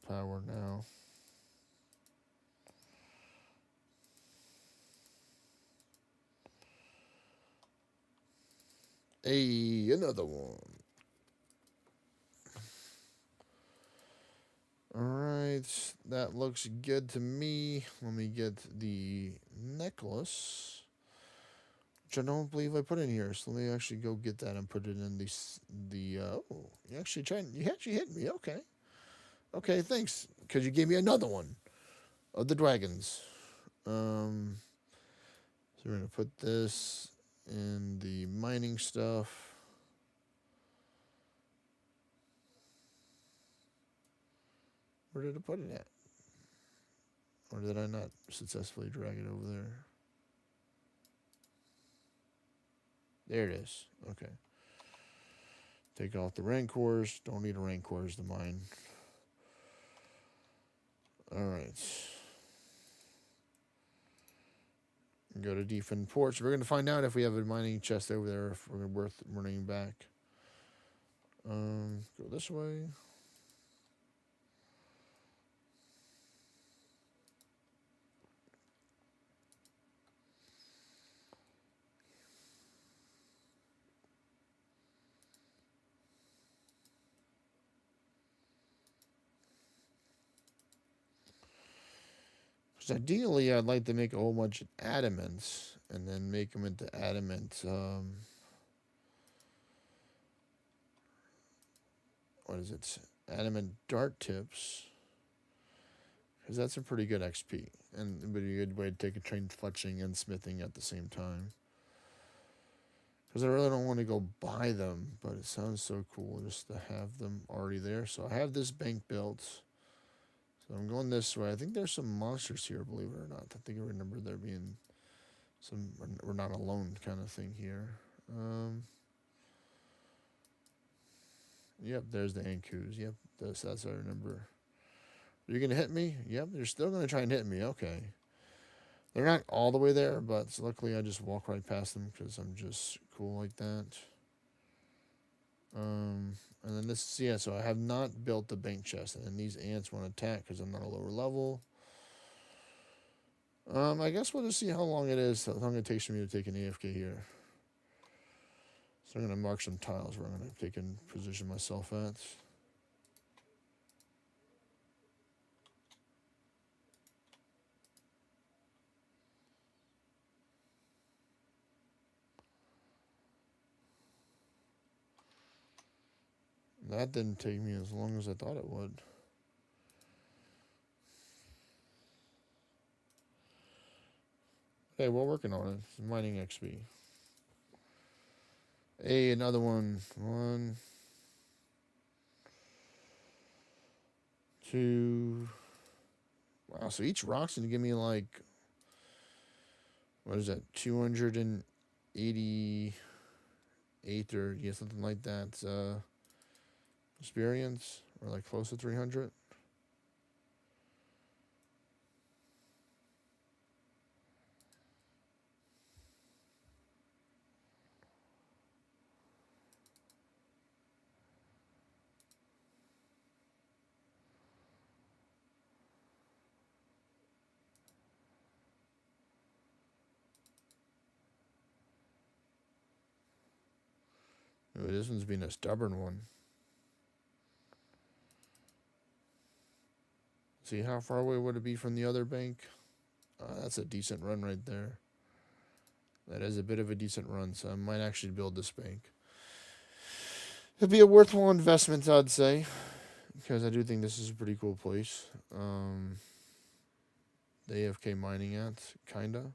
power now." Hey, another one. Alright, that looks good to me. Let me get the necklace, which I don't believe I put in here. So let me actually go get that and put it in oh, you actually hit me. Okay. Okay, thanks. Because you gave me another one of the dragons. So we're going to put this in the mining stuff. Where did I put it at? Or did I not successfully drag it over there? There it is. Okay. Take off the rancors. Don't need a rancors to mine. Alright. Go to defend ports. We're going to find out if we have a mining chest over there, if we're worth running back. Go this way. Because ideally, I'd like to make a whole bunch of adamants and then make them into adamant. What is it? Adamant dart tips. Because that's a pretty good XP. And it would be a good way to take a train fletching and smithing at the same time. Because I really don't want to go buy them, but it sounds so cool just to have them already there. So I have this bank built. So I'm going this way. I think there's some monsters here, believe it or not. I think I remember there being some we're not alone kind of thing here. Yep, there's the Ankus. Yep, that's what I remember. You're going to hit me? Yep, they're still going to try and hit me. Okay. They're not all the way there, but luckily I just walk right past them because I'm just cool like that. And then this, yeah, so I have not built the bank chest, and then these ants want to attack because I'm not a lower level. I guess we'll just see how long it is, how long it takes for me to take an AFK here. So I'm going to mark some tiles where I'm going to take and position myself at. That didn't take me as long as I thought it would. Hey, we're working on it. It's mining XP. Hey, another one. One, two. Wow, so each rock's gonna give me like, what is that? 288 or yeah, something like that. Experience or like close to 300. Oh, this one's being a stubborn one. See, how far away would it be from the other bank? That's a decent run right there. That is a bit of a decent run, so I might actually build this bank. It'd be a worthwhile investment, I'd say, because I do think this is a pretty cool place. The AFK mining at, kinda.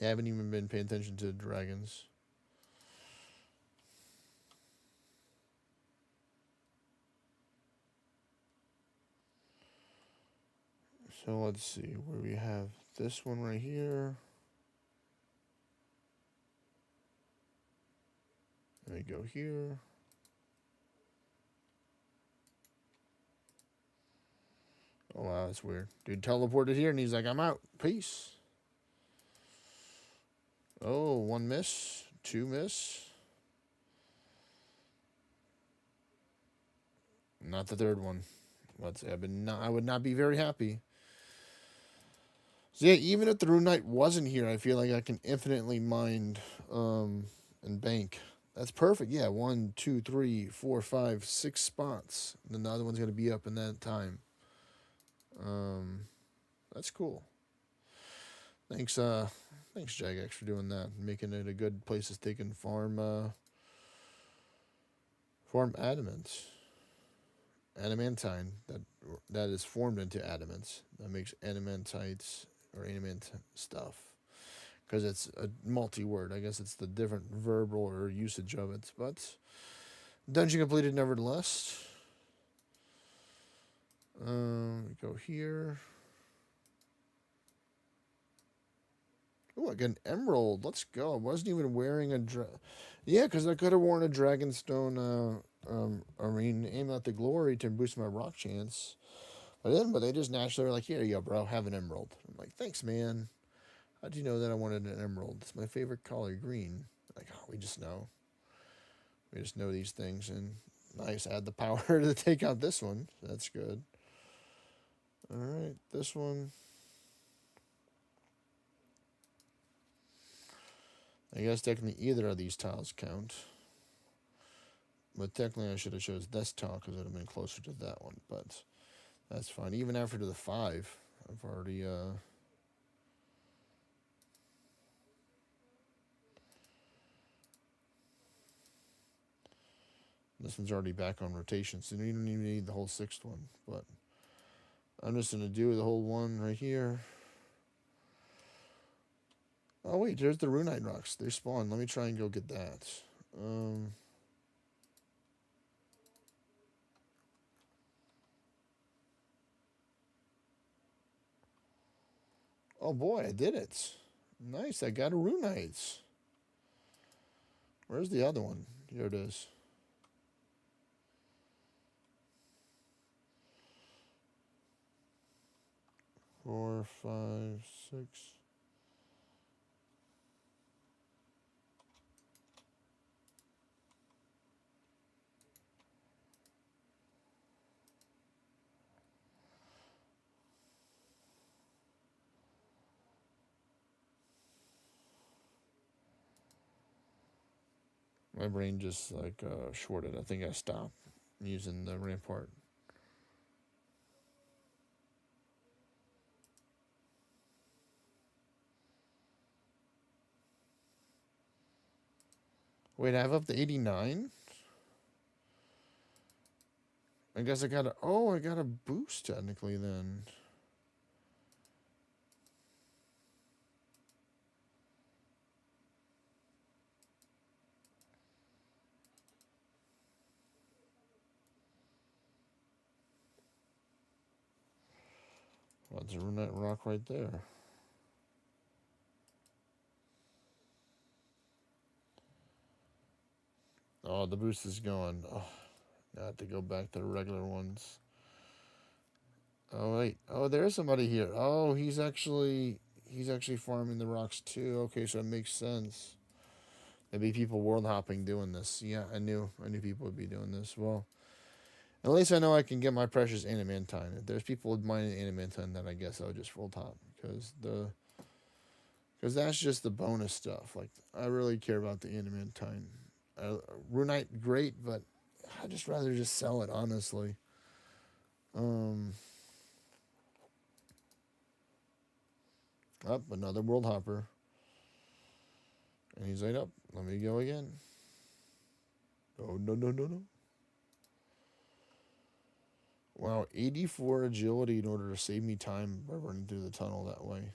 I haven't even been paying attention to the dragons. So let's see where we have this one right here. Let me go here. Oh wow, that's weird. Dude teleported here and he's like, I'm out. Peace. Oh, one miss, two miss. Not the third one. Let's say I would not be very happy. So yeah, even if the Rune Knight wasn't here, I feel like I can infinitely mine and bank. That's perfect. Yeah, 1, 2, 3, 4, 5, 6 spots. And then the other one's gonna be up in that time. That's cool. Thanks, thanks Jagex for doing that, making it a good place to take and farm adamantine that is formed into adamants. That makes adamantites or adamant stuff. Because it's a multi-word. I guess it's the different verbal or usage of it. But dungeon completed nevertheless. Go here. Oh, I got an emerald. Let's go. I wasn't even wearing a yeah, because I could have worn a dragonstone aim at the glory to boost my rock chance. But they just naturally were like, here you go, bro, have an emerald. I'm like, thanks, man. How'd you know that I wanted an emerald? It's my favorite color, green. Like, oh, we just know. We just know these things. And nice, I had the power to take out this one. That's good. All right, this one. I guess technically either of these tiles count. But technically I should have chose this tile because it would have been closer to that one. But that's fine. Even after the 5, I've already... This one's already back on rotation, so you don't even need the whole 6th one. But I'm just going to do the whole one right here. Oh, wait, there's the Runite rocks. They spawn. Let me try and go get that. Oh, boy, I did it. Nice, I got a Runite. Where's the other one? Here it is. 4, 5, 6. My brain just like shorted. I think I stopped using the rampart. Wait, I have up to 89? I guess I got a... Oh, I got a boost technically then. Well, there's a runette rock right there. Oh, the boost is gone. Oh, I have to go back to the regular ones. Oh wait. Oh, there's somebody here. Oh, he's actually farming the rocks too. Okay, so it makes sense. There'd be people world hopping doing this. Yeah, I knew people would be doing this. Well, at least I know I can get my precious animantine. If there's people with mining animantine, then I guess I would just world hop because that's just the bonus stuff. Like I really care about the animantine. Runite, great, but I'd just rather just sell it honestly. Um, Up another world hopper, and he's like, "Up, let me go again." Oh no no no no! Wow, 84 agility in order to save me time by running through the tunnel that way.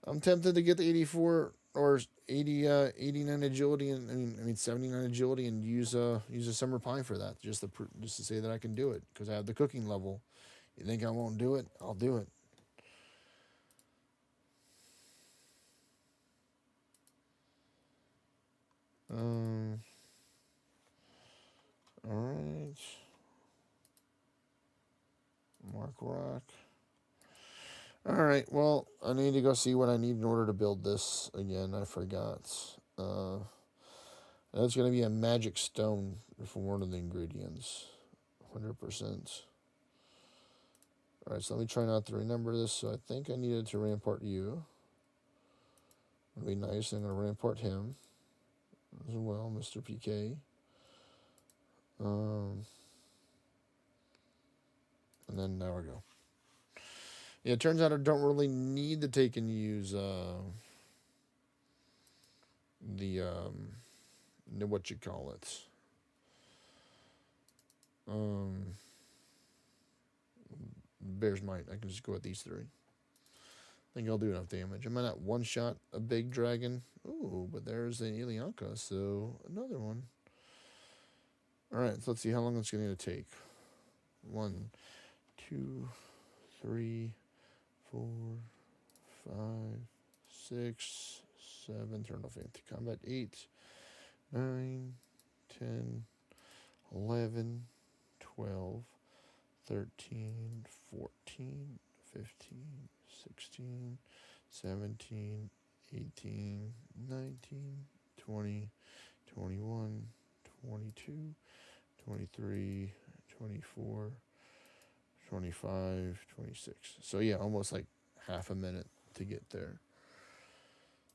I'm tempted to get the 84 or 80, 89 agility and I mean 79 agility and use a summer pie for that just to say that I can do it because I have the cooking level. You think I won't do it? I'll do it. Um. All right. Mark Rock. All right. Well, I need to go see what I need in order to build this again. I forgot. That's gonna be a magic stone for one of the ingredients. 100%. All right. So let me try not to remember this. So I think I needed to rampart you. It'd be nice. I'm gonna rampart him as well, Mr. PK. Um, and then there we go. Yeah, it turns out I don't really need to take and use the what you call it. Um, Bear's Might. I can just go with these three. I think I'll do enough damage. I might not one shot a big dragon. Ooh, but there's an Ilianka, so another one. Alright, so let's see how long it's going to take. 1, 2, 3, 4, 5, 6, 7. Turn off anti-combat. 8, 9, 10, 11, 12, 13, 14, 15, 16, 17, 18, 19, 20, 21, 22, 23, 24, 25, 26. So yeah, almost like half a minute to get there.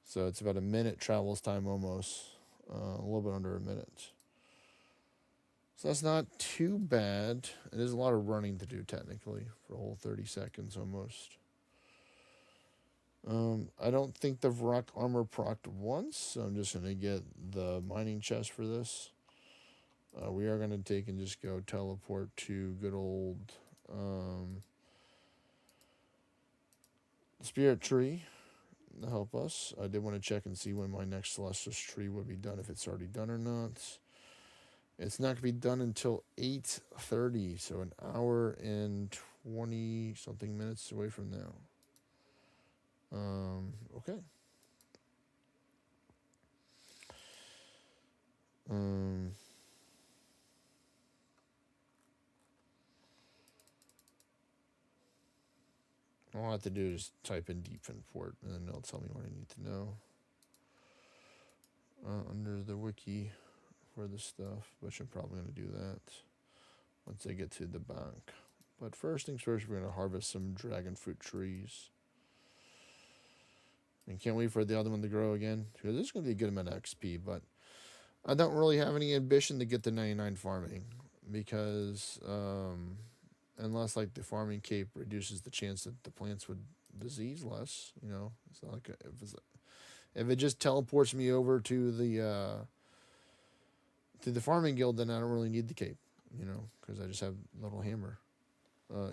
So it's about a minute travels time almost. A little bit under a minute. So that's not too bad. It is a lot of running to do technically for a whole 30 seconds almost. I don't think the rock armor procced once, so I'm just going to get the mining chest for this. We are going to take and just go teleport to good old Spirit Tree to help us. I did want to check and see when my next Celestial Tree would be done, if it's already done or not. It's not going to be done until 8:30, so an hour and 20 something minutes away from now. Okay. All I have to do is type in Deep Port, and then it'll tell me what I need to know. Under the wiki for the stuff, which I'm probably going to do that once I get to the bank. But first things first, we're going to harvest some dragon fruit trees. And can't wait for the other one to grow again, because this is going to be a good amount of XP, but I don't really have any ambition to get to 99 farming, because unless like the farming cape reduces the chance that the plants would disease less, it's not like if it just teleports me over to the to the farming guild, then I don't really need the cape, you know, because I just have little hammer.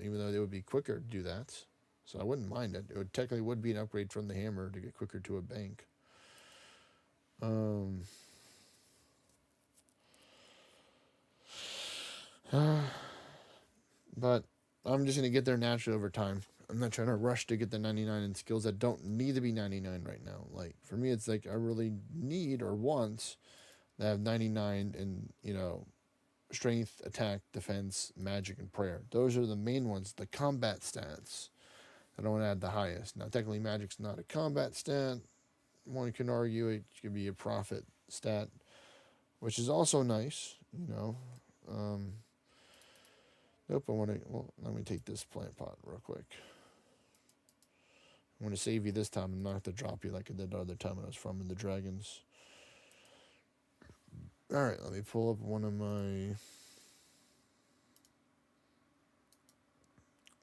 Even though it would be quicker to do that, so I wouldn't mind it. It would technically would be an upgrade from the hammer to get quicker to a bank. Um, but I'm just gonna get there naturally over time. I'm not trying to rush to get the 99 in skills that don't need to be 99 right now. Like for me, it's like I really need or want to have 99 in, you know, strength, attack, defense, magic, and prayer. Those are the main ones. The combat stats. I don't want to add the highest. Now, technically, magic's not a combat stat. One can argue it could be a profit stat, which is also nice. You know. Nope. I want to. Well, let me take this plant pot real quick. I'm going to save you this time and not have to drop you like I did the other time when I was farming the dragons. All right. Let me pull up one of my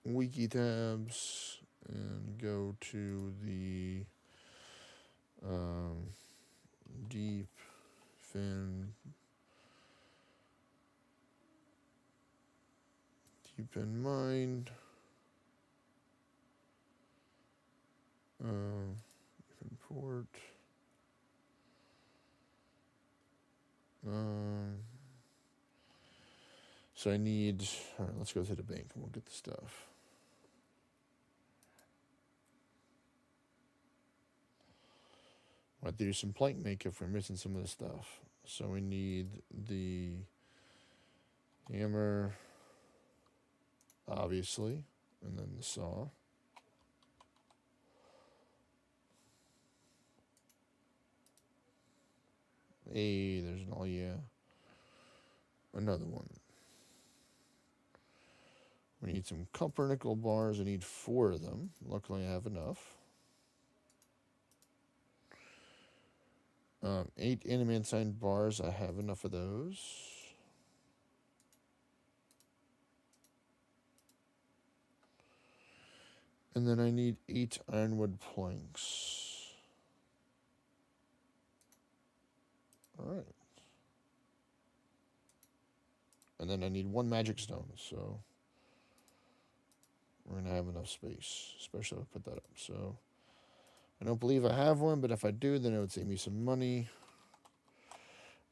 wiki tabs and go to the deep fin deep in mind import so I need, all right, let's go to the bank and we'll get the stuff. I have to do some plank makeup if we're missing some of the stuff. So we need the hammer, obviously, and then the saw. Hey, there's an all, yeah. Another one. We need some copper-nickel bars. I need 4 of them. Luckily, I have enough. 8 adamantine bars. I have enough of those. And then I need 8 ironwood planks. All right. And then I need 1 magic stone, so we're going to have enough space, especially if I put that up. So I don't believe I have one, but if I do, then it would save me some money.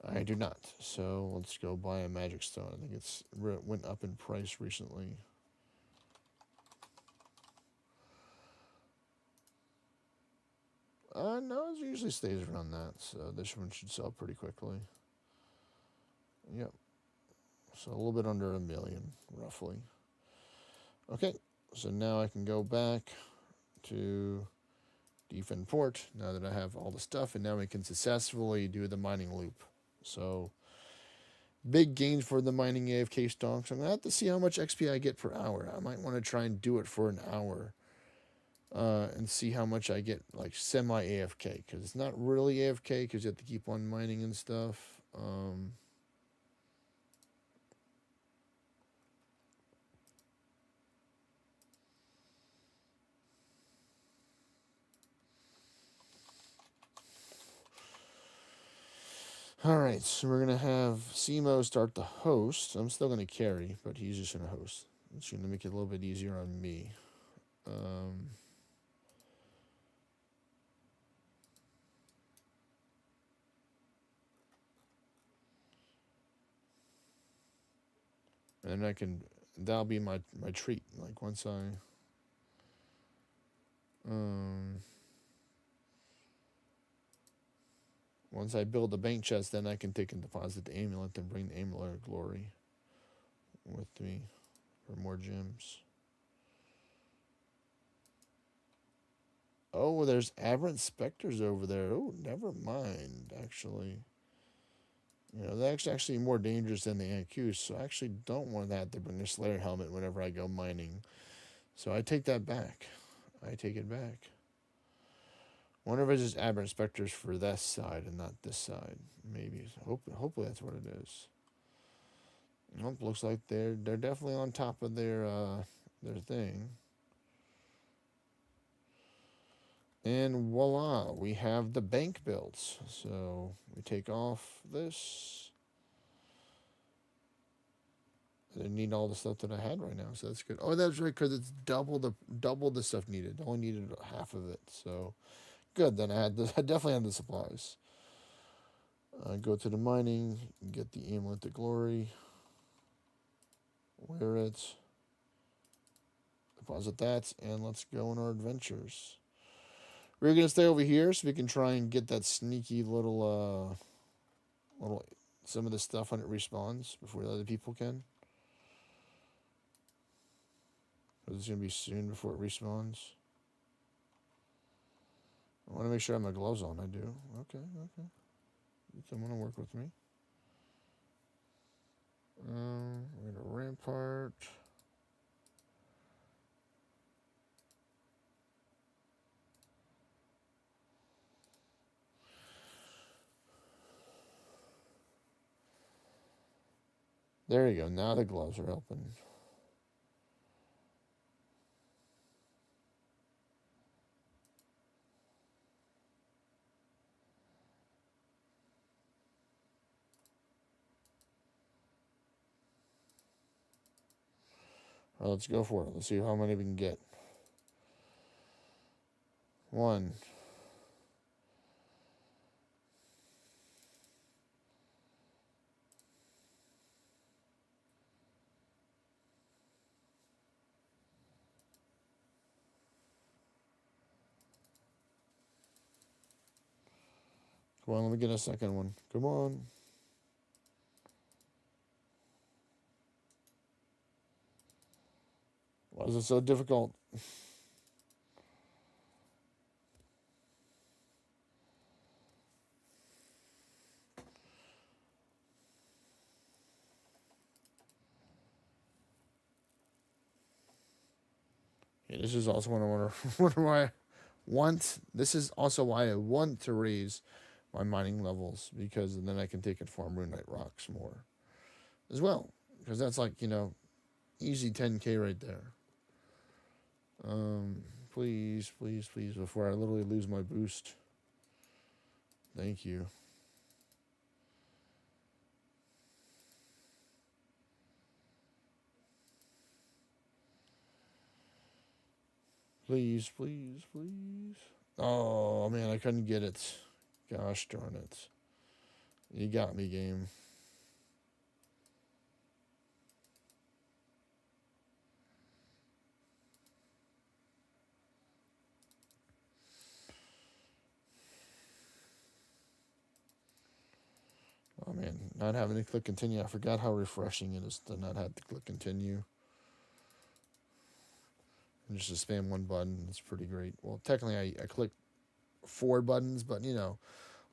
I do not. So let's go buy a magic stone. I think it's went up in price recently. No, it usually stays around that. So this one should sell pretty quickly. Yep. So a little bit under $1 million, roughly. Okay. So now I can go back to defend port now that I have all the stuff, and now we can successfully do the mining loop. So big gains for the mining AFK stonks. I'm gonna have to see how much XP I get per hour. I might want to try and do it for an hour and see how much I get like semi AFK, because it's not really AFK because you have to keep on mining and stuff. Alright, so we're going to have Simo start the host. I'm still going to carry, but he's just going to host. It's going to make it a little bit easier on me. And I can, that'll be my treat. Like once I build the bank chest, then I can take and deposit the amulet and bring the amulet of glory with me for more gems. Oh, there's aberrant specters over there. Oh, never mind, actually. You know, they're actually more dangerous than the Ankus, so I actually don't want to have to bring a Slayer helmet whenever I go mining. So I take that back. I take it back. Wonder if it's just aberrant specters for this side and not this side. Maybe. Hopefully that's what it is. Nope, looks like they're definitely on top of their thing. And voila, we have the bank built. So we take off this. I didn't need all the stuff that I had right now, so that's good. Oh, that's right, because it's double the stuff needed. I only needed half of it, so good. Then I definitely had the supplies. Go to the mining, get the amulet to glory, wear it, deposit that, and let's go on our adventures. We're gonna stay over here so we can try and get that sneaky little some of the stuff when it respawns before the other people can. Because it's gonna be soon before it respawns. I want to make sure I have my gloves on. I do. Okay, okay. Someone to work with me. We're gonna rampart. There you go. Now the gloves are open. All right, let's go for it. Let's see how many we can get. 1. Come on, let me get a second one. Come on. Why is it so difficult? Yeah, this is also why I want. This is also why I want to raise my mining levels, because then I can take and farm runite rocks more as well. Because that's like, easy 10K right there. Please, please, please, before I literally lose my boost. Thank you. Please, please, please. Oh, man, I couldn't get it. Gosh darn it. You got me, game. Oh, man, not having to click continue. I forgot how refreshing it is to not have to click continue. And just to spam one button, it's pretty great. Well, technically, I clicked 4 buttons, but,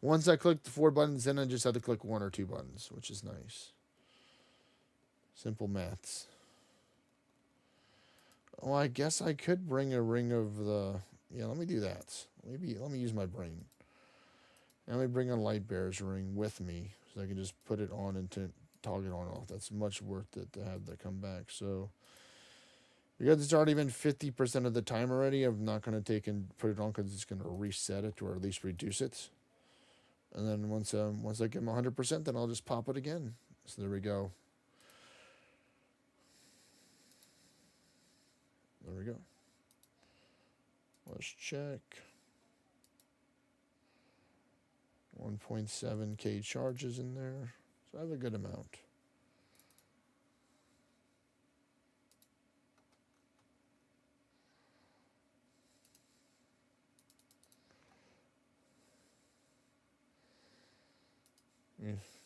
once I clicked the 4 buttons, then I just had to click 1 or 2 buttons, which is nice. Simple maths. Oh, I guess I could bring a ring of the... Yeah, let me do that. Let me use my brain. And let me bring a light bearer's ring with me, so I can just put it on and toggle it on and off. That's much worth it to have that come back. So, because it's already been 50% of the time already, I'm not going to take and put it on because it's going to reset it or at least reduce it. And then once I get my 100%, then I'll just pop it again. So there we go. There we go. Let's check. 1.7k charges in there. So I have a good amount.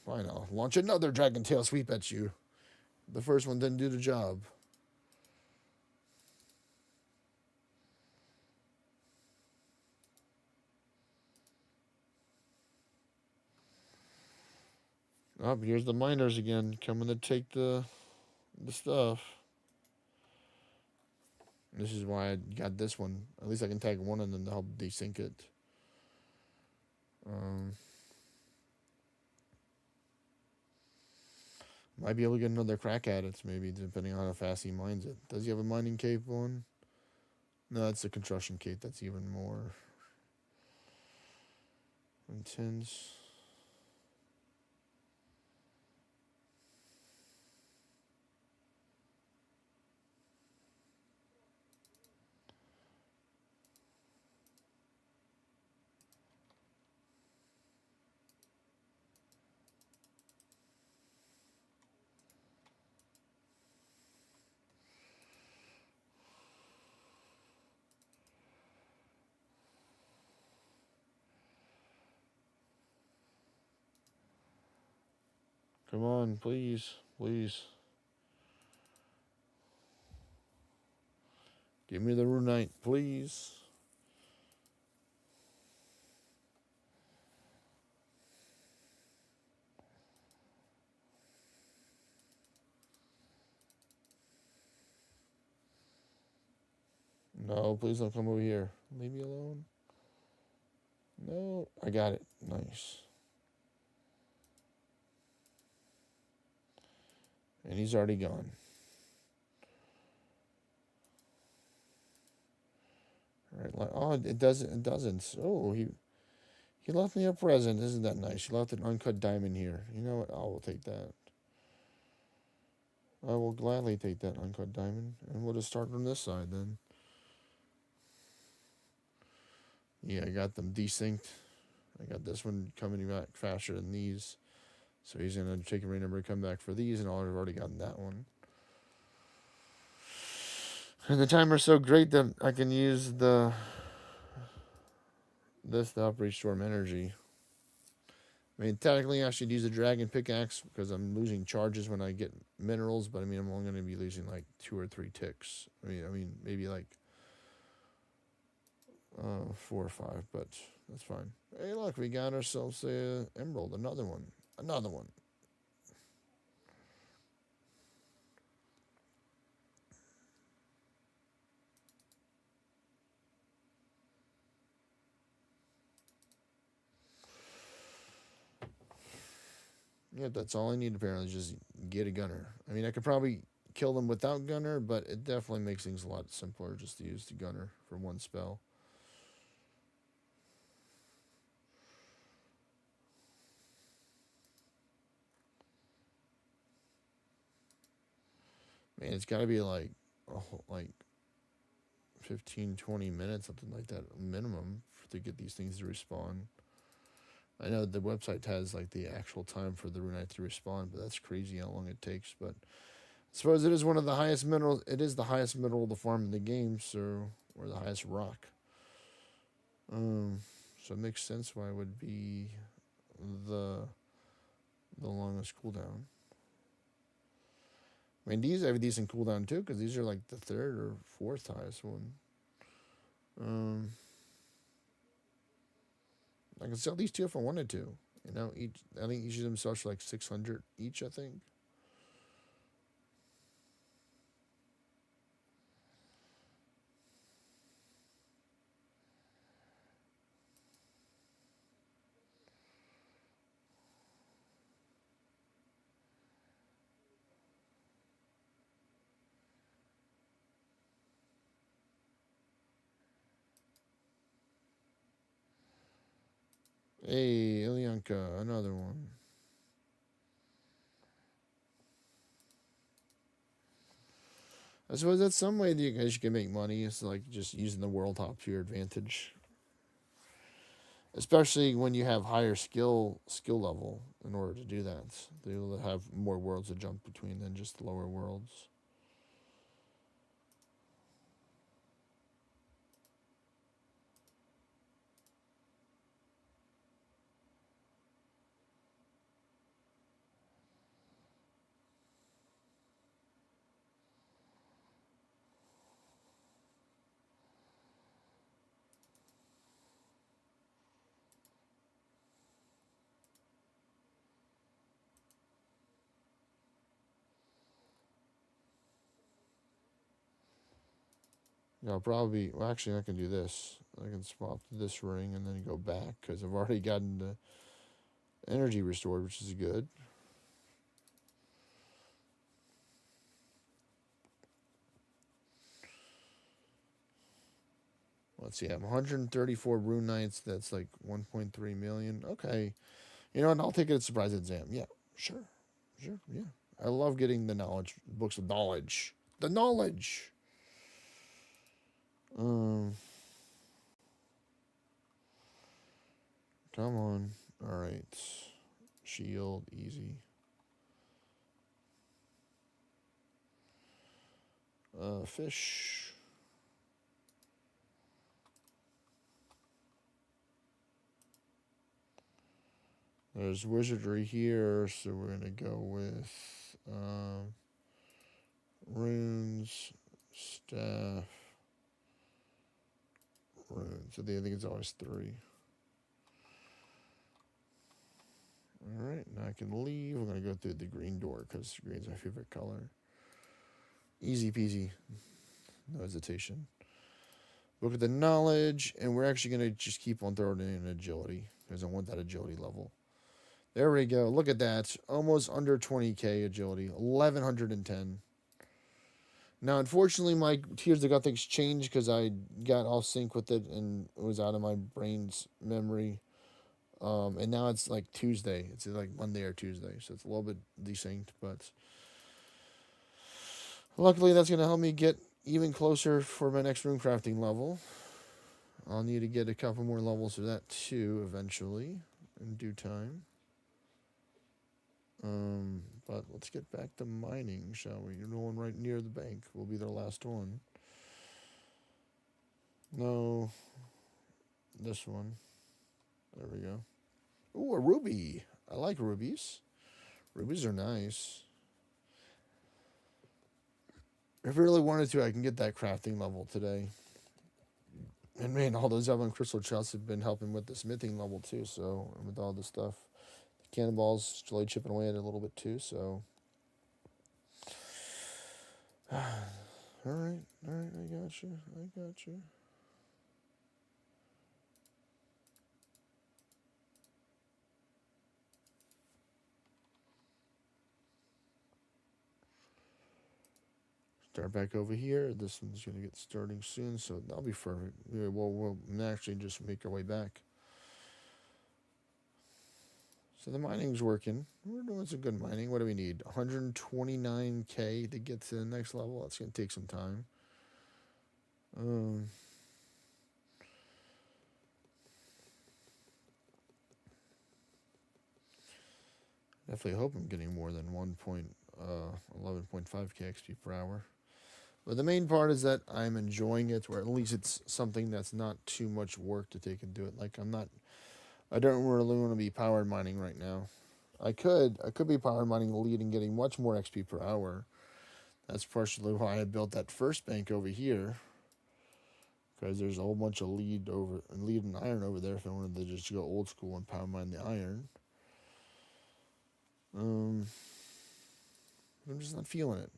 Fine, I'll launch another Dragon Tail sweep at you. The first one didn't do the job. Oh, here's the miners again, coming to take the stuff. This is why I got this one. At least I can tag one of them to help desync it. Might be able to get another crack at it, maybe, depending on how fast he mines it. Does he have a mining cape one? No, that's a construction cape. That's even more intense. Come on, please. Please. Give me the Runite, please. No, please don't come over here. Leave me alone. No, I got it. Nice. And he's already gone. All right. Oh, it doesn't. It doesn't. Oh, he left me a present. Isn't that nice? He left an uncut diamond here. You know what? I will take that. I will gladly take that uncut diamond, and we'll just start from this side then. Yeah, I got them desynced. I got this one coming back faster than these. So he's going to take a number and come back for these, and I've already gotten that one. And the timer's so great that I can use this to help restore energy. I mean, technically, I should use a dragon pickaxe because I'm losing charges when I get minerals, but I mean, I'm only going to be losing like 2 or 3 ticks. I mean, maybe like 4 or 5, but that's fine. Hey, look, we got ourselves a emerald, another one. Yeah, that's all I need apparently, is just get a gunner. I mean, I could probably kill them without gunner, but it definitely makes things a lot simpler just to use the gunner for one spell. Man, it's got to be like 15, 20 minutes, something like that, minimum, to get these things to respawn. I know the website has like the actual time for the runite to respawn, but that's crazy how long it takes. But I suppose it is one of the highest minerals. It is the highest mineral to farm in the game, so, or the highest rock. So it makes sense why it would be the longest cooldown. I mean, these have a decent cooldown too, because these are like the 3rd or 4th highest one. I can sell these 2 if I wanted to. You know, I think each of them sells for like 600 each, I think. Hey, Ilyanka, another one. I suppose that's some way that you guys can make money. It's like just using the world hop to your advantage, especially when you have higher skill level. In order to do that, to be able to have more worlds to jump between than just the lower worlds. Yeah, I'll probably. Well, actually, I can do this. I can swap this ring and then go back because I've already gotten the energy restored, which is good. Let's see, I have 134 rune knights. That's like 1.3 million. Okay. You know what? I'll take it as surprise exam. Yeah, sure. Yeah. I love getting the knowledge, books of knowledge. The knowledge. Um, Come on. All right. Shield, easy. Fish. There's wizardry here, so we're gonna go with runes, staff, runes. So I think it's always 3. All right, now I can leave. We're gonna go through the green door because green's my favorite color. Easy peasy, no hesitation. Look at the knowledge, and we're actually gonna just keep on throwing in agility because I want that agility level. There we go. Look at that. Almost under 20k agility. 1110. Now, unfortunately, my Tears of Gothics changed because I got off sync with it and it was out of my brain's memory. And now it's like Tuesday. It's like Monday or Tuesday, so it's a little bit desynced. But luckily, that's going to help me get even closer for my next room crafting level. I'll need to get a couple more levels for that too eventually in due time. But let's get back to mining, shall we? You're the one right near the bank. We'll be their last one. No, this one. There we go. Ooh, a ruby. I like rubies. Rubies are nice. If I really wanted to, I can get that crafting level today. And man, all those Evan crystal chests have been helping with the smithing level too. So with all this stuff, the cannonballs slowly chipping away at it a little bit too. So, all right, I got you. Start back over here. This one's going to get starting soon, so that'll be perfect. Yeah, we'll actually just make our way back. So the mining's working. We're doing some good mining. What do we need? 129k to get to the next level. That's going to take some time. Definitely hope I'm getting more than 11.5k XP per hour. But the main part is that I'm enjoying it, or at least it's something that's not too much work to take and do it. Like I don't really want to be power mining right now. I could be power mining the lead and getting much more XP per hour. That's partially why I built that first bank over here. Because there's a whole bunch of lead and iron over there if I wanted to just go old school and power mine the iron. I'm just not feeling it.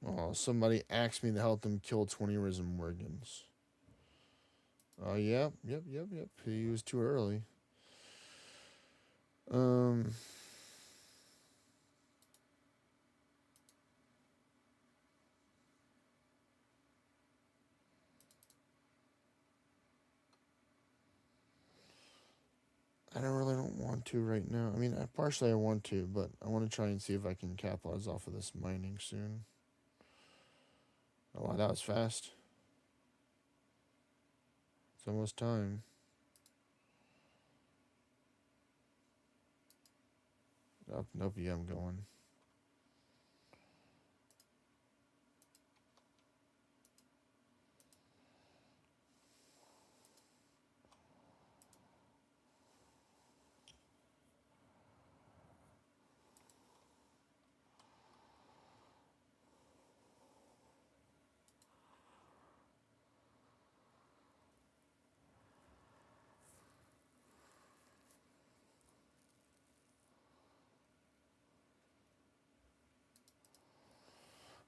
Oh, somebody asked me to help them kill 20 Risen Morgans. Oh, yep. He was too early. I don't want to right now. I mean, partially I want to, but I want to try and see if I can capitalize off of this mining soon. Oh, wow, that was fast. It's almost time. Nope, yeah, I'm going.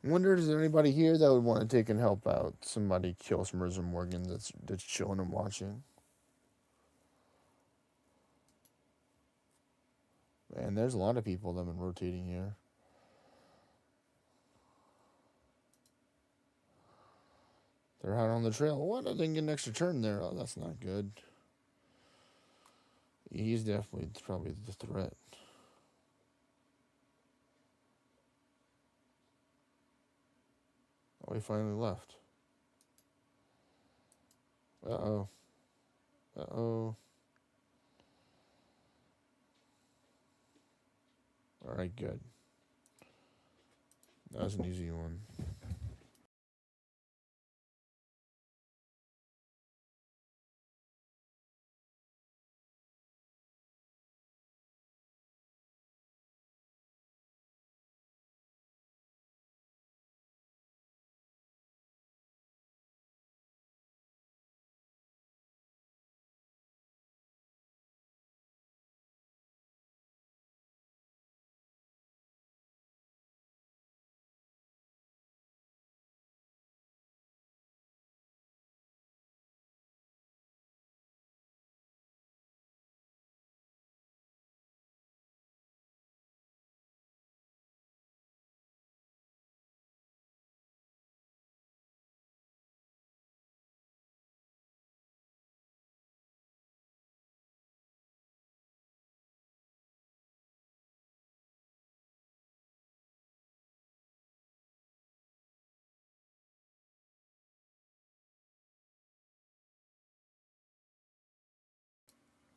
I wonder is there anybody here that would want to take and help out somebody kill some Risen Morgan that's chilling and watching? Man, there's a lot of people that have been rotating here. They're out on the trail. What? I didn't get an extra turn there. Oh, that's not good. He's definitely probably the threat. Oh, he finally left. Uh-oh. Uh-oh. Alright, good. That was an easy one.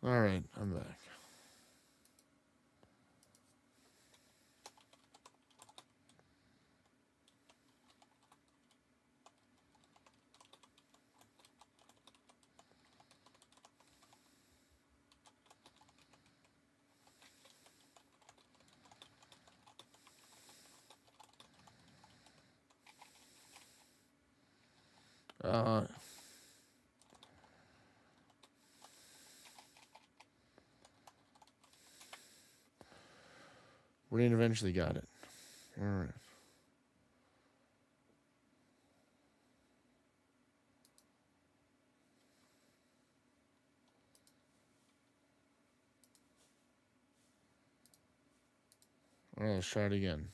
Alright, I'm back. Uh, Rain eventually got it. Alright. Alright, let's try it again.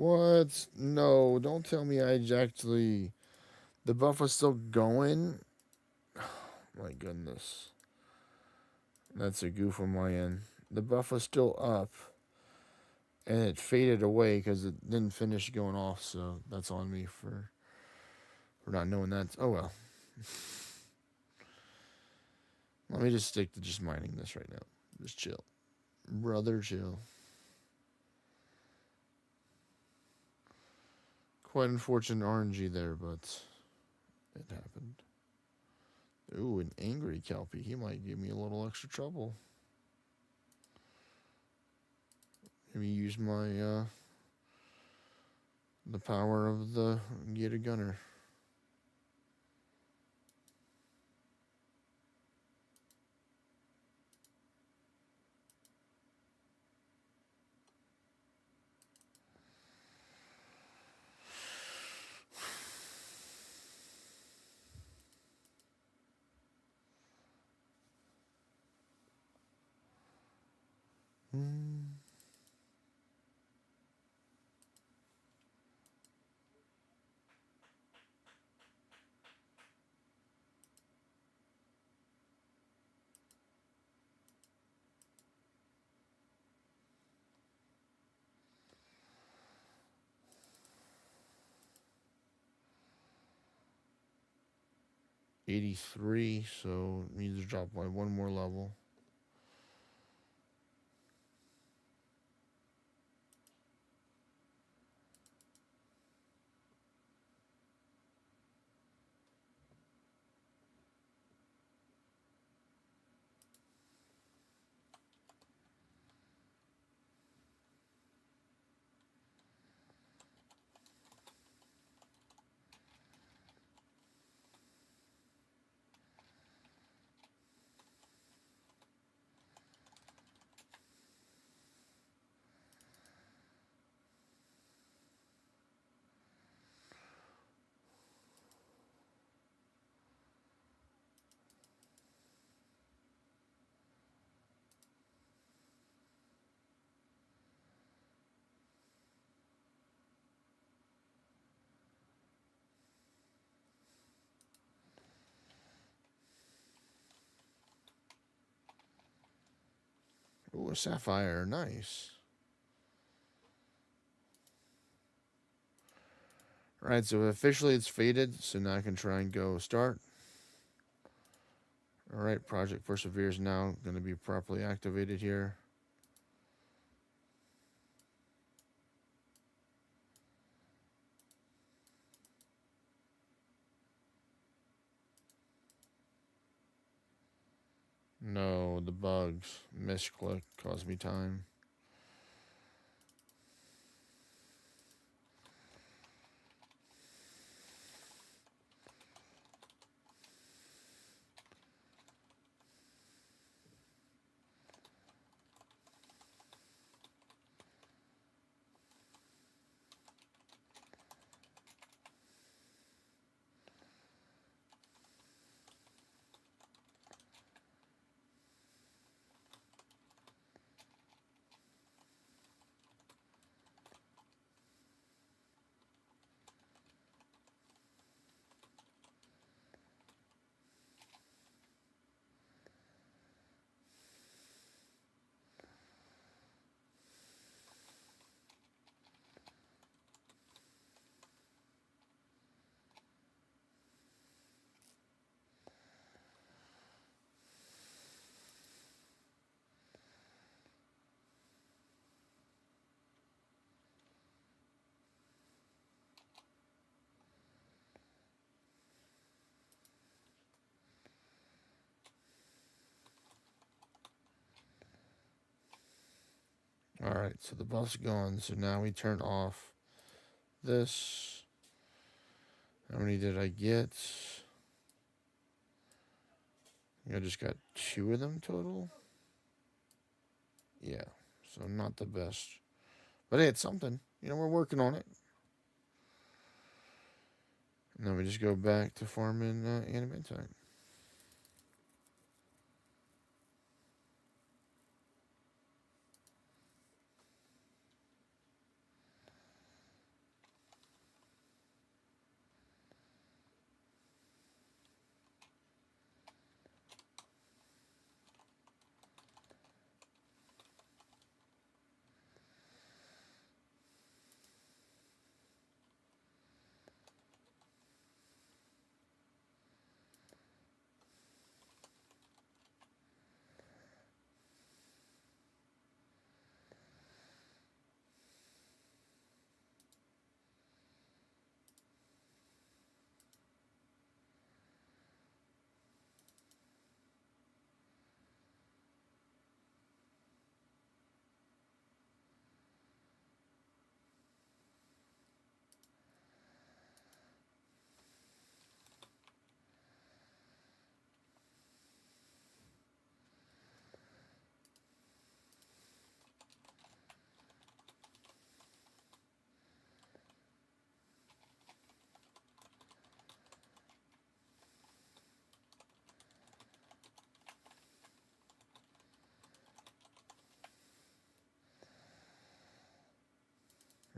What? No, don't tell me I actually... The buff was still going? My goodness. That's a goof on my end. The buff was still up. And it faded away because it didn't finish going off, so that's on me for not knowing that. Oh well. Let me just stick to just mining this right now. Just chill. Brother, chill. Quite unfortunate RNG there, but it happened. Ooh, an angry Kelpie. He might give me a little extra trouble. Maybe use my, the power of the Get a Gunner. Hmm. $83, so it needs to drop by one more level. a sapphire. Nice. Alright, so officially it's faded, so now I can try and go start. Alright, Project Persevere is now going to be properly activated here. No, the bugs. Misclick caused me time. Alright, so the buff's gone, so now we turn off this. How many did I get? I just got 2 of them total. Yeah, so not the best. But hey, it's something. We're working on it. And then we just go back to farming animantine.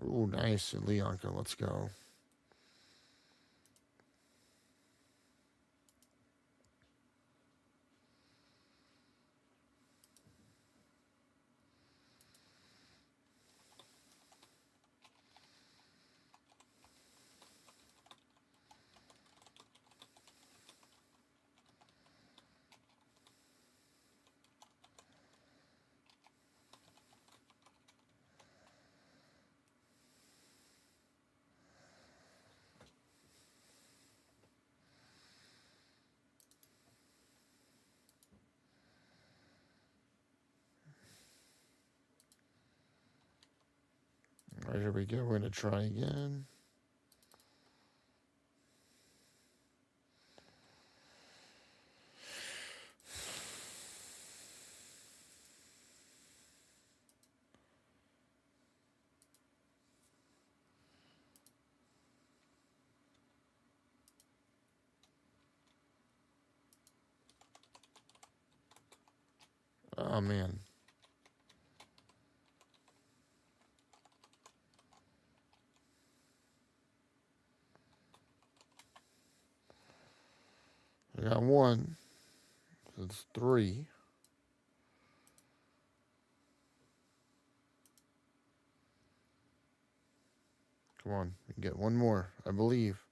Ooh, nice. Leonka, let's go. All right, here we go. We're going to try again. Oh, man. I got 1. So it's 3. Come on. We can get one more, I believe.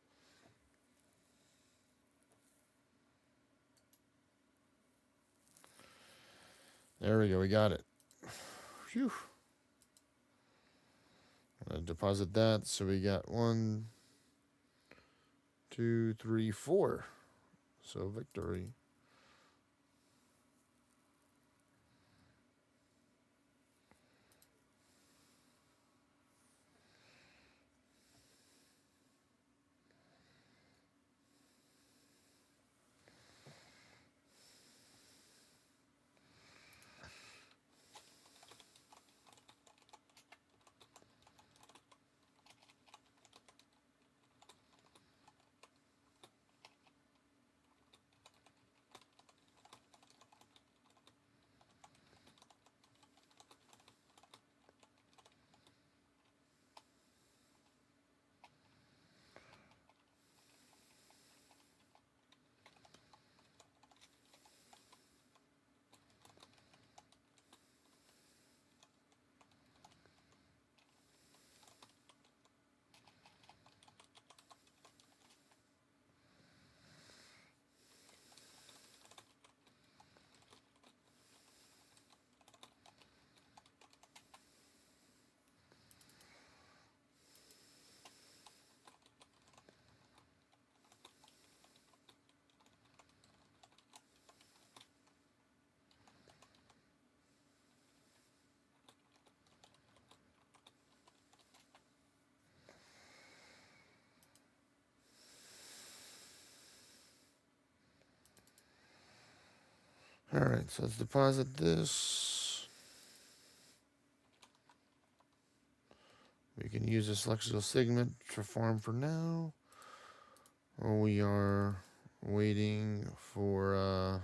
There we go. We got it. Phew. I'm going to deposit that. So we got 1, 2, 3, 4. So victory. All right, so let's deposit this. We can use this lexical segment to farm for now. We are waiting for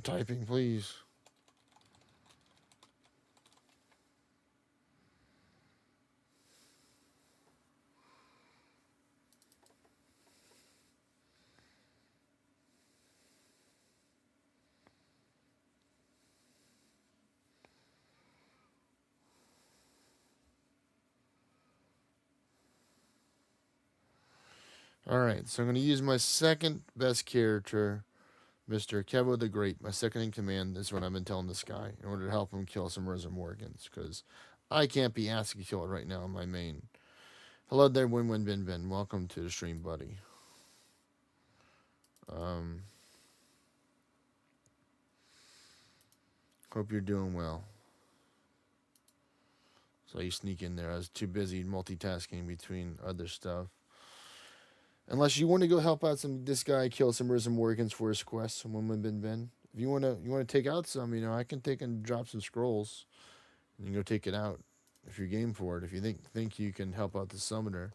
typing, please. All right, so I'm going to use my second best character, Mr. Kevo the Great, my second in command. This is what I've been telling this guy in order to help him kill some Rosa Morgans because I can't be asked to kill it right now on my main. Hello there, Win Win Bin Bin. Welcome to the stream, buddy. Um, Hope you're doing well. So you sneak in there. I was too busy multitasking between other stuff. Unless you want to go help out this guy kill some Risen Morgans for his quest, some Win Win Bin Bin. If you wanna take out some, I can take and drop some scrolls. And you can go take it out if you're game for it. If you think you can help out the summoner.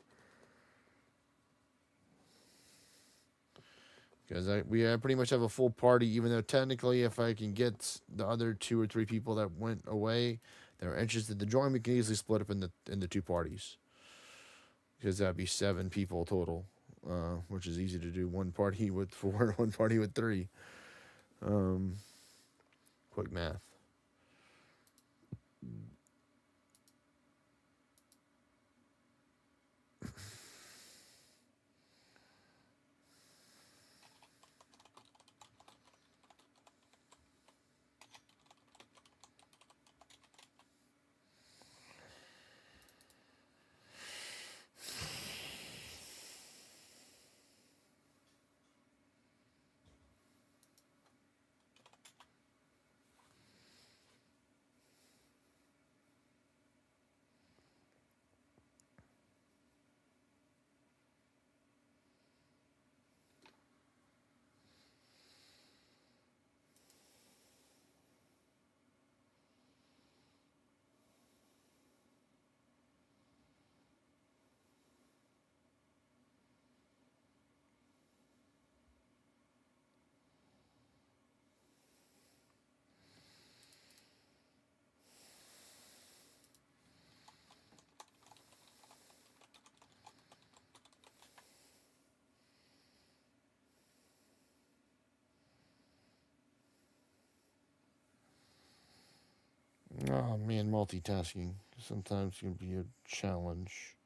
Because we pretty much have a full party, even though technically, if I can get the other 2 or 3 people that went away that are interested to join, we can easily split up in the 2 parties. Because that'd be 7 people total, which is easy to do. 1 party with 4, 1 party with 3. Quick math. Oh man, multitasking sometimes can be a challenge.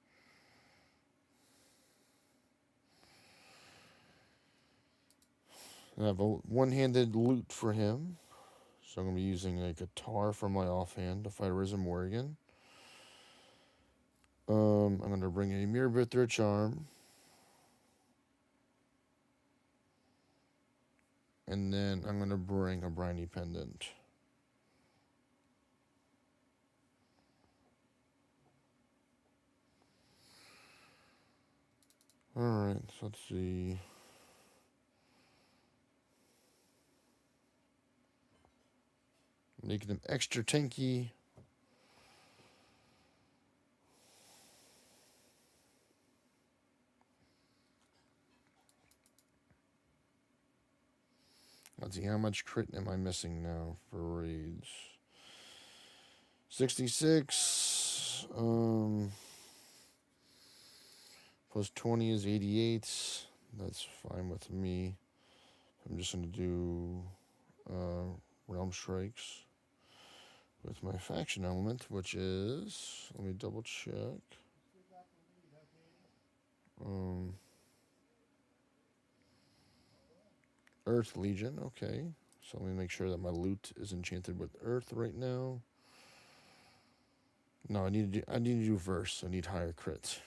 I have a one-handed loot for him, so I'm gonna be using a guitar from my offhand to fight Risen Morgan. I'm gonna bring a Mirror Bither Charm, and then I'm gonna bring a Briny Pendant. All right, so let's see. Make them extra tanky. Let's see, how much crit am I missing now for raids? 66. Plus 20 is 88. That's fine with me. I'm just going to do Realm Strikes with my faction element, which is, let me double check. Earth Legion, okay. So let me make sure that my loot is enchanted with Earth right now. No, I need to do verse. I need higher crits.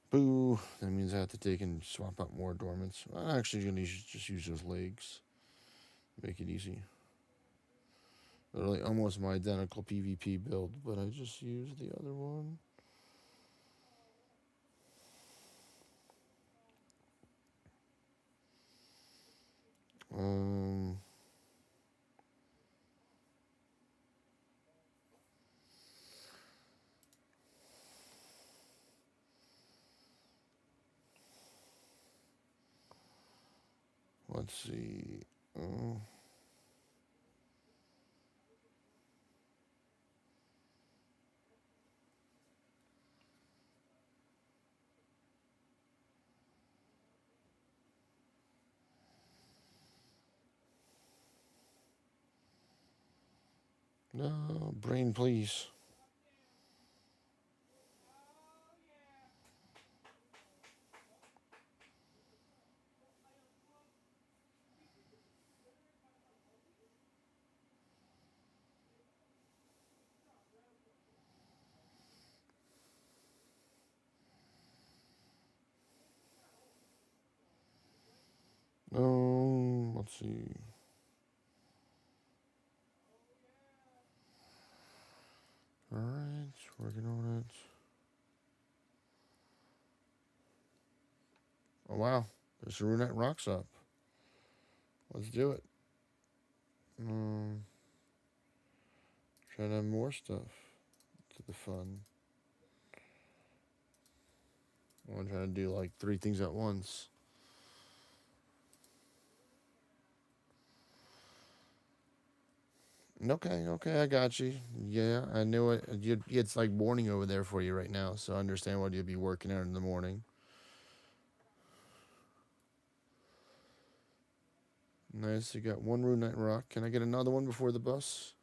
Boo. That means I have to take and swap out more dormants. I'm actually going to just use those legs. Make it easy. Literally almost my identical PvP build, but I just used the other one. Let's see. No, brain, please. let's see. Alright, working on it. Oh wow, there's Runette Rocks up. Let's do it. Trying to have more stuff to the fun. I'm trying to do like 3 things at once. Okay, I got you. Yeah, I knew it. It's like morning over there for you right now, so I understand what you'd be working out in the morning. Nice, you got 1 Runette Rock. Can I get another one before the bus?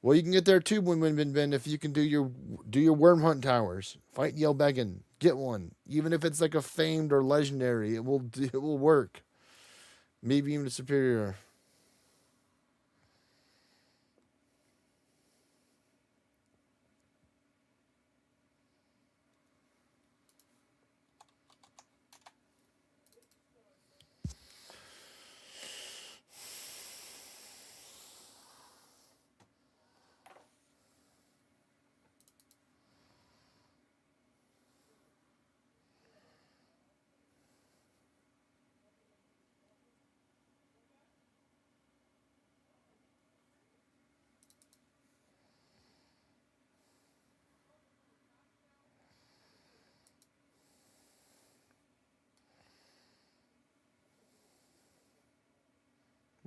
Well, you can get there too, Ben. If you can do your worm hunt towers, fight Yelbeggin, get one. Even if it's like a famed or legendary, it will work. Maybe even a superior.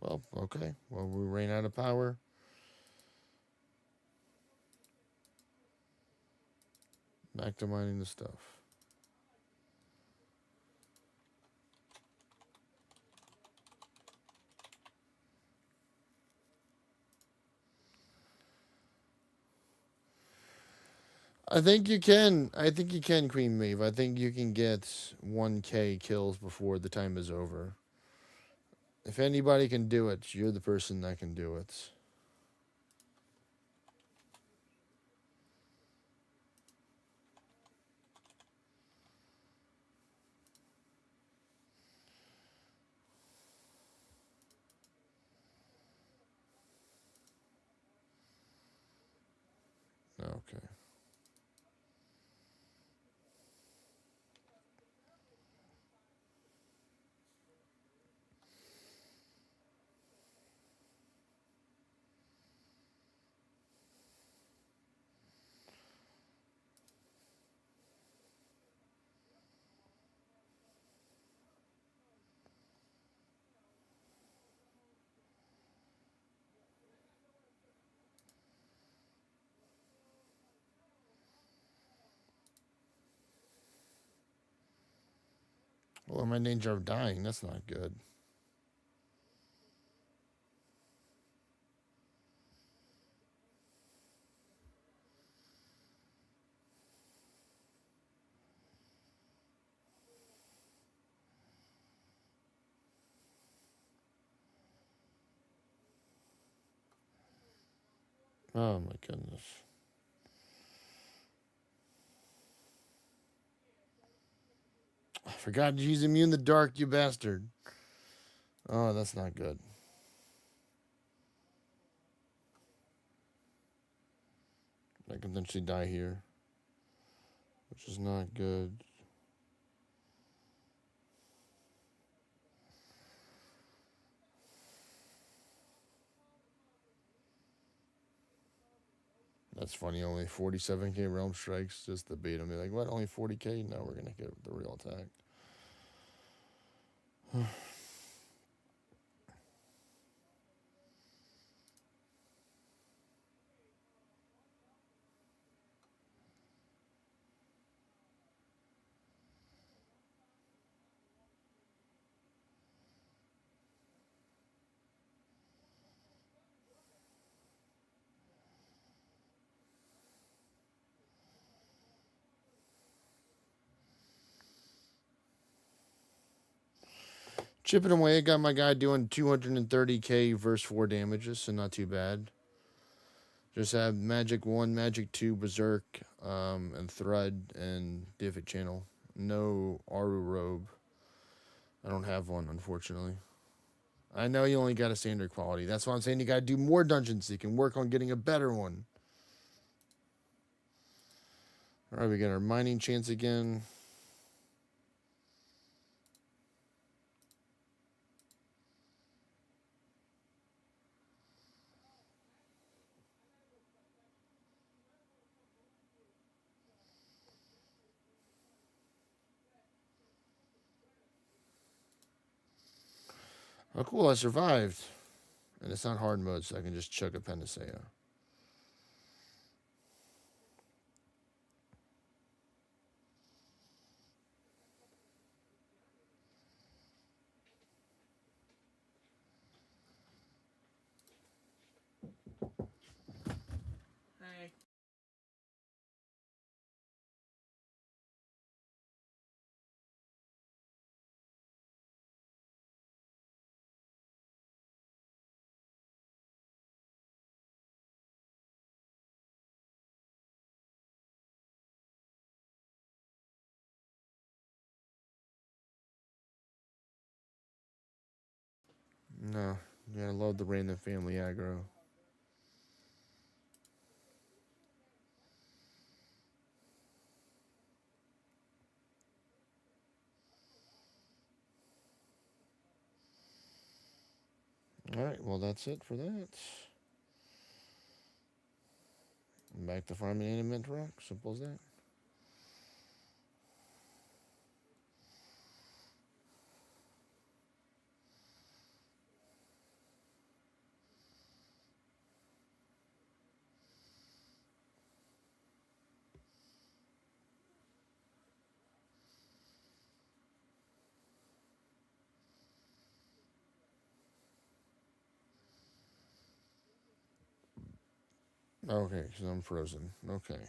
Well, okay. Well, we ran out of power. Back to mining the stuff. I think you can. I think you can, Queen Maeve. I think you can get 1K kills before the time is over. If anybody can do it, you're the person that can do it. Okay. Well, I'm in danger of dying. That's not good. Oh my goodness. I forgot he's immune to dark, you bastard. Oh, that's not good. I can potentially die here, which is not good. That's funny. Only 47K realm strikes just to beat him. They're like, what? Only 40K? No, we're gonna get the real attack. Chipping away, I got my guy doing 230K verse 4 damages, so not too bad. Just have Magic 1, Magic 2, Berserk, and Thread, and Divot Channel. No Aru Robe. I don't have one, unfortunately. I know you only got a standard quality. That's why I'm saying you got to do more dungeons so you can work on getting a better one. All right, we got our mining chance again. Oh, cool, I survived. And it's not hard mode, so I can just chug a Panacea. Hey. No, you gotta load the random family aggro. All right, well, that's it for that. Back to farming animate rock. Simple as that. Okay, because I'm frozen. Okay.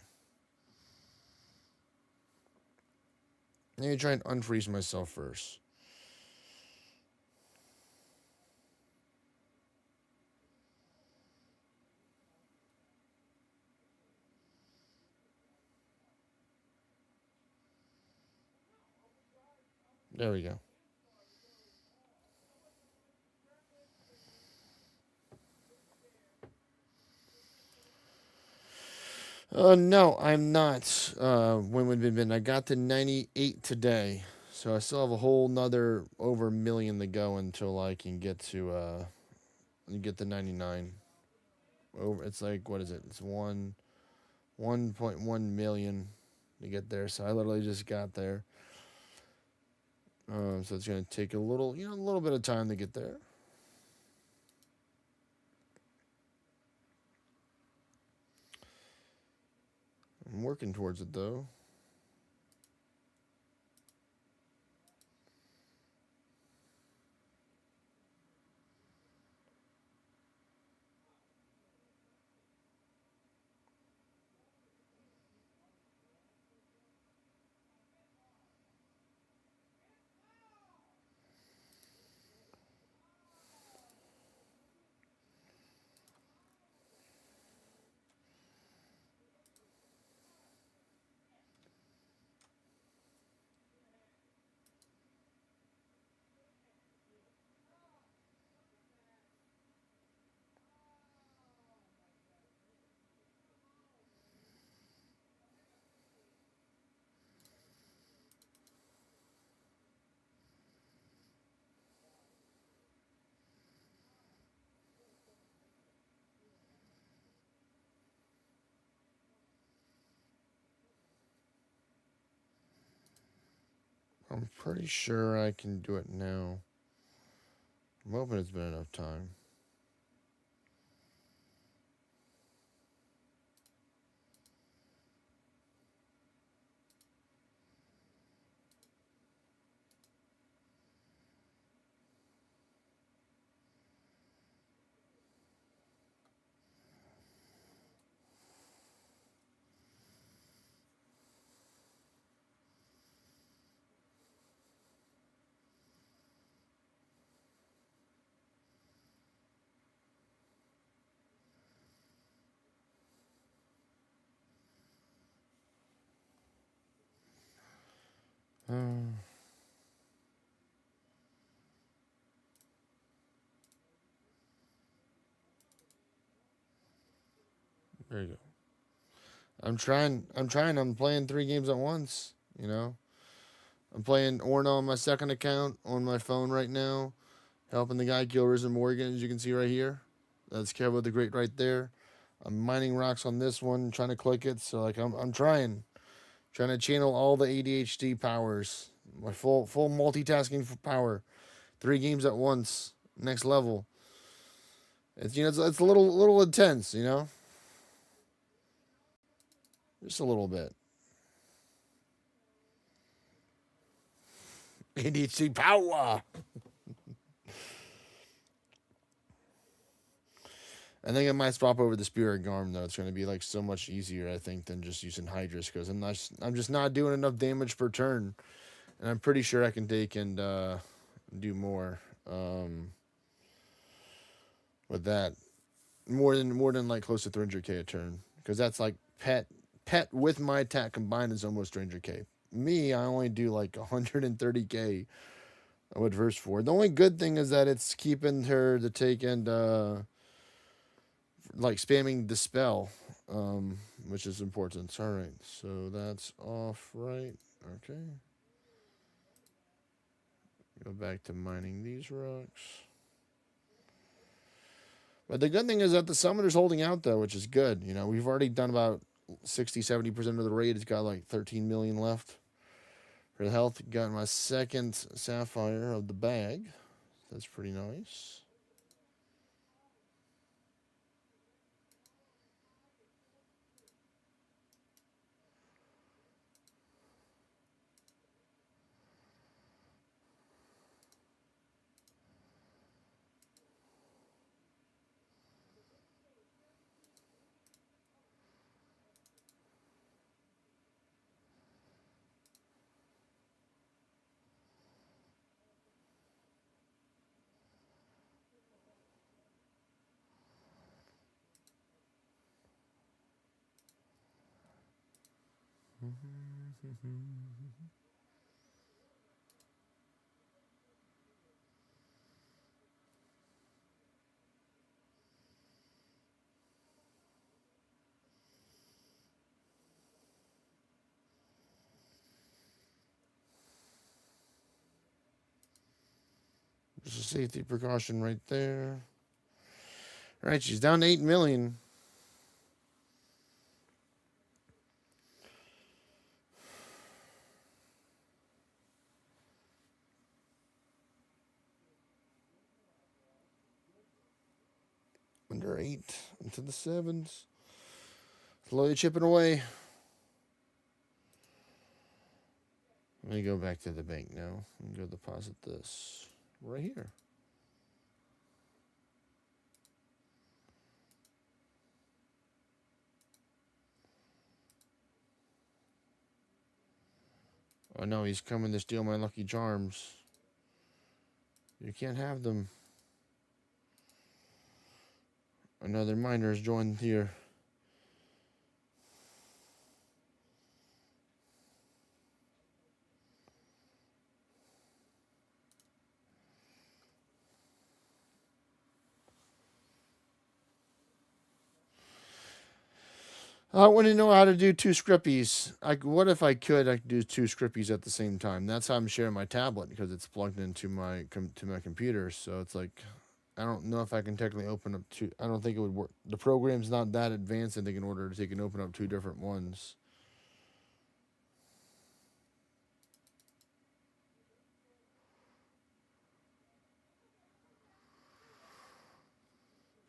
Let me try and unfreeze myself first. There we go. No, I'm not. When would have been? I got to 98 today, so I still have a whole nother over a million to go until I can get to get to 99. Over, it's like what is it? It's 1.1 million to get there. So I literally just got there. So it's gonna take a little, a little bit of time to get there. I'm working towards it though. I'm pretty sure I can do it now. I'm hoping it's been enough time. There you go. I'm trying. I'm playing 3 games at once. You know, I'm playing Orna on my second account on my phone right now, helping the guy kill Risen Morgan, as you can see right here. That's Kevo the Great right there. I'm mining rocks on this one, trying to click it. So like I'm trying to channel all the ADHD powers, my full multitasking power. 3 games at once, next level. It's it's a little intense, just a little bit. ADHD power. I think I might swap over the Spirit Garm though. It's going to be like so much easier, I think, than just using Hydrus because I'm just not doing enough damage per turn, and I'm pretty sure I can take and do more with that. More than like close to 300k a turn because that's like pet with my attack combined is almost 300k. Me, I only do like 130k with verse 4. The only good thing is that it's keeping her to take and like spamming dispel, which is important. All right, so that's off, right? Okay, go back to mining these rocks. But the good thing is that the summoner's holding out though, which is good. We've already done about 60-70% of the raid. It's got like 13 million left for the health. Got my second sapphire of the bag. That's pretty nice. Just a safety precaution right there. All right, she's down to 8 million. Under 8 into the 7s. Slowly chipping away. Let me go back to the bank now and go deposit this right here. Oh no, he's coming to steal my lucky charms. You can't have them. Another miner has joined here. I want to know how to do 2 scrippies. What if I could do 2 scrippies at the same time? That's how I'm sharing my tablet because it's plugged into my computer. So it's like I don't know if I can technically open up 2. I don't think it would work. The program's not that advanced, I think, in order to take and open up 2 different ones.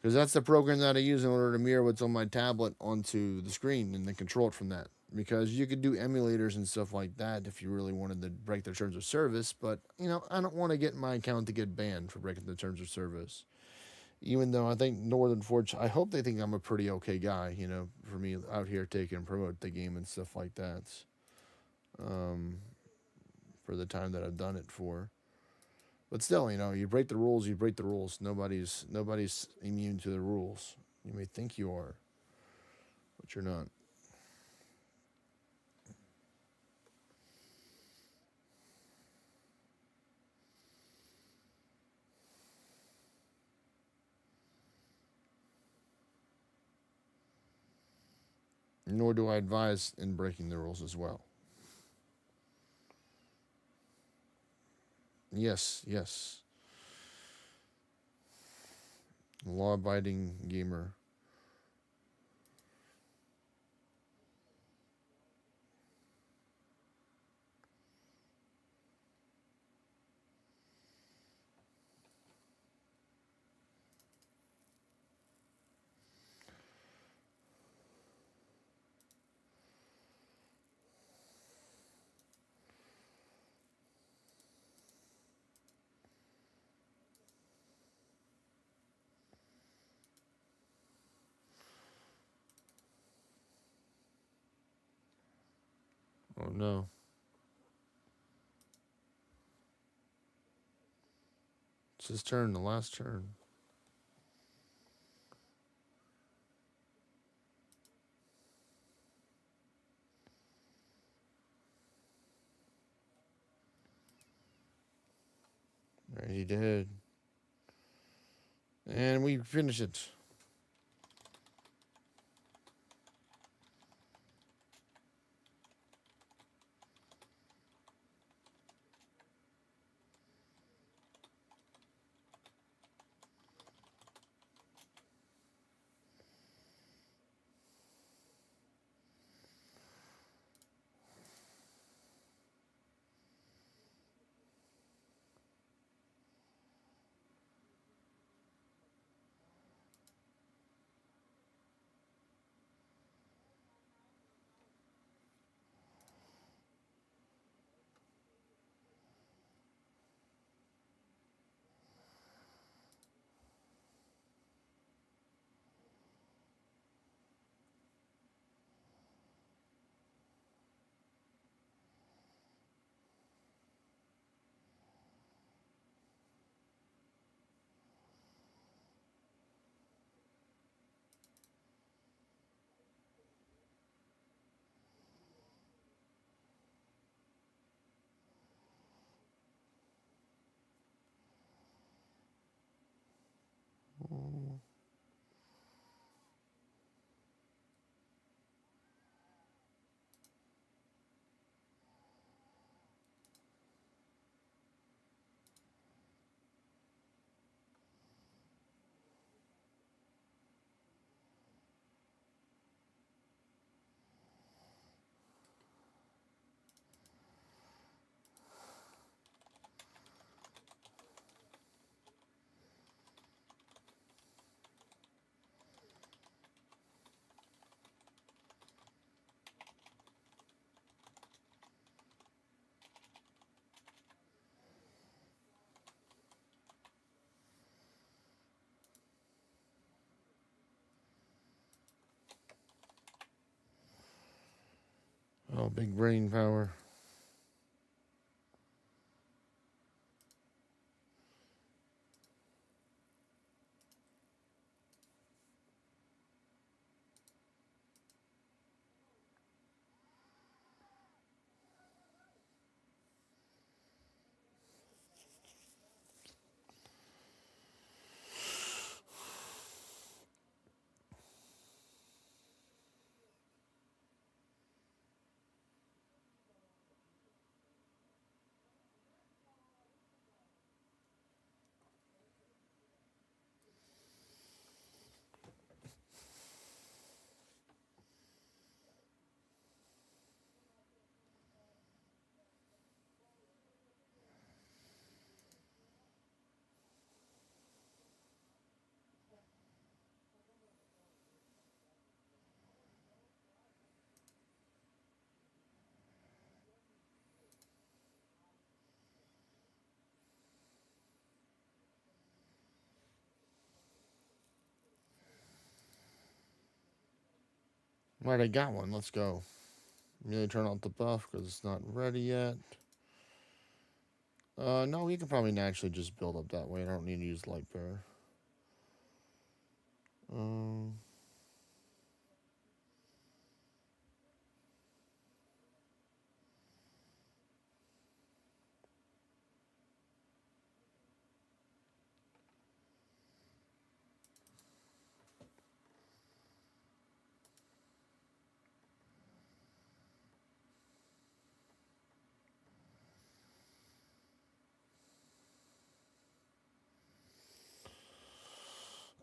Because that's the program that I use in order to mirror what's on my tablet onto the screen and then control it from that. Because you could do emulators and stuff like that if you really wanted to break the terms of service, but I don't want to get my account to get banned for breaking the terms of service. Even though I think Northern Forge, I hope they think I'm a pretty okay guy, for me out here taking and promote the game and stuff like that. For the time that I've done it for. But still, you break the rules, you break the rules. Nobody's immune to the rules. You may think you are, but you're not. Nor do I advise in breaking the rules as well. Yes, yes. Law abiding gamer. Oh no. It's his turn, the last turn. Right, he did. And we finish it. Oh, big brain power. Right, I got one. Let's go. Really turn off the buff because it's not ready yet. No, we can probably naturally just build up that way. I don't need to use light bear. Um,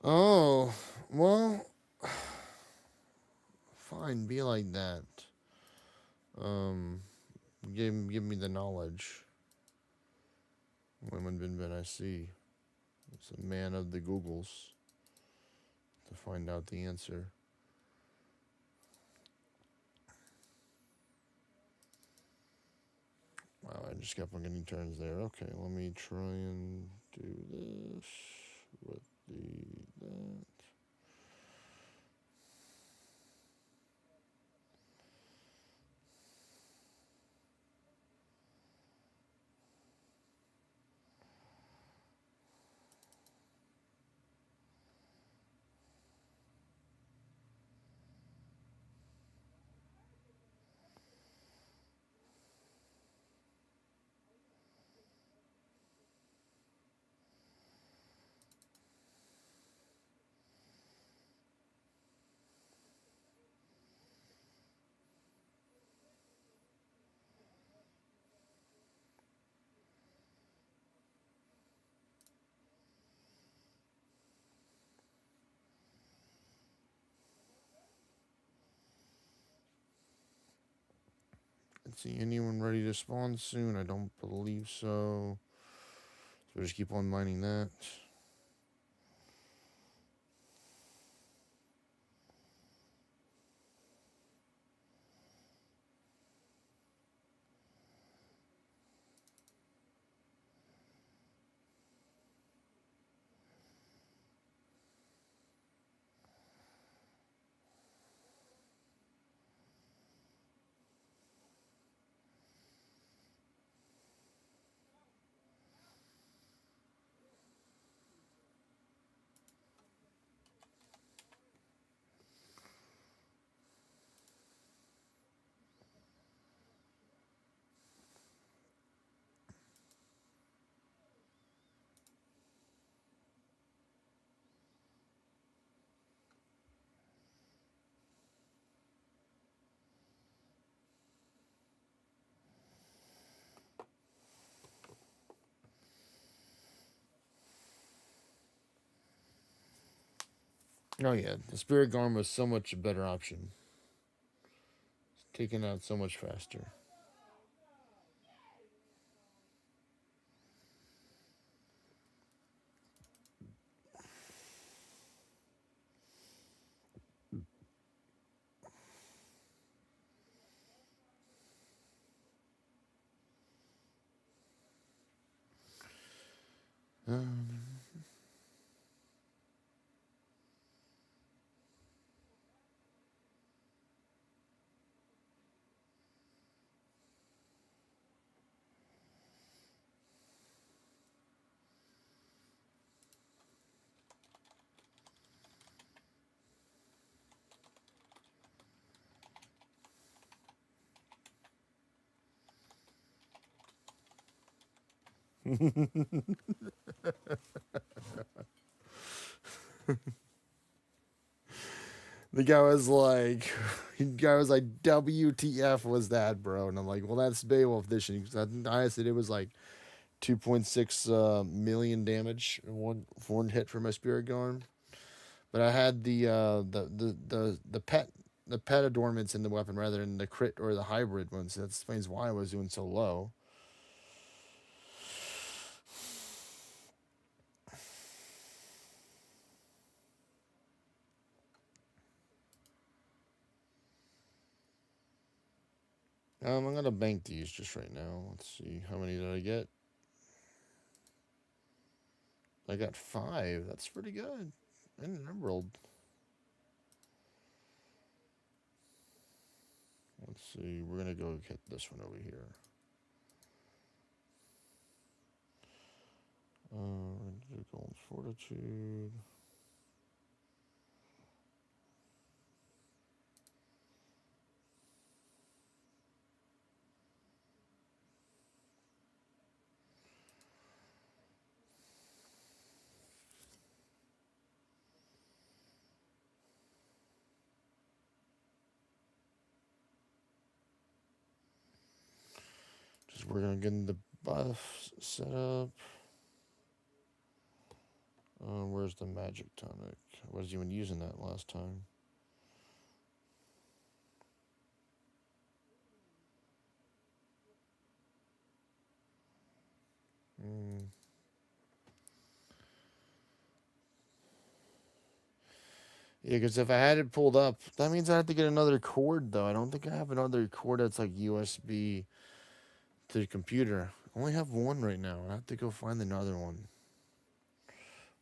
Oh, well, fine, be like that. Um, give me the knowledge. Women bin I see. It's a man of the Googles to find out the answer. Wow, I just kept on getting turns there. Okay, let me try and do this with that. Let's see, anyone ready to spawn soon? I don't believe so. So just keep on mining that. Oh yeah, the Spirit Garm was so much a better option. It's taken out so much faster. Um, the guy was like, WTF was that, bro? And I'm like, well, that's Beowulf Edition. I said it was like 2.6 million damage in one hit for my Spirit Garm. But I had the pet adornments in the weapon rather than the crit or the hybrid ones. That explains why I was doing so low. I'm gonna bank these just right now. Let's see, how many did I get? I got 5. That's pretty good. And an emerald. Let's see. We're gonna go get this one over here. Golden Fortitude. We're gonna get the buff set up. Where's the magic tonic? I wasn't even using that last time. Mm. Yeah, because if I had it pulled up, that means I have to get another cord, though. I don't think I have another cord that's like USB to the computer. I only have one right now. I have to go find another one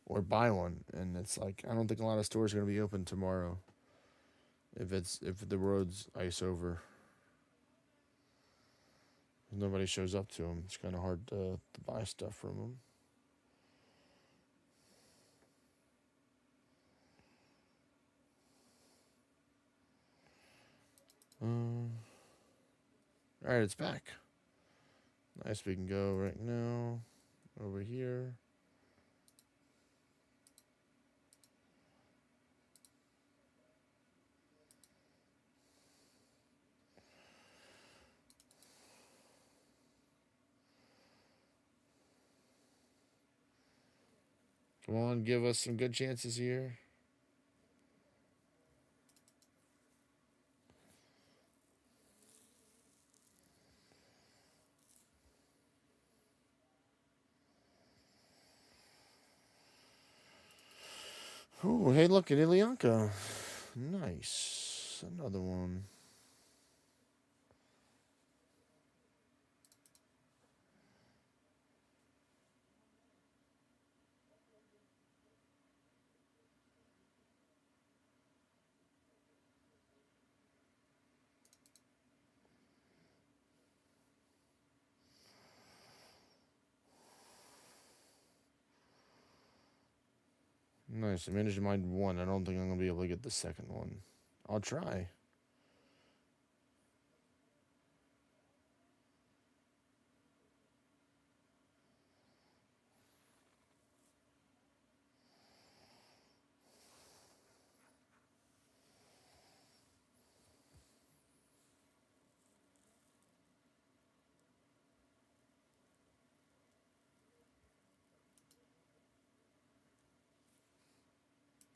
or buy one. And it's like, I don't think a lot of stores are going to be open tomorrow if the road's ice over. If nobody shows up to them. It's kind of hard to buy stuff from them. All right, it's back. Nice, we can go right now over here. Come on, give us some good chances here. Oh, hey, look at Ilyanka. Nice. Another one. Nice. I managed to mine one. I don't think I'm going to be able to get the second one. I'll try.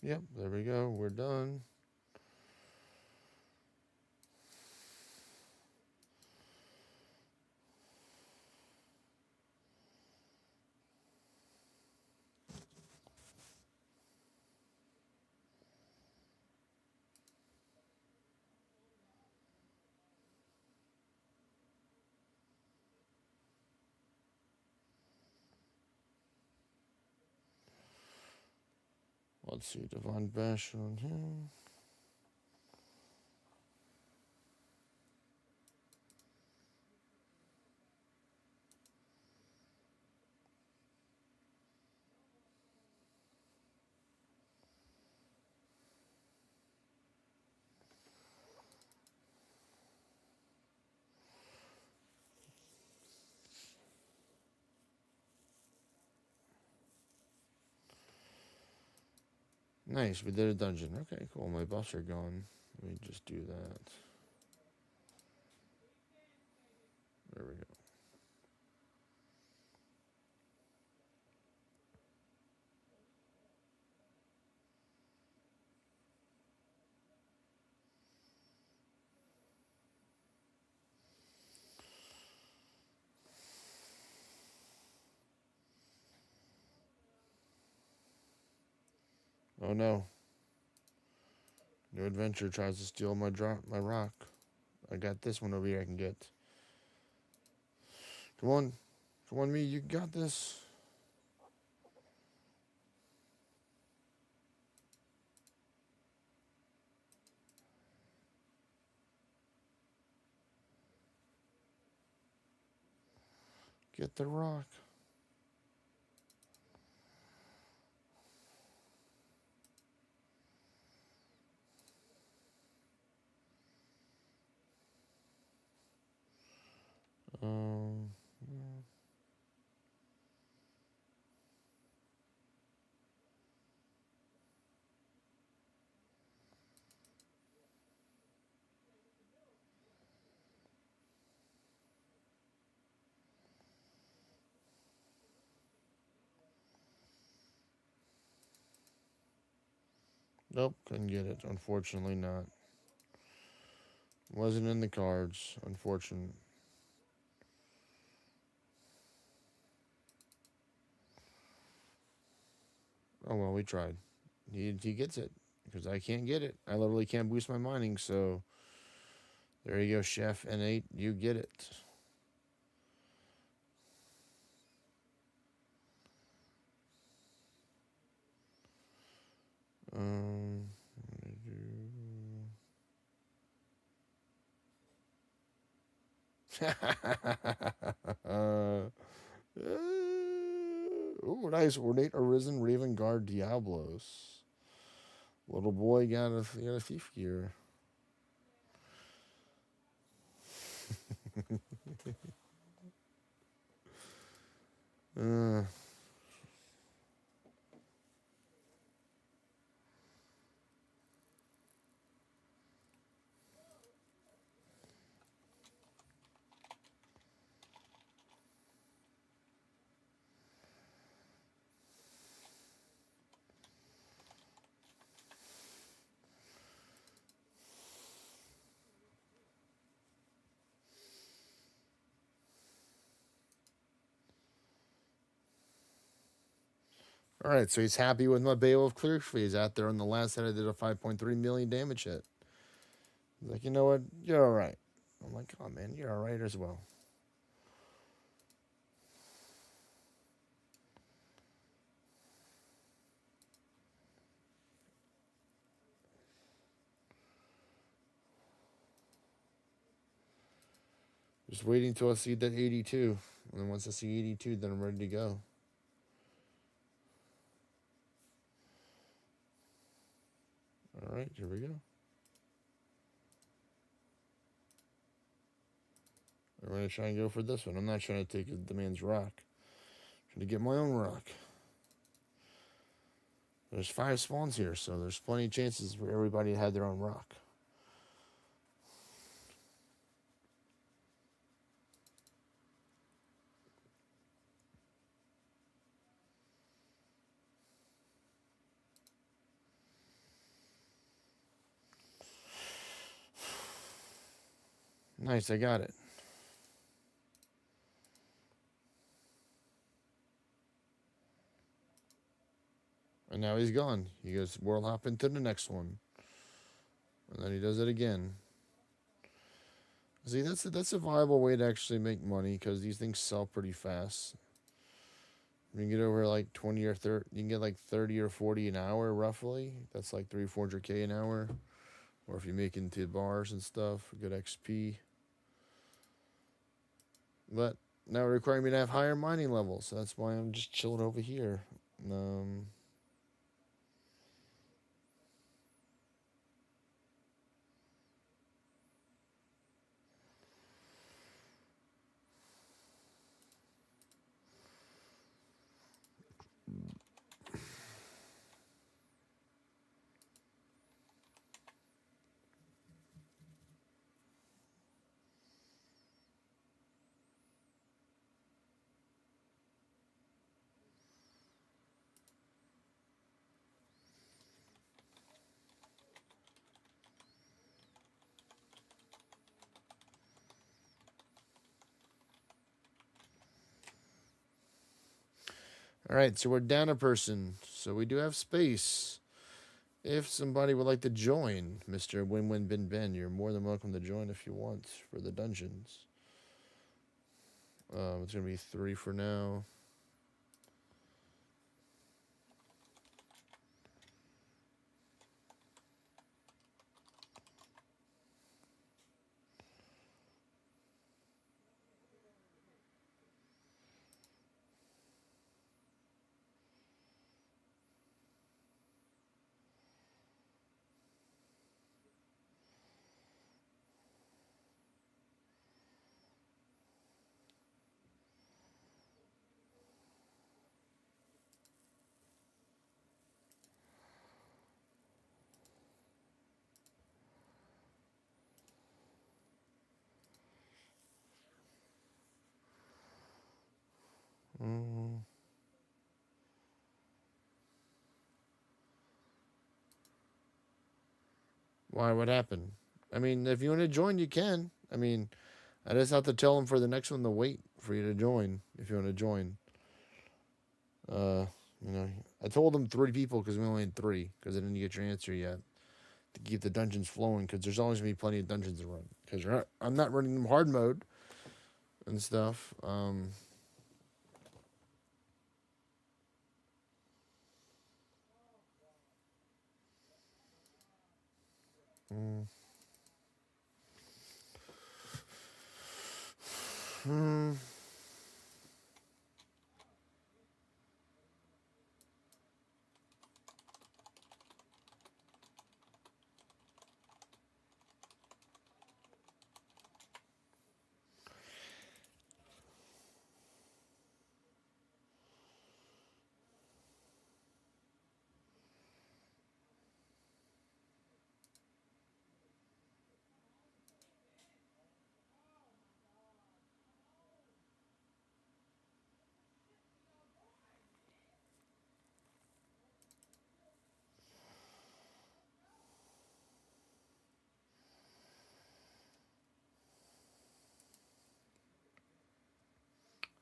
Yep, there we go. We're done. Let's see. Divine Bash on him. Nice. We did a dungeon. Okay, cool. My buffs are gone. Let me just do that. There we go. Oh no. New adventure tries to steal my rock. I got this one over here I can get. Come on. Come on, me. You got this. Get the rock. Um, Nope, couldn't get it. Unfortunately, not. Wasn't in the cards. Unfortunate. Oh well, we tried. He gets it because I can't get it. I literally can't boost my mining. So there you go, Chef N8. You get it. Um. Ooh, nice. Ornate Arisen Raven Guard Diablos. Little boy got a thief gear. Uh, all right, so he's happy with my Beowulf clear phase out there on the last hit. I did a 5.3 million damage hit. He's like, you know what? You're all right. I'm like, oh man, you're all right as well. Just waiting till I see that 82. And then once I see 82, then I'm ready to go. All right, here we go. I'm going to try and go for this one. I'm not trying to take the man's rock. I'm trying to get my own rock. There's 5 spawns here, so there's plenty of chances for everybody to have their own rock. Nice, I got it. And now he's gone. He goes world hop into the next one. And then he does it again. See, that's a viable way to actually make money because these things sell pretty fast. You can get over like 20 or 30, you can get like 30 or 40 an hour roughly. That's like 300-400K an hour. Or if you make into bars and stuff, good XP. But now it requires me to have higher mining levels. So that's why I'm just chilling over here. Um, all right, so we're down a person. So we do have space. If somebody would like to join, Mr. Win Win Bin Ben, you're more than welcome to join if you want for the dungeons. It's going to be 3 for now. Mm. Why? What happened? I mean, if you want to join, you can. I mean, I just have to tell them for the next one to wait for you to join if you want to join. Uh, you know, I told them 3 people because we only had 3 because I didn't get your answer yet to keep the dungeons flowing because there's always gonna be plenty of dungeons to run because I'm not running them hard mode and stuff. Mm, hmm.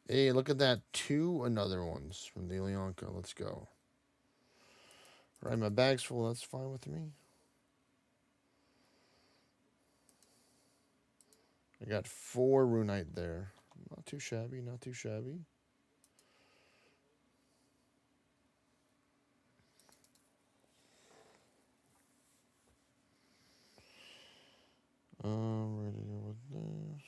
Hey, look at that. 2 another ones from the Leonka. Let's go. Right, my bag's full. That's fine with me. I got 4 Runite there. Not too shabby. Not too shabby. Ready to go with this.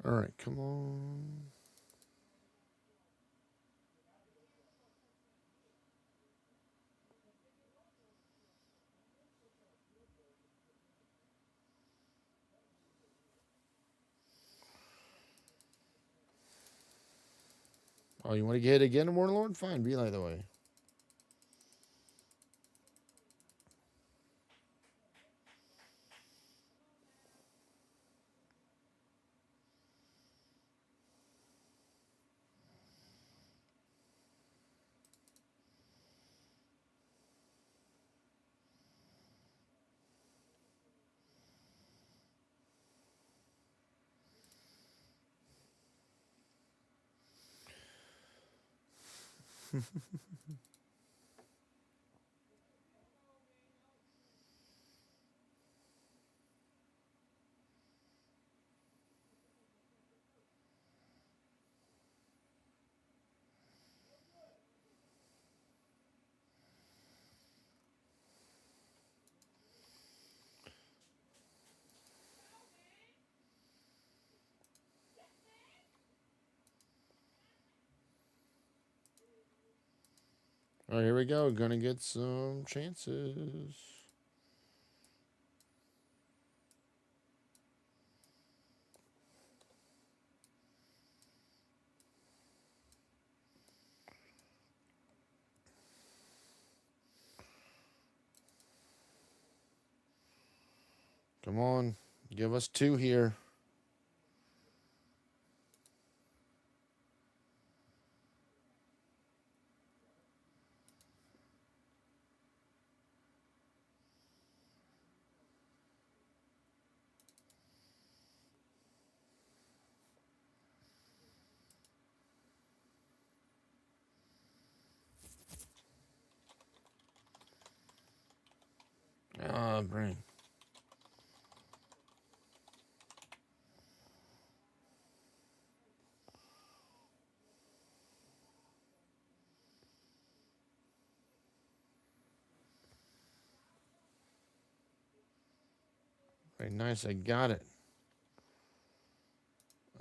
All right, come on. Oh, you want to get hit again, Warlord? Fine, be either way. All right, here we go. Gonna get some chances. Come on, give us 2 here. loud brain. Very nice. I got it.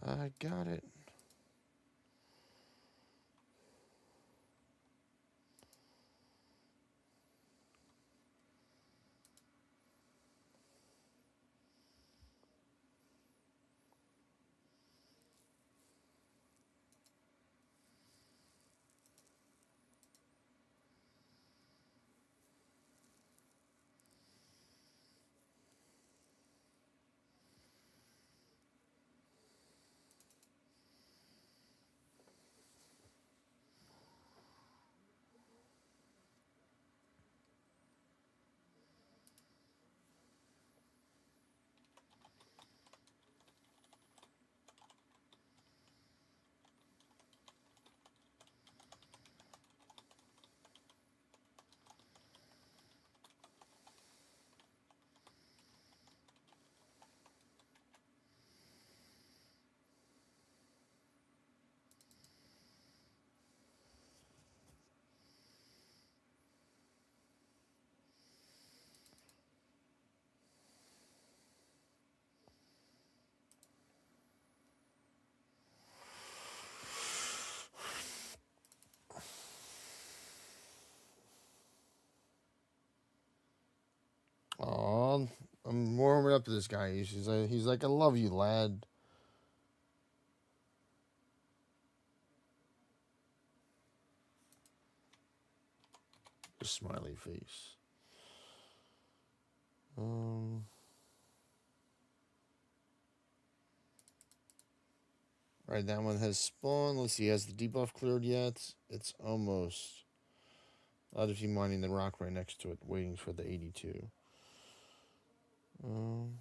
I got it. Oh, I'm warming up to this guy. He's like, I love you, lad. A smiley face. Um. Right, that one has spawned. Let's see, has the debuff cleared yet? It's almost. A lot of you mining the rock right next to it, waiting for the 82. Um.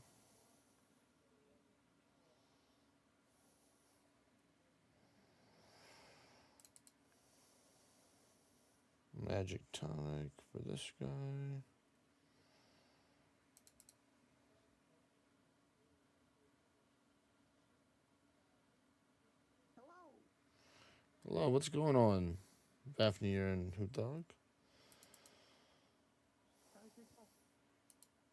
Magic tonic for this guy. Hello, what's going on? Fafnir and Hoot Dog?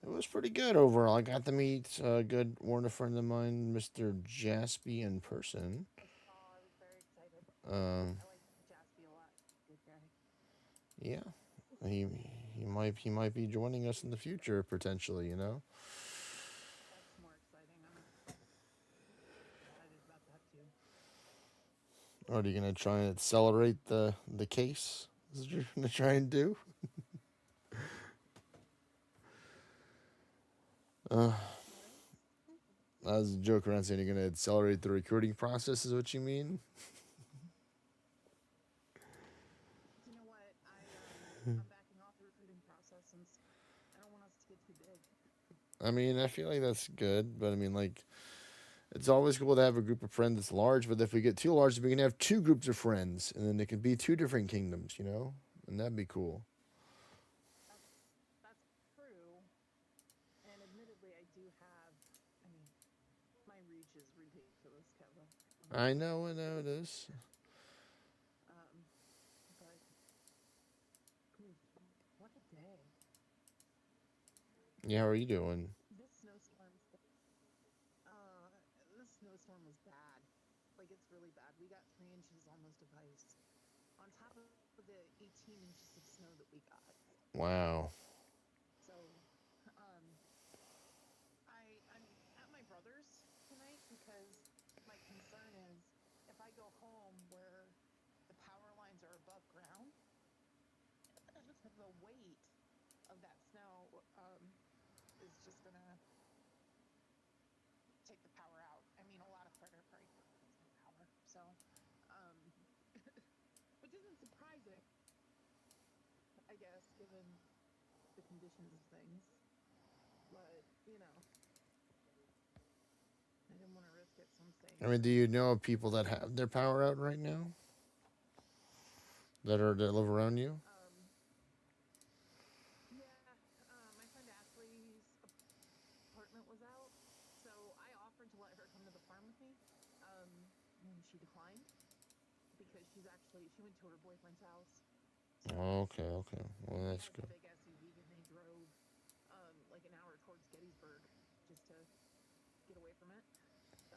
It was pretty good overall. I got to meet a good Orna friend of mine, Mr. Jaspy, in person. Um, yeah, he he might be joining us in the future potentially. You know. Are you gonna try and accelerate the case? Is what you're gonna try and do? Uh, I was joking around saying you're gonna accelerate the recruiting process. Is what you mean? I mean, I feel like that's good, but I mean, like, it's always cool to have a group of friends that's large. But if we get too large, we can have two groups of friends, and then it can be two different kingdoms, you know, and that'd be cool. I know it is. Yeah, how are you doing? Wow. I mean, do you know of people that have their power out right now that live around you? apartment was out. So I offered to let her come to the farm with me, and she declined because she went to her boyfriend's house. So Okay, okay. Well, he that's has a good. big SUV, and they drove like an hour towards Gettysburg just to get away from it. So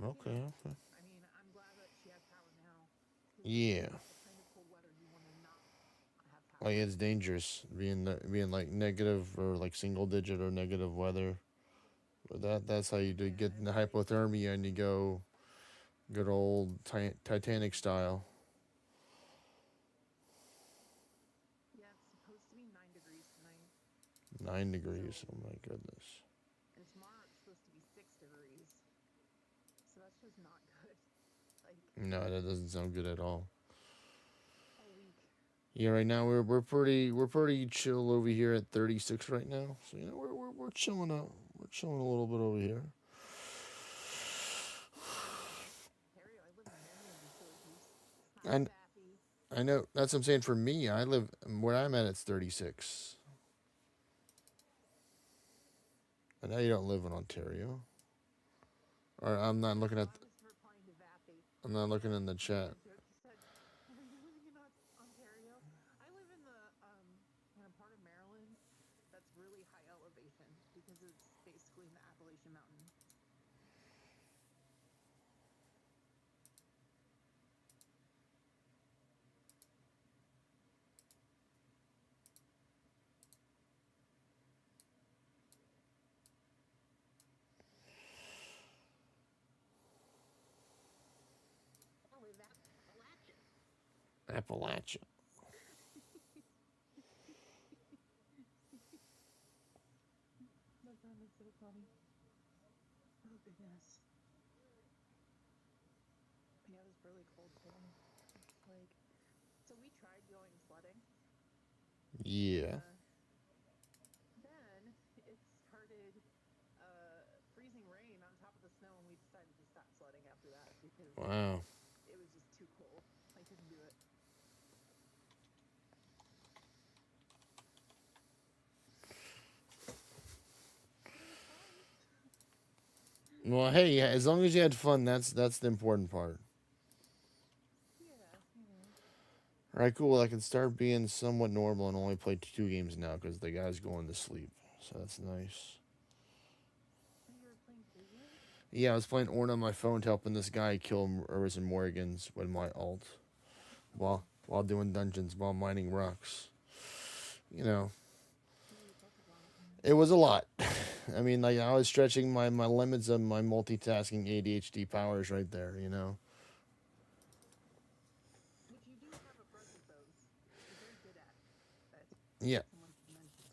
Okay, okay. I mean, I'm glad that she has power now because this is Yeah. not the kind of cold weather you want to not have power. Like it's dangerous being like negative or like single digit or negative weather. But that's how you do Yeah, get in the it's like hypothermia and you go good old Titanic style. yeah, it's supposed to be 9 degrees tonight. 9 degrees. So Oh my goodness. and tomorrow it's supposed to be 6 degrees. So that's just not good. Like No, that doesn't sound good at all. all week. Yeah, right now we're pretty chill over here at 36 right now. So you know we're chilling out. We're chilling a little bit over here. Yeah, I live in Ontario. I live in Marion in Syracuse. Hi, And Vappy. I know that's what I'm saying. For me, I live where I'm at. It's 36. I know you don't live in Ontario. Or I'm not looking No, at. I was replying to Vappy. I'm not You looking asked in the me a chat. good joke. You said, "Are you living in Ontario?" I live in a part of Maryland that's really high elevation because it's basically in the Appalachian Mountains. I live in Appalachia. Appalachia. My God, that's so funny. Oh goodness. Yeah, it was really cold today. It's like so we tried going sledding, and Yeah. then it started freezing rain on top of the snow, and we decided to stop sledding after that because Wow. it was just too cold. I couldn't do it. But it was fun. Well, hey, as long as you had fun, that's the important part. Yeah, All right, cool. I can start being somewhat normal and only play 2 games now because the guy's going to sleep. So that's nice. Oh, you were playing 3 games? Yeah, I was playing Orna on my phone, helping this guy kill Urus and Morgans with my alt That's fun. while doing dungeons while mining rocks. You know, Yeah, you talk a lot. it was a lot. I mean, like I was stretching my limits of my multitasking ADHD powers right there. You know. Which you do have a grudge of those. You're very good at it. Yeah. Someone should mention.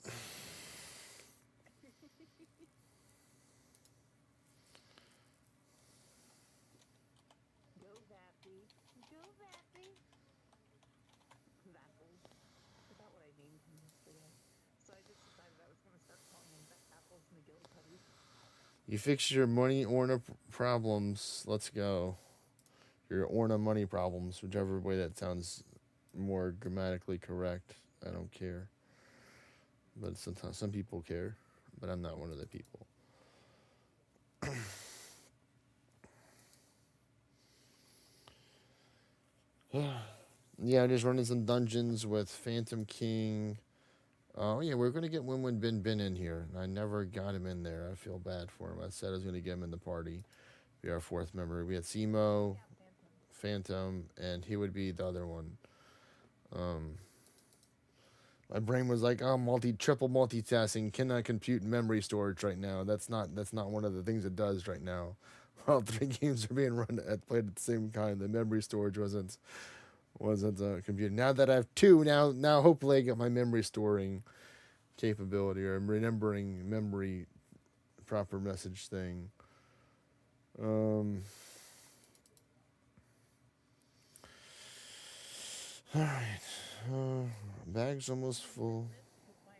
Go Vappy. Go Vappy. Vapples. I forgot what I named him yesterday. So I just decided I was going to start calling him Vapples McGillicuddy. You fixed your money Orna problems. Let's go. Your Orna money problems, whichever way that sounds more grammatically correct. I don't care. But sometimes some people care. But I'm not one of the people. Yeah, just running some dungeons with Phantom King. Oh yeah, we're gonna get Win Win Bin Bin in here. I never got him in there. I feel bad for him. I said I was gonna get him in the party. Be our fourth member. We had Simo, Yeah, Phantom. Phantom, and he would be the other one. Um, my brain was like, oh, triple multitasking cannot compute memory storage right now. That's not one of the things it does right now. While 3 games are being run at played at the same time, the memory storage wasn't computed. Now that I have two, now hopefully I get my memory storing capability or remembering memory proper message thing. Um, all right, bag's almost I'm kind of full. pissed because my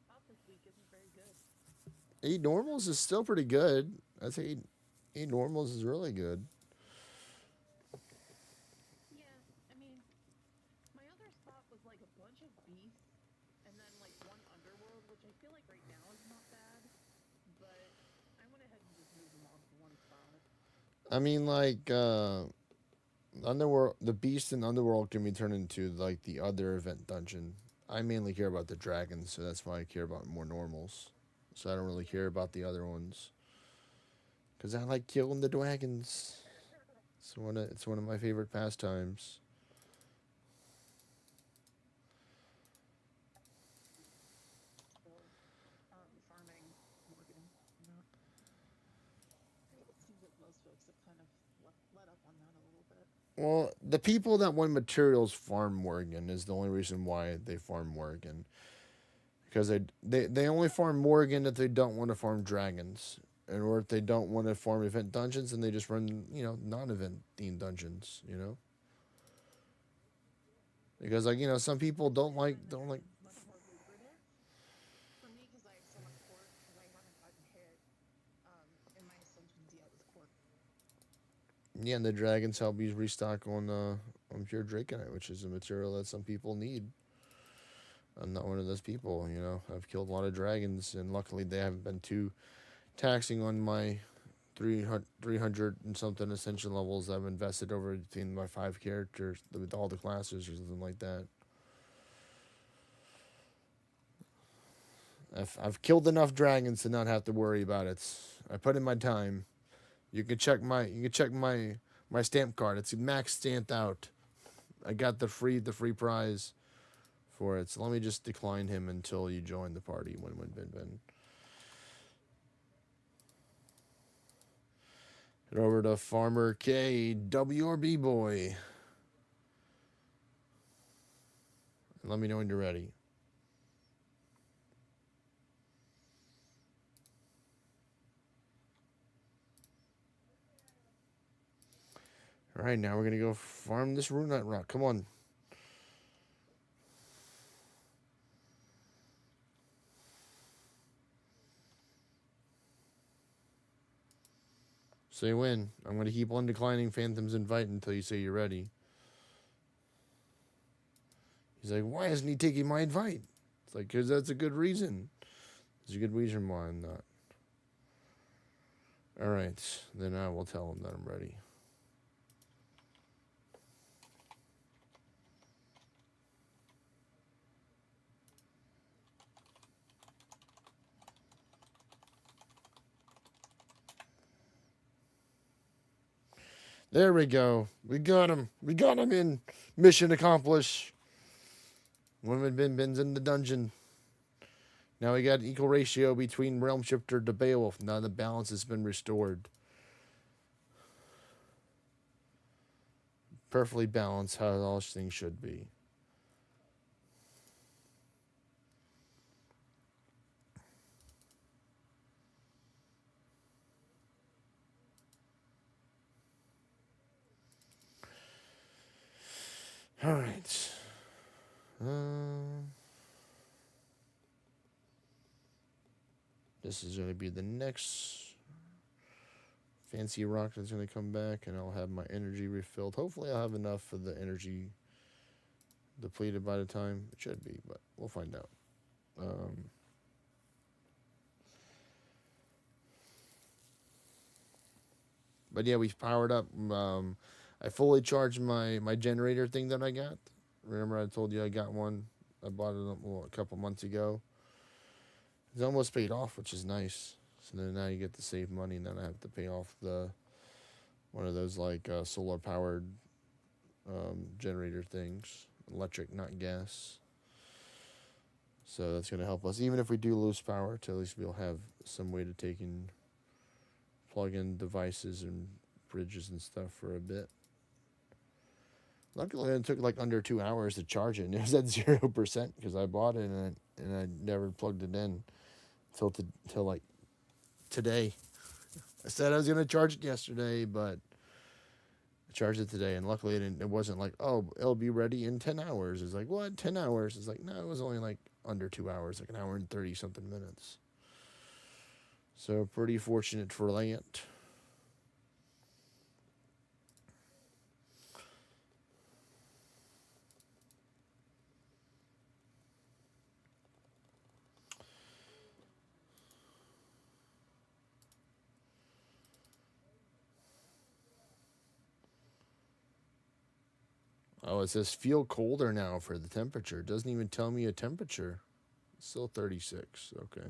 top this week isn't very good. 8 normals is still pretty good. I'd say eight normals is really good. Yeah, I mean, my other spot was like a bunch of beasts, and then like one underworld, which I feel like right now is not bad, but I went ahead and just moved them all to one spot. I mean, like, Underworld, the Beast in Underworld can be turned into like the other event dungeon. I mainly care about the dragons, so that's why I care about more normals. So I don't really care about the other ones because I like killing the dragons. It's one of my favorite pastimes. Still farming Morgan. Not. It seems like most folks have kind of let up on that a little bit. Well, the people that want materials farm Morgan is the only reason why they farm Morgan. Because they only farm Morgan if they don't want to farm dragons. And or if they don't want to farm event dungeons, then they just run, non-event themed dungeons, Because like, some people I find that don't like it's much more lucrative for me because I have so much quartz because I haven't gotten hit in my ascension yet with quartz. yeah, and the dragons help you restock on pure draconite, which is a material that some people need. I'm not one of those people, I've killed a lot of dragons, and luckily they haven't been too taxing on my 300 and something ascension levels I've invested over between my 5 characters with all the classes or something like that. I've killed enough dragons to not have to worry about it. I put in my time. You can check my stamp card. It's max stamped out. I got the free prize for it. So let me just decline him until you join the party. Win bin bin. Head over to Farmer K WRB boy. And let me know when you're ready. All right, now we're gonna go farm this runite rock. Come on. Say when. I'm gonna keep on declining Phantom's invite until you say you're ready. He's like, why isn't he taking my invite? It's like, because that's a good reason. There's a good reason why I'm not. All right, then I will tell him that I'm ready. There we go. We got him. We got him in. Mission accomplished. Women bin bins in the dungeon. Now we got equal ratio between Realm Shifter to Beowulf. Now the balance has been restored. Perfectly balanced how all things should be. All right. This is going to be the next fancy rock that's going to come back, and I'll have my energy refilled. Hopefully, I'll have enough for the energy depleted by the time. It should be, but we'll find out. But yeah, we've powered up. I fully charged my generator thing that I got. Remember, I told you I got one. I bought it a couple months ago. It's almost paid off, which is nice. So then now you get to save money, and then I have to pay off the one of those like solar powered generator things, electric, not gas. So that's going to help us, even if we do lose power, to at least we'll have some way to take and plug in devices and bridges and stuff for a bit. Luckily, it took like under 2 hours to charge it, and it was at 0% because I bought it and I never plugged it in till like today. I said I was gonna charge it yesterday, but I charged it today, and luckily it wasn't like, oh, it'll be ready in 10 hours. It's like, what, 10 hours? It's like, no, it was only like under 2 hours, like an hour and 30 something minutes. So pretty fortunate for that. Oh, it says feel colder now for the temperature. It doesn't even tell me a temperature. It's still 36. Okay.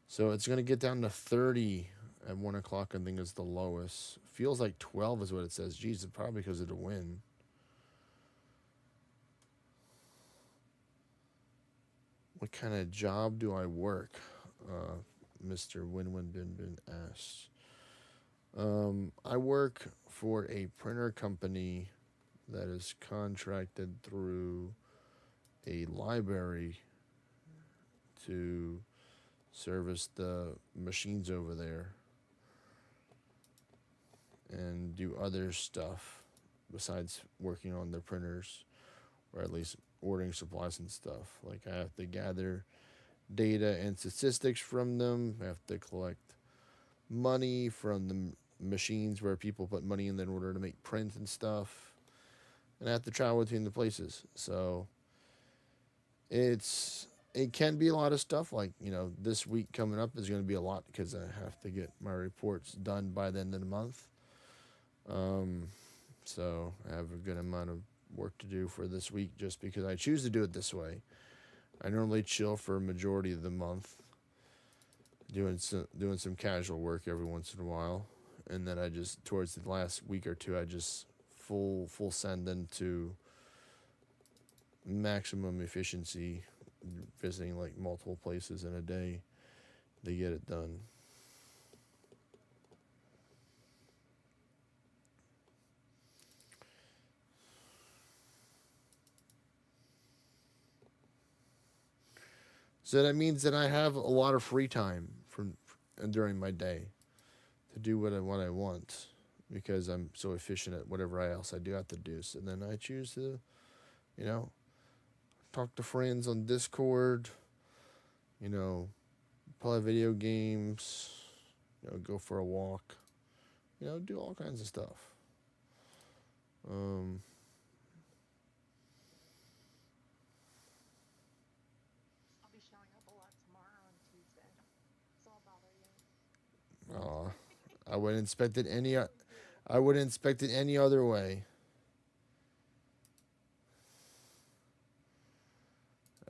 So it's going to get down to 30 at 1 o'clock, I think is the lowest. Feels like 12 is what it says. Geez, it's probably because of the wind. What kind of job do I work? Mr. Winwin Bin asked. I work for a printer company that is contracted through a library to service the machines over there and do other stuff besides working on their printers, or at least ordering supplies and stuff. Like I have to gather data and statistics from them. I have to collect money from the machines where people put money in order to make prints and stuff. And I have to travel between the places. So it can be a lot of stuff. Like, this week coming up is going to be a lot because I have to get my reports done by the end of the month. So I have a good amount of work to do for this week just because I choose to do it this way. I normally chill for a majority of the month, doing some casual work every once in a while, and then I just towards the last week or two I just full send into maximum efficiency, visiting like multiple places in a day to get it done. So that means that I have a lot of free time during my day to do what I want because I'm so efficient at whatever else I do have to do. So then I choose to, you know, talk to friends on Discord, you know, play video games, go for a walk, do all kinds of stuff. Um, I'll be showing up a lot tomorrow on Tuesday, so I'll bother you. I wouldn't expect it any. I wouldn't expect it any other way.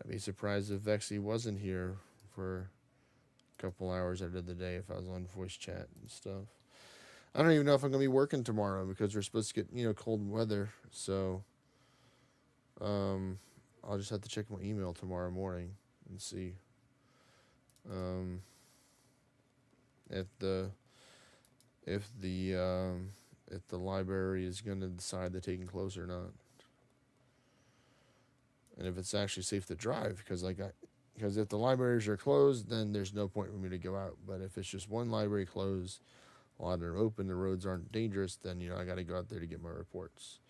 I'd be surprised if Vexy wasn't here for a couple hours out of the day if I was on voice chat and stuff. I don't even know if I'm gonna be working tomorrow because we're supposed to get cold weather. So I'll just have to check my email tomorrow morning and see um, if the if the if the library is gonna decide to take it close or not, and if it's actually safe to drive. Because if the libraries are closed, then there's no point for me to go out. But if it's just one library closed, a lot are open, the roads aren't dangerous, then I got to go out there to get my reports,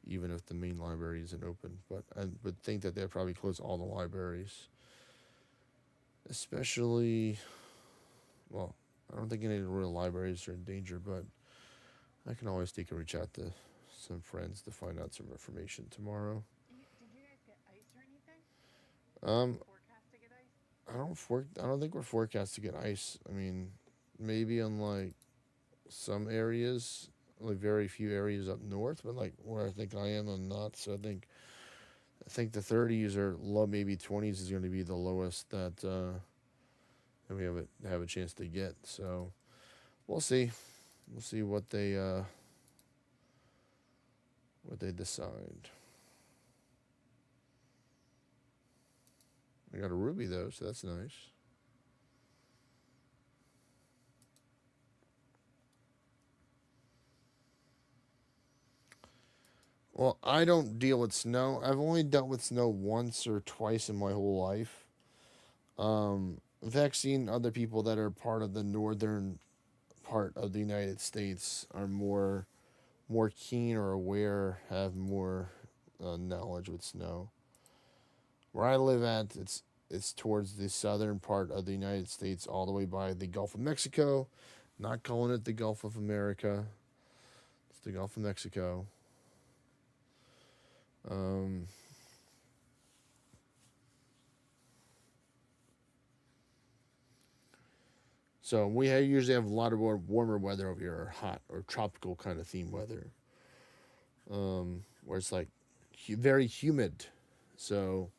even if the main library isn't open. But I would think that they'll probably close all the libraries, especially. Well, I don't think any of the real libraries are in danger, but I can always take a reach out to some friends to find out some information tomorrow. Did you guys get ice or anything? Um, Forecast to get ice? I don't think we're forecast to get ice. I mean, maybe in like some areas, like very few areas up north, but like where I think I am, I'm not. So I think the 30s or low, maybe 20s is going to be the lowest that we have a chance to get. So we'll see. We'll see what they decide. I got a ruby though, so that's nice. Well, I don't deal with snow. I've only dealt with snow once or twice in my whole life. I've seen other people that are part of the northern part of the United States are more keen or aware, have more knowledge with snow. Where I live at, it's towards the southern part of the United States, all the way by the Gulf of Mexico. Not calling it the Gulf of America. It's the Gulf of Mexico. Um, so we usually have a lot of warmer weather over here, or hot or tropical kind of theme weather. where it's like very humid. So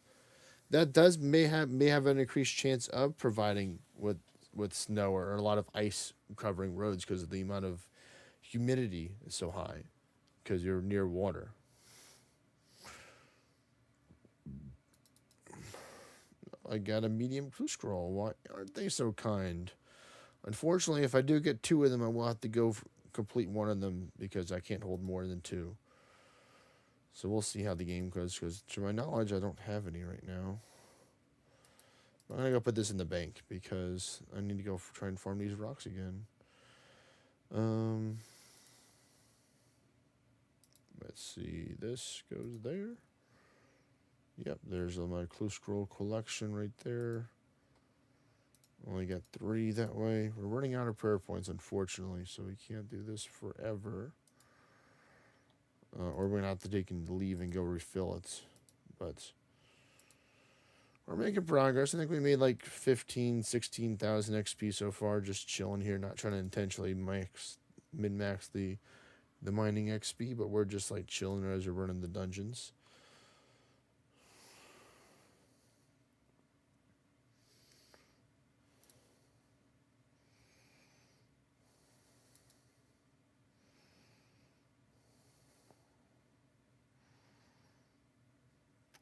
that does may have an increased chance of providing with snow or a lot of ice covering roads because of the amount of humidity is so high because you're near water. I got a medium clue scroll. Why aren't they so kind? Unfortunately, if I do get two of them, I will have to complete one of them because I can't hold more than two. So we'll see how the game goes. Because to my knowledge, I don't have any right now. I'm gonna go put this in the bank because I need to go try and farm these rocks again. Um, let's see. This goes there. Yep, there's my clue scroll collection right there. Only got 3 that way. We're running out of prayer points, unfortunately, so we can't do this forever. Or we're going to have to take and leave and go refill it. But we're making progress. I think we made like 15, 16,000 XP so far, just chilling here, not trying to intentionally min-max the mining XP, but we're just like chilling as we're running the dungeons.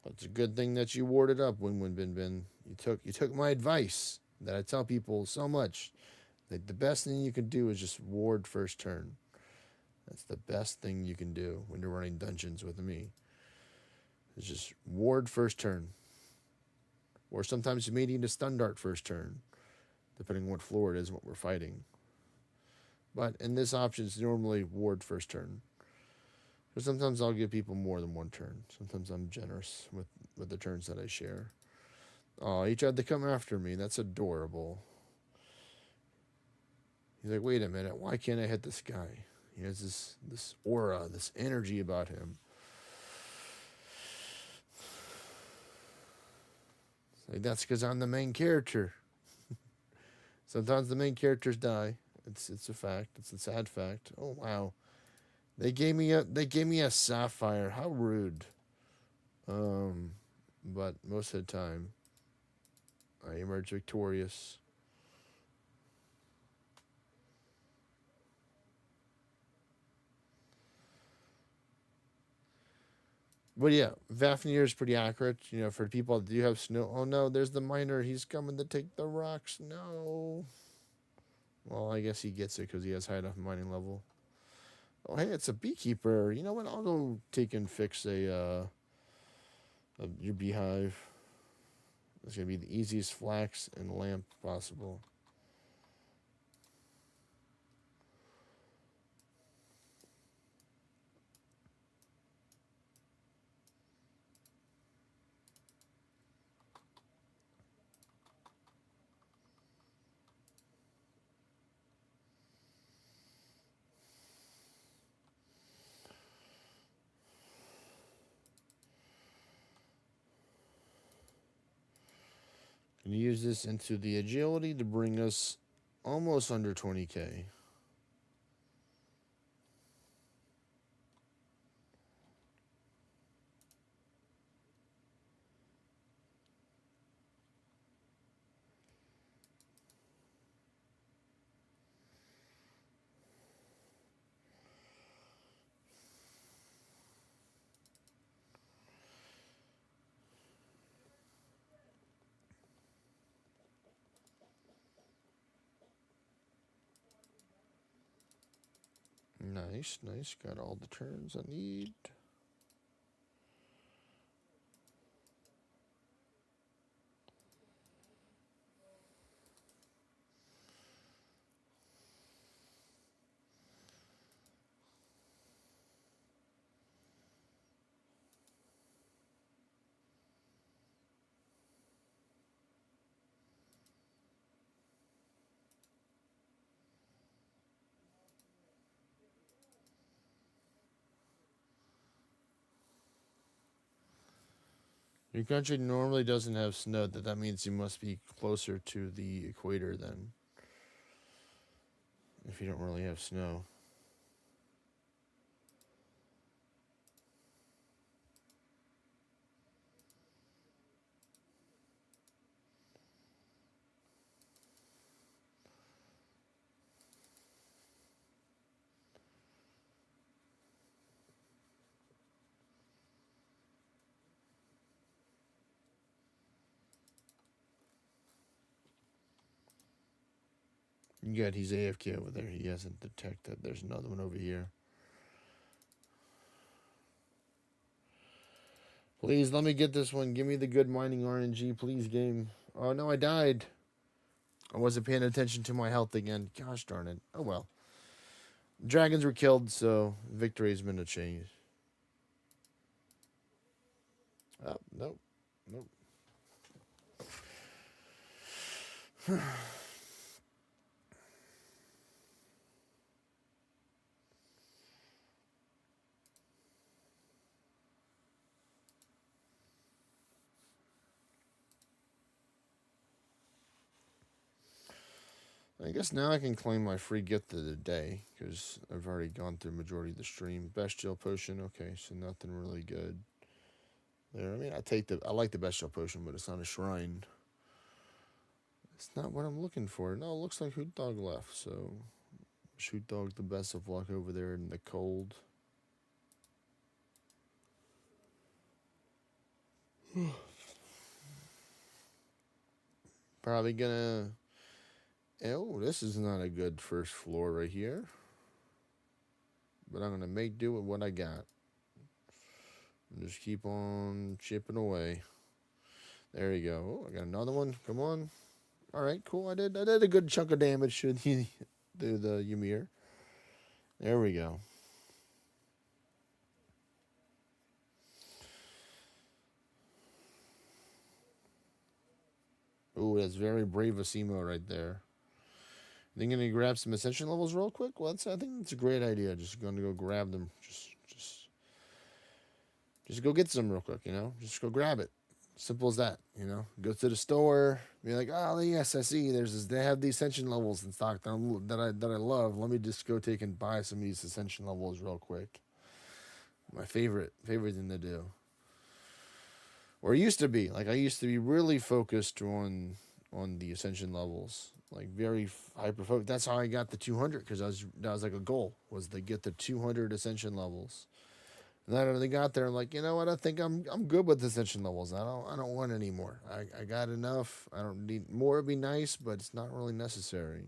It's a good thing that you warded up, Win Bin Bin. You took my advice that I tell people so much. That the best thing you can do is just ward first turn. That's the best thing you can do when you're running dungeons with me. Is just ward first turn. Or sometimes you may need a stun dart first turn, depending on what floor it is and what we're fighting. But in this option, it's normally ward first turn. But sometimes I'll give people more than one turn. Sometimes I'm generous with the turns that I share. Oh, he tried to come after me. That's adorable. He's like, wait a minute, why can't I hit this guy? He has this aura, this energy about him. Like, that's because I'm the main character. Sometimes the main characters die. It's a fact. It's a sad fact. Oh wow. They gave me a sapphire. How rude. But most of the time I emerge victorious. But yeah, Vafnir is pretty accurate. You know, for people that do have snow. Oh no, there's the miner. He's coming to take the rocks. No. Well, I guess he gets it because he has high enough mining level. Oh hey, it's a beekeeper. You know what? I'll go take and fix your beehive. It's gonna be the easiest flax and lamp possible. Gonna use this into the agility to bring us almost under 20k. Nice, nice. Got all the turns I need. Your country normally doesn't have snow. That means you must be closer to the equator then. If you don't really have snow. Good, he's AFK over there. He hasn't detected. There's another one over here. Please let me get this one. Give me the good mining RNG, please, game. Oh no, I died. I wasn't paying attention to my health again. Gosh darn it. Oh well. Dragons were killed, so victory has been achieved. Oh, nope. Nope. I guess now I can claim my free gift of the day because I've already gone through majority of the stream. Bestial potion, okay, so nothing really good there. I mean, I like the bestial potion, but it's not a shrine. It's not what I'm looking for. No, it looks like Hoot Dog left, so Shoot Dog the best of luck over there in the cold. Probably gonna. Oh, this is not a good first floor right here. But I'm gonna make do with what I got. And just keep on chipping away. There you go. Oh, I got another one. Come on. All right, cool. I did a good chunk of damage to the Ymir. There we go. Ooh, that's very brave of Simo right there. Then gonna grab some ascension levels real quick. Well, I think it's a great idea. Just gonna go grab them. Just go get some real quick. Just go grab it. Simple as that. Go to the store. Be like, oh yes, I see. They have the ascension levels in stock that I love. Let me just go take and buy some of these ascension levels real quick. My favorite thing to do. Or it used to be. Like I used to be really focused on the ascension levels. Like very hyper focused. That's how I got the 200 because that was like a goal was to get the 200 ascension levels. And then when they got there, I'm like, you know what? I think I'm good with ascension levels. I don't want any more. I got enough. I don't need more. Would be nice, but it's not really necessary.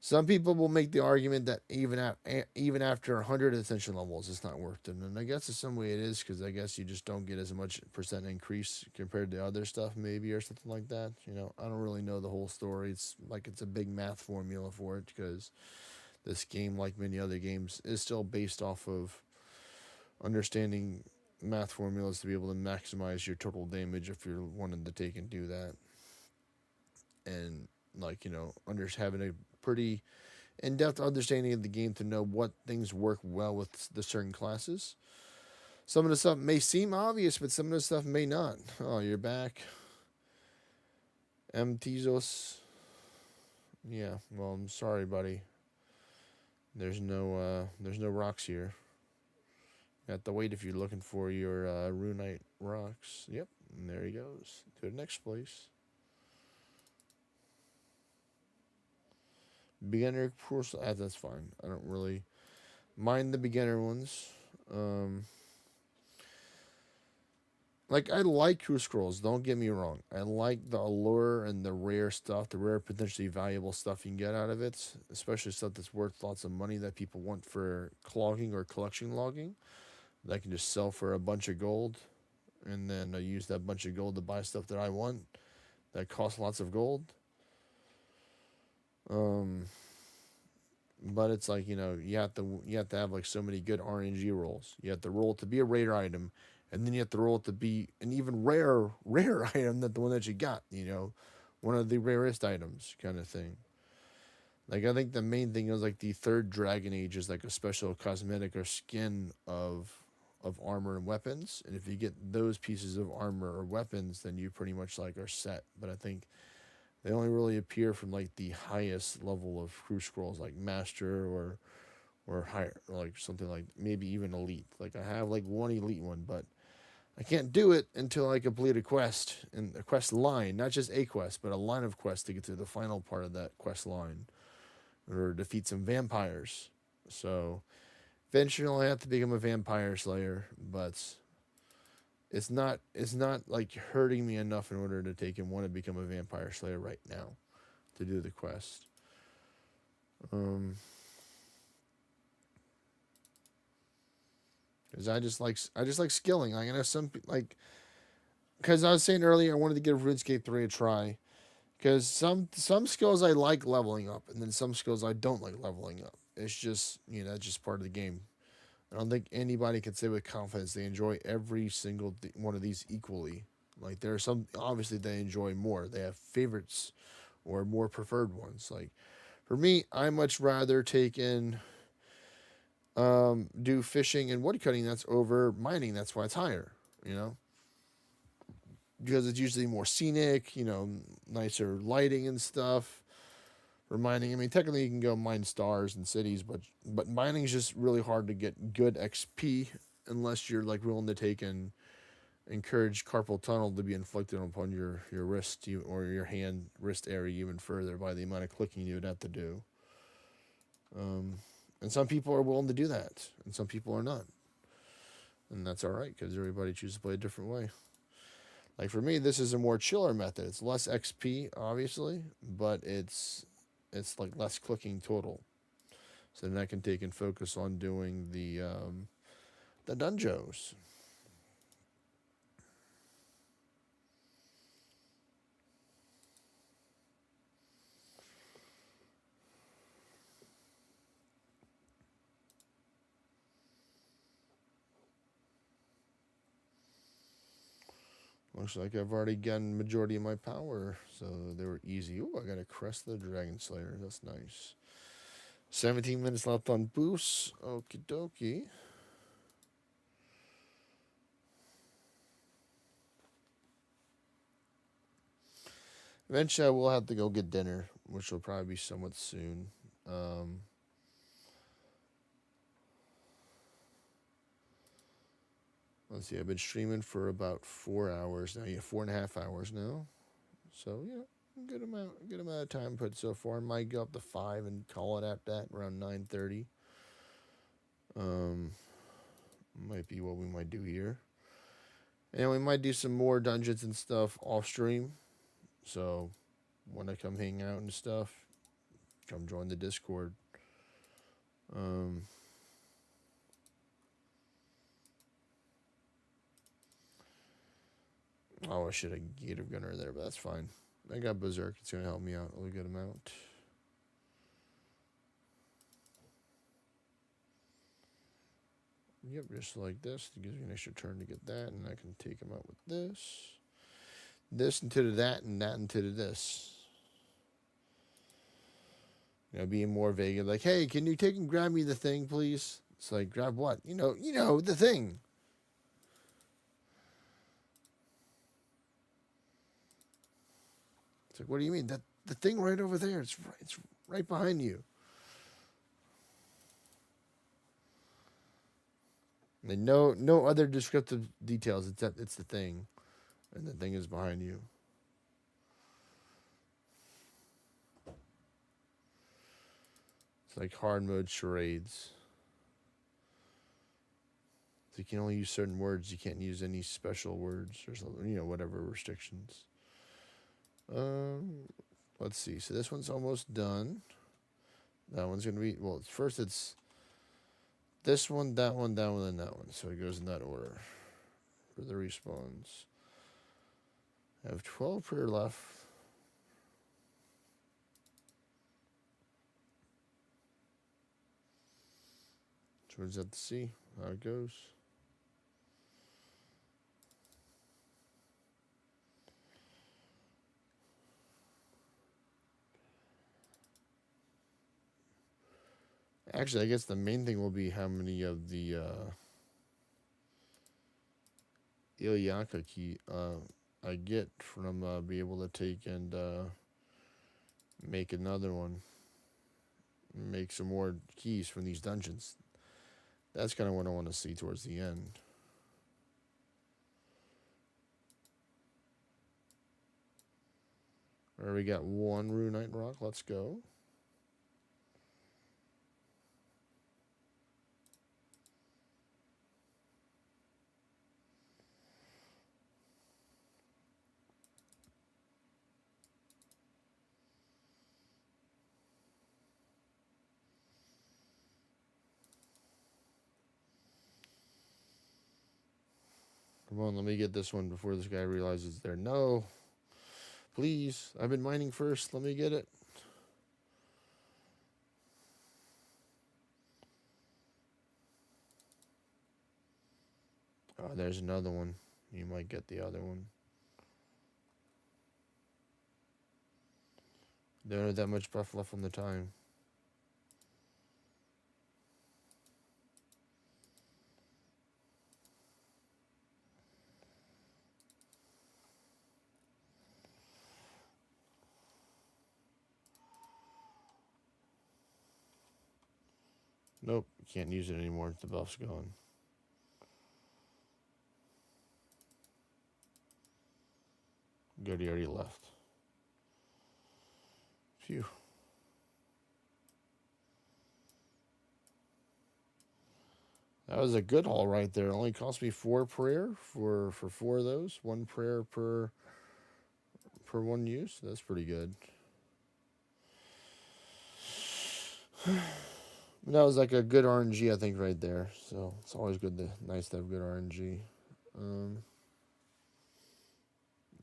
Some people will make the argument that even after 100 ascension levels, it's not worth it. And I guess in some way it is because I guess you just don't get as much percent increase compared to other stuff, maybe, or something like that. I don't really know the whole story. It's like it's a big math formula for it because this game, like many other games, is still based off of understanding math formulas to be able to maximize your total damage if you're wanting to take and do that. And having a pretty in-depth understanding of the game to know what things work well with the certain classes. Some of the stuff may seem obvious, but some of the stuff may not. Oh, you're back. Tizos. Yeah, well, I'm sorry, buddy. There's no rocks here. You have to wait if you're looking for your runite rocks. Yep, and there he goes to the next place. Beginner course, that's fine. I don't really mind the beginner ones. Like I like True Scrolls. Don't get me wrong. I like the allure and the rare stuff, the rare potentially valuable stuff you can get out of it, especially stuff that's worth lots of money that people want for clogging or collection logging. That I can just sell for a bunch of gold, and then I use that bunch of gold to buy stuff that I want that costs lots of gold. But it's like you have to have like so many good RNG rolls. You have to roll to be a rare item, and then you have to roll to be an even rare item than the one that you got. One of the rarest items, kind of thing. Like I think the main thing is like the third Dragon Age is like a special cosmetic or skin of armor and weapons, and if you get those pieces of armor or weapons, then you pretty much like are set. But I think they only really appear from like the highest level of Crew Scrolls, like Master or higher, or like something like maybe even Elite. Like I have like one Elite one, but I can't do it until I complete a quest and a quest line, not just a quest, but a line of quests to get to the final part of that quest line, or defeat some vampires. So eventually, I have to become a vampire slayer, but it's not like hurting me enough in order to take and want to become a vampire slayer right now to do the quest. Because I just like skilling. Like I know like because I was saying earlier I wanted to give RuneScape 3 a try. Because some skills I like leveling up, and then some skills I don't like leveling up. It's just that's just part of the game. I don't think anybody can say with confidence they enjoy every single one of these equally. Like there are some obviously they enjoy more. They have favorites or more preferred ones. Like for me, I much rather take in do fishing and woodcutting. That's over mining. That's why it's higher. You know, because it's usually more scenic. Nicer lighting and stuff. For mining, I mean, technically you can go mine stars and cities, but mining is just really hard to get good XP unless you're like willing to take and encourage carpal tunnel to be inflicted upon your wrist or your hand wrist area even further by the amount of clicking you would have to do. And some people are willing to do that, and some people are not, and that's all right because everybody chooses to play a different way. Like for me, this is a more chiller method. It's less XP, obviously, but it's like less clicking total. So then I can take and focus on doing the Dunjos. Looks like I've already gotten majority of my power, so they were easy. Oh, I got a Crest of the Dragon Slayer. That's nice. 17 minutes left on boosts. Okie dokie. Eventually, I will have to go get dinner, which will probably be somewhat soon. Let's see. I've been streaming for about 4 hours now. Yeah, 4.5 hours now. So good amount of time put so far. Might go up to 5 and call it at that around 9:30. Might be what we might do here. And we might do some more dungeons and stuff off stream. So when I come hang out and stuff, come join the Discord. I should have Gator Gunner there, but that's fine. I got Berserk. It's going to help me out a good amount. Yep, just like this. It gives me an extra turn to get that, and I can take him out with this. This into that, and that into this. Being more vague, like, hey, can you take and grab me the thing, please? It's like, grab what? The thing. It's like, what do you mean? That the thing right over there. It's right behind you. And no other descriptive details. It's the thing, and the thing is behind you. It's like hard mode charades. So you can only use certain words. You can't use any special words or something. Whatever restrictions. Let's see. So this one's almost done. That one's gonna be first. It's this one, that one, and that one. So it goes in that order for the respawns. I have 12 per left. So we'll just have to see how it goes. Actually, I guess the main thing will be how many of the Ilyaka key I get from be able to take and make another one. Make some more keys from these dungeons. That's kind of what I want to see towards the end. Alright, we got one Runite Rock. Let's go. Come on, let me get this one before this guy realizes there. No. Please. I've been mining first. Let me get it. Oh, there's another one. You might get the other one. Don't have that much buff left on the time. Nope, can't use it anymore. The buff's gone. Good, he already left. Phew. That was a good haul right there. It only cost me 4 prayer for 4 of those. 1 prayer per one use. That's pretty good. That was like a good RNG, I think, right there. So it's always nice to have good RNG.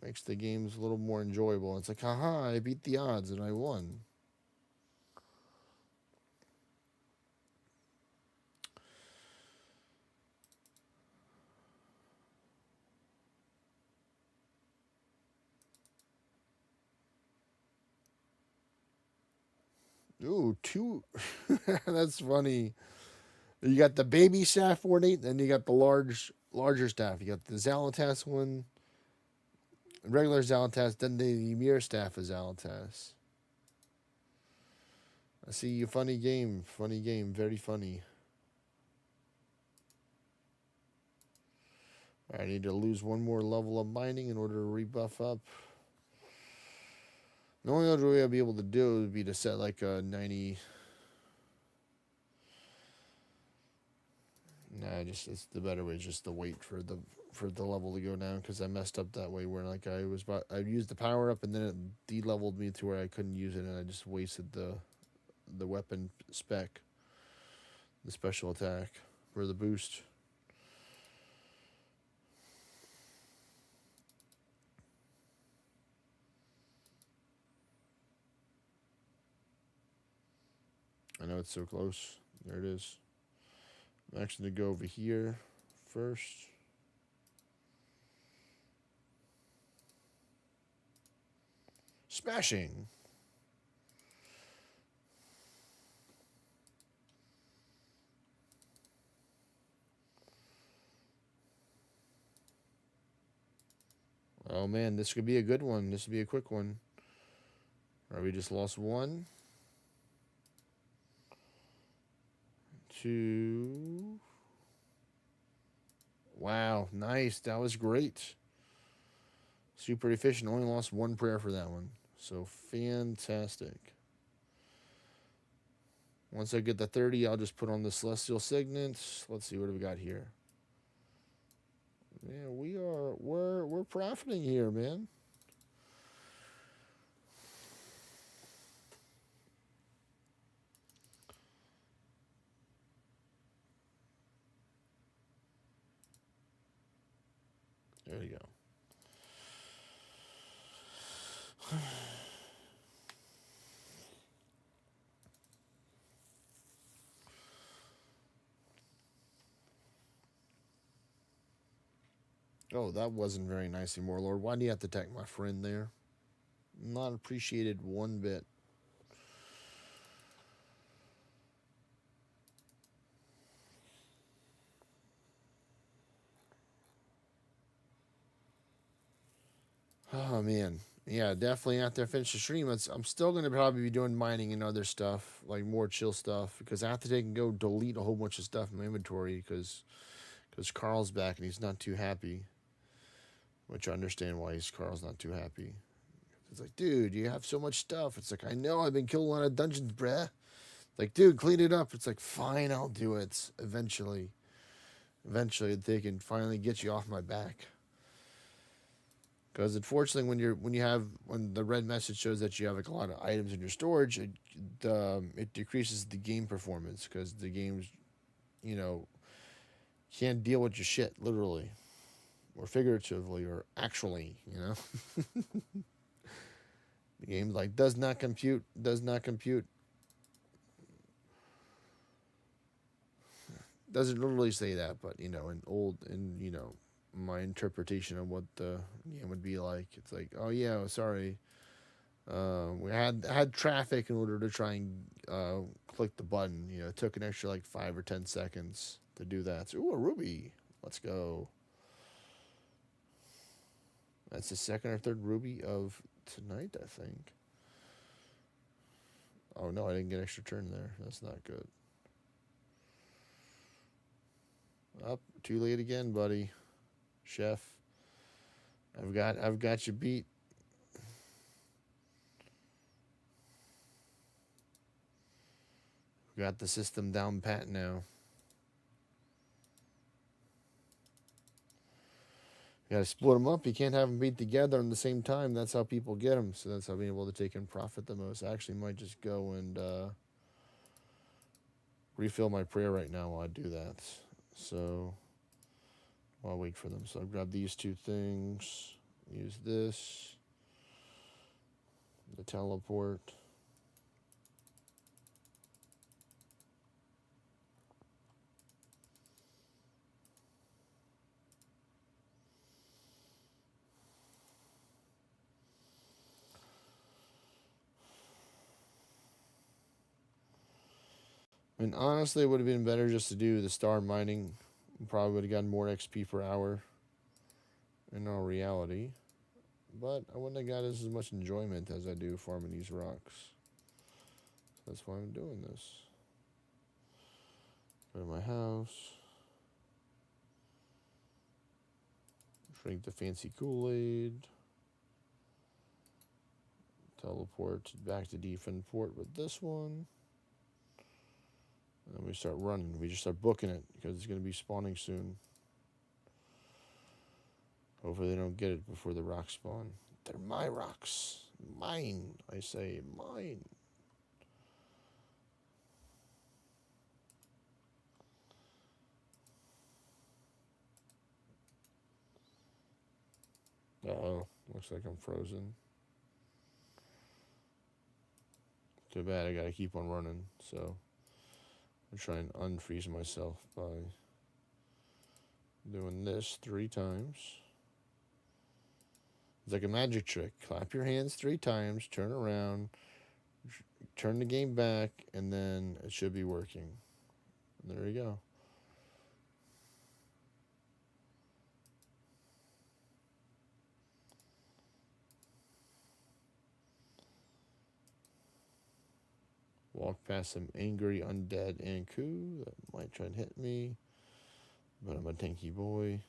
Makes the games a little more enjoyable. It's like, haha, I beat the odds and I won. Ooh, 2. That's funny. You got the baby staff ornate, then you got the larger staff. You got the Zalatas one, regular Zalatas, then the Ymir staff is Zalatas. I see you. Funny game, very funny. I need to lose 1 more level of mining in order to rebuff up. The only other way I'd be able to do it would be to set like a 90. Nah, it's the better way is just to wait for the level to go down, because I messed up that way where like I used the power up and then it de-leveled me to where I couldn't use it, and I just wasted the weapon spec, the special attack for the boost. I know it's so close. There it is. I'm actually going to go over here first. Smashing. Oh man, this could be a good one. This would be a quick one. All right, we just lost 1. 2. Wow, nice. That was great. Super efficient. Only lost 1 prayer for that one. So fantastic. Once I get the 30, I'll just put on the Celestial Signet. Let's see, what do we got here? Yeah, we're profiting here, man. There you go. Oh, that wasn't very nice anymore, Lord. Why do you have to attack my friend there? Not appreciated one bit. Oh, man. Yeah, definitely after I finish the stream, I'm still going to probably be doing mining and other stuff, like more chill stuff, because I have to take and go delete a whole bunch of stuff in my inventory because Carl's back and he's not too happy. Which I understand why Carl's not too happy. It's like, dude, you have so much stuff. It's like, I know I've been killing a lot of dungeons, bruh. Like, dude, clean it up. It's like, fine, I'll do it eventually. Eventually, they can finally get you off my back. Because unfortunately, when the red message shows that you have like a lot of items in your storage, it decreases the game performance because the game's, can't deal with your shit literally. or figuratively, or actually, you know. The game's like does not compute, does not compute. Doesn't literally say that, but you know, my interpretation of what the game would be like, it's like, oh yeah, sorry, we had traffic in order to try and click the button. You know, it took an extra like 5 or 10 seconds to do that. So, ooh, a ruby. Let's go. That's the second or third ruby of tonight, I think. Oh no, I didn't get extra turn there. That's not good. Up, too late again, buddy. Chef. I've got you beat. Got the system down pat now. You got to split them up. You can't have them beat together at the same time. That's how people get them. So that's how being able to take in profit the most. I actually might just go and refill my prayer right now while I do that. So I'll wait for them. So I'll grab these two things. Use this. The teleport. I mean, honestly, it would have been better just to do the star mining. Probably would have gotten more XP per hour in all reality. But I wouldn't have got as much enjoyment as I do farming these rocks. So that's why I'm doing this. Go to my house. Drink the fancy Kool-Aid. Teleport back to Defend Port with this one. And then we start running. We just start booking it because it's going to be spawning soon. Hopefully they don't get it before the rocks spawn. They're my rocks. Mine, I say. Mine. Uh-oh. Looks like I'm frozen. Too bad. I got to keep on running. So I'm trying to unfreeze myself by doing this 3 times. It's like a magic trick. Clap your hands 3 times, turn around, turn the game back, and then it should be working. And there you go. Walk past some angry undead Anku that might try and hit me. But I'm a tanky boy.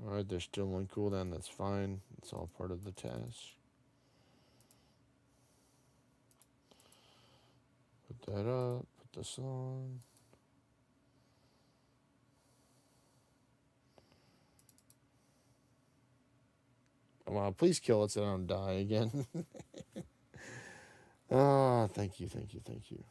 Alright, they're still on cooldown. That's fine. It's all part of the task. Put that up. Put this on. Wow, please kill it so I don't die again. Ah, thank you, thank you, thank you.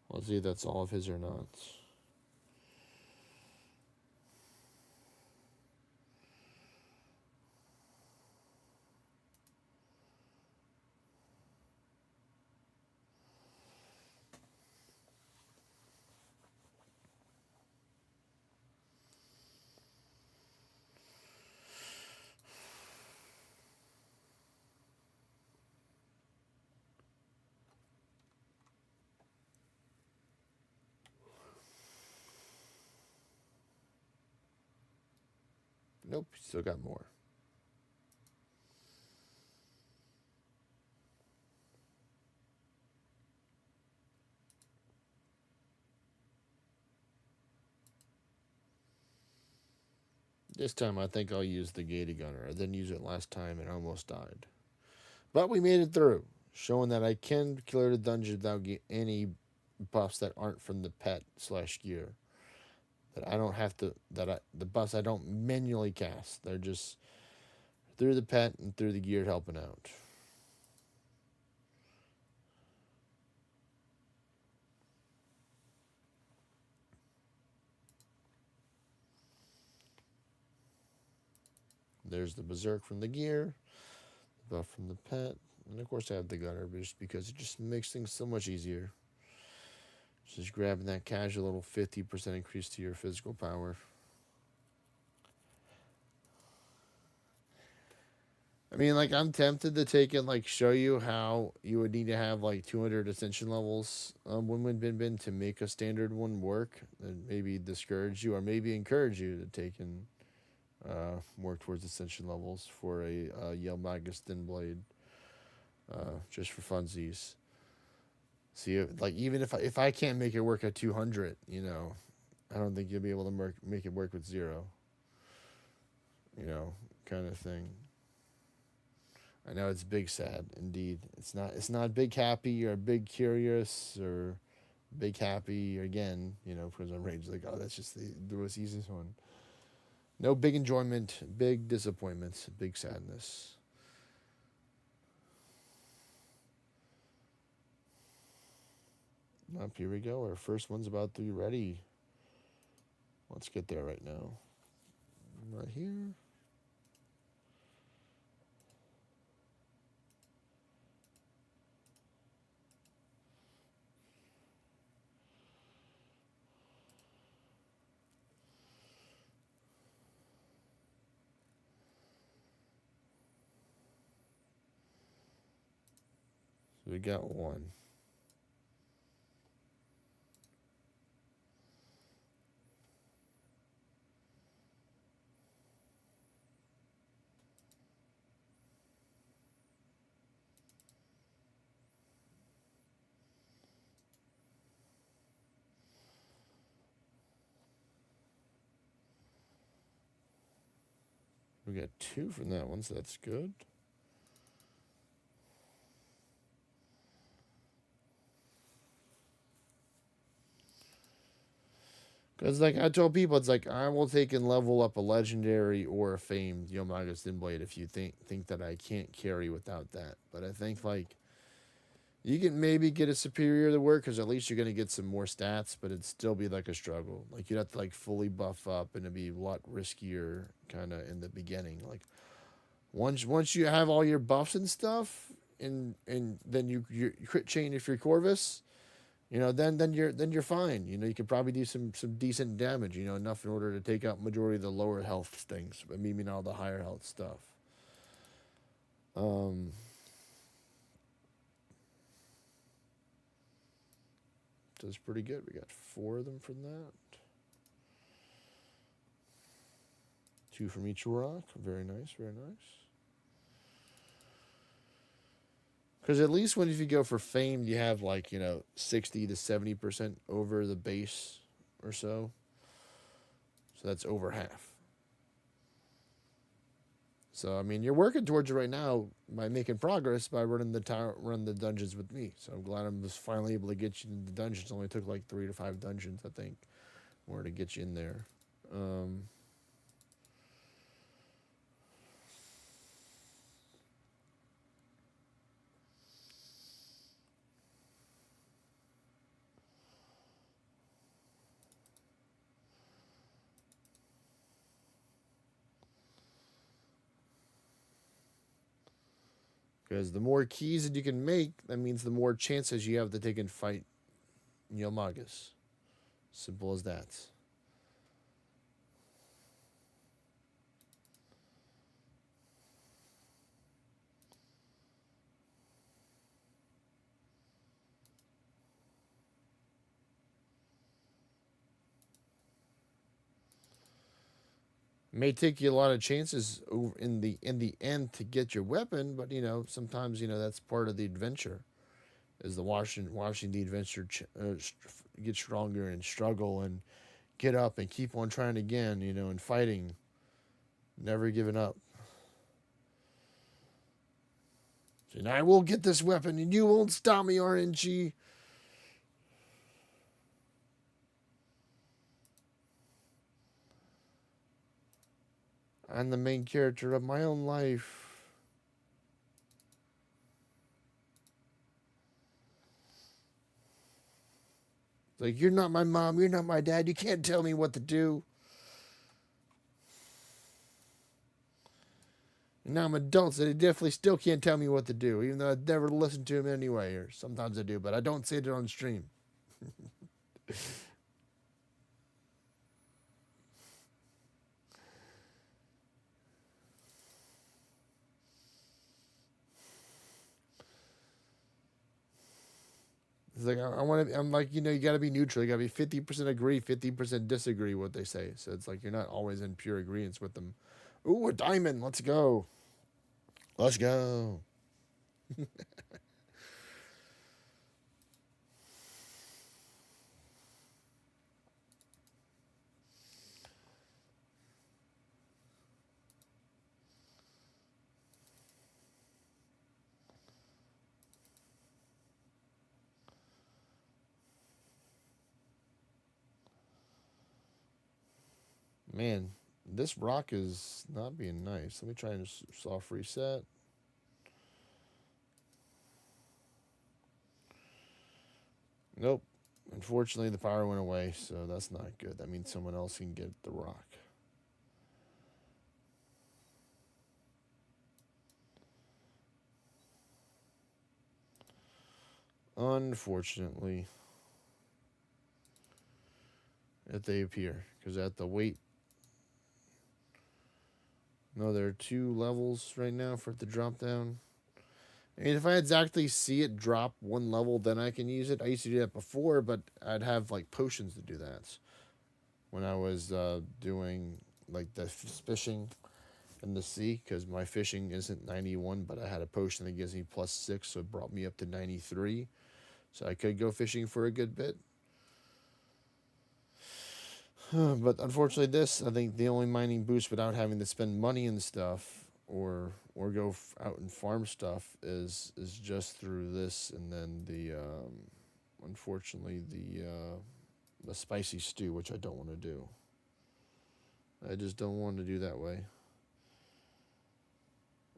Let's see if that's all of his or not. Nope, still got more. This time I think I'll use the gated gunner. I didn't use it last time and almost died. But we made it through, showing that I can clear the dungeon without any buffs that aren't from the pet slash gear. That I don't have to, the buffs I don't manually cast. They're just through the pet and through the gear helping out. There's the berserk from the gear, the buff from the pet, and of course I have the gunner just because it just makes things so much easier. Just grabbing that casual little 50% increase to your physical power. I mean, like, I'm tempted to take and, like, show you how you would need to have, like, 200 ascension levels Win Bin Bin to make a standard one work. And maybe discourage you or maybe encourage you to take and work towards ascension levels for a Yell Magus Thin Blade just for funsies. See, like, even if I can't make it work at 200, you know, I don't think you'll be able to make it work with 0. You know, kind of thing. I know it's big sad, indeed. It's not big happy or big curious or big happy again, you know, because I'm rage like, oh, that's just the most easiest one. No big enjoyment, big disappointments, big sadness. Up here we go. Our first one's about to be ready. Let's get there right now. Right here. So we got one. We got 2 from that one, so that's good. Because, like, I told people, it's like, I will take and level up a legendary or a famed Yomaga Thin Blade if you think that I can't carry without that. But I think, like, you can maybe get a superior to work because at least you're going to get some more stats, but it'd still be, like, a struggle. Like, you'd have to, like, fully buff up and it'd be a lot riskier kind of in the beginning. Like, once you have all your buffs and stuff, and then you crit chain if you're Corvus, you know, then you're fine. You know, you could probably do some decent damage. You know, enough in order to take out majority of the lower health things, but maybe not all the higher health stuff. Um, does pretty good. We got 4 of them from that. 2 from each rock. Very nice. Very nice. Because at least when if you go for famed, you have like 60 to 70% over the base or so. So that's over half. So I mean, you're working towards it right now by making progress by running the dungeons with me. So I'm glad I was finally able to get you in the dungeons. It only took like 3 to 5 dungeons, I think, more to get you in there. Because the more keys that you can make, that means the more chances you have to take and fight Yelmagus. Simple as that. May take you a lot of chances in the end to get your weapon, but sometimes that's part of the adventure. Is the watching the adventure get stronger and struggle and get up and keep on trying again, and fighting. Never giving up. And I will get this weapon, and you won't stop me, RNG. I'm the main character of my own life. Like, you're not my mom, you're not my dad, you can't tell me what to do. And now I'm an adult, so they definitely still can't tell me what to do, even though I'd never listen to him anyway, or sometimes I do, but I don't say it on stream. It's like I want to. I'm like, you got to be neutral. You got to be 50% agree, 50% disagree what they say. So it's like you're not always in pure agreement with them. Ooh, a diamond. Let's go. Let's go. Man, this rock is not being nice. Let me try and soft reset. Nope. Unfortunately, the power went away, so that's not good. That means someone else can get the rock. Unfortunately, if they appear, because at the wait. No, there are 2 levels right now for it to drop down. I mean, if I exactly see it drop 1 level, then I can use it. I used to do that before, but I'd have like potions to do that. When I was doing like the fishing in the sea, because my fishing isn't 91, but I had a potion that gives me +6, so it brought me up to 93. So I could go fishing for a good bit. But unfortunately, this, I think the only mining boost without having to spend money and stuff or go out and farm stuff is just through this, and then the unfortunately the spicy stew, which I don't want to do. I just don't want to do that way.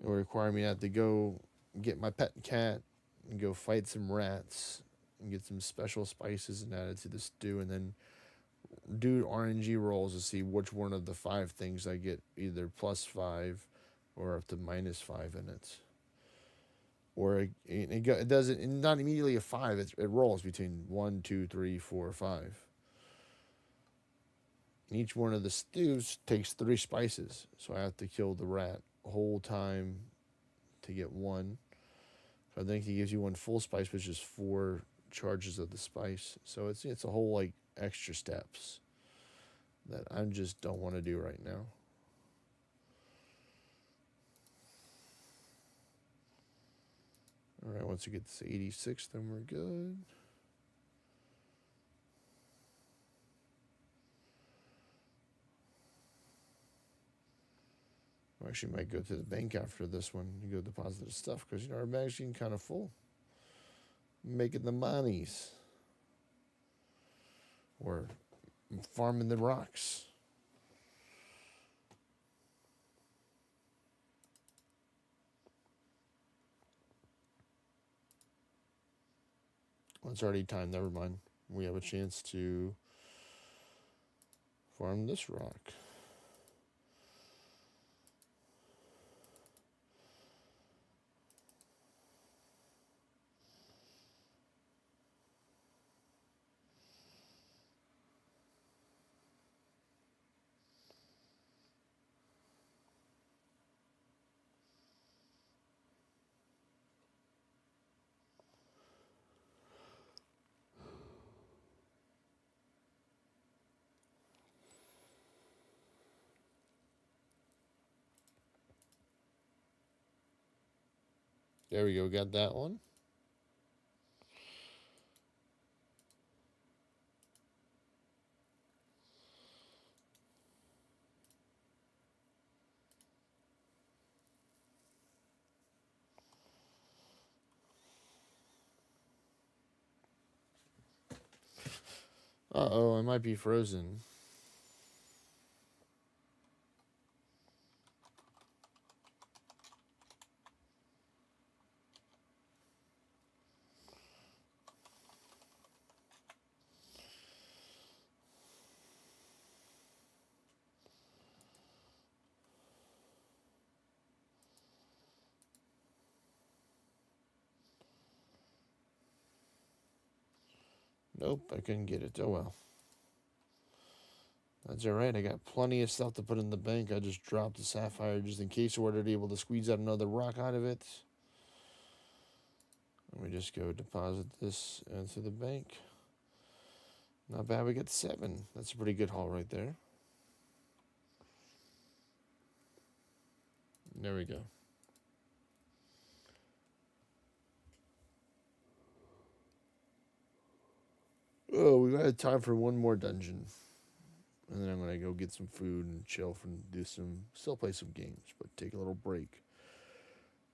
It will require me to have to go get my pet cat and go fight some rats and get some special spices and add it to the stew, and then do RNG rolls to see which one of the 5 things I get either +5 or up to -5 in it. Or it doesn't, not immediately a 5, it rolls between 1, 2, 3, 4, 5. And each one of the stews takes 3 spices, so I have to kill the rat the whole time to get 1. I think he gives you 1 full spice, which is 4 charges of the spice. So it's a whole like extra steps that I just don't want to do right now. All right, once we get this 86, then we're good. I actually might go to the bank after this one and go deposit the stuff, because our bag's getting kind of full. Making the monies. Or farming the rocks. Well, it's already time, never mind. We have a chance to farm this rock. There we go, got that one. Uh-oh, I might be frozen. Nope, I couldn't get it. Oh well. That's alright. I got plenty of stuff to put in the bank. I just dropped the sapphire just in case we're able to squeeze out another rock out of it. Let me just go deposit this into the bank. Not bad, we got 7. That's a pretty good haul right there. There we go. Oh, we got time for one more dungeon. And then I'm going to go get some food and chill and still play some games, but take a little break.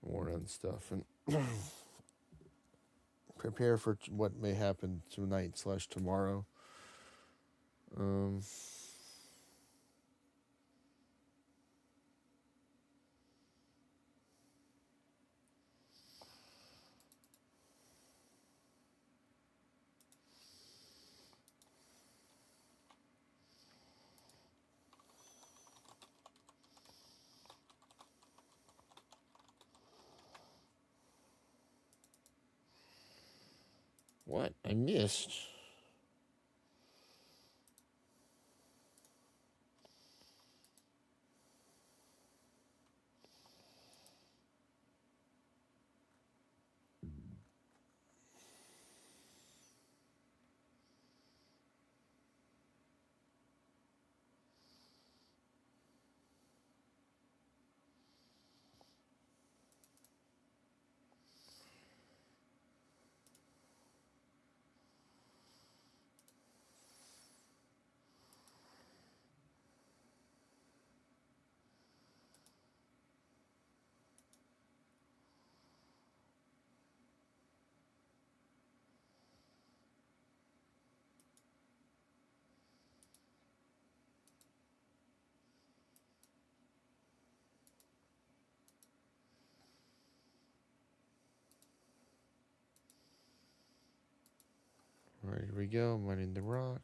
More on stuff and prepare for what may happen tonight/tomorrow. What? I missed? All right, here we go. Mining the rock.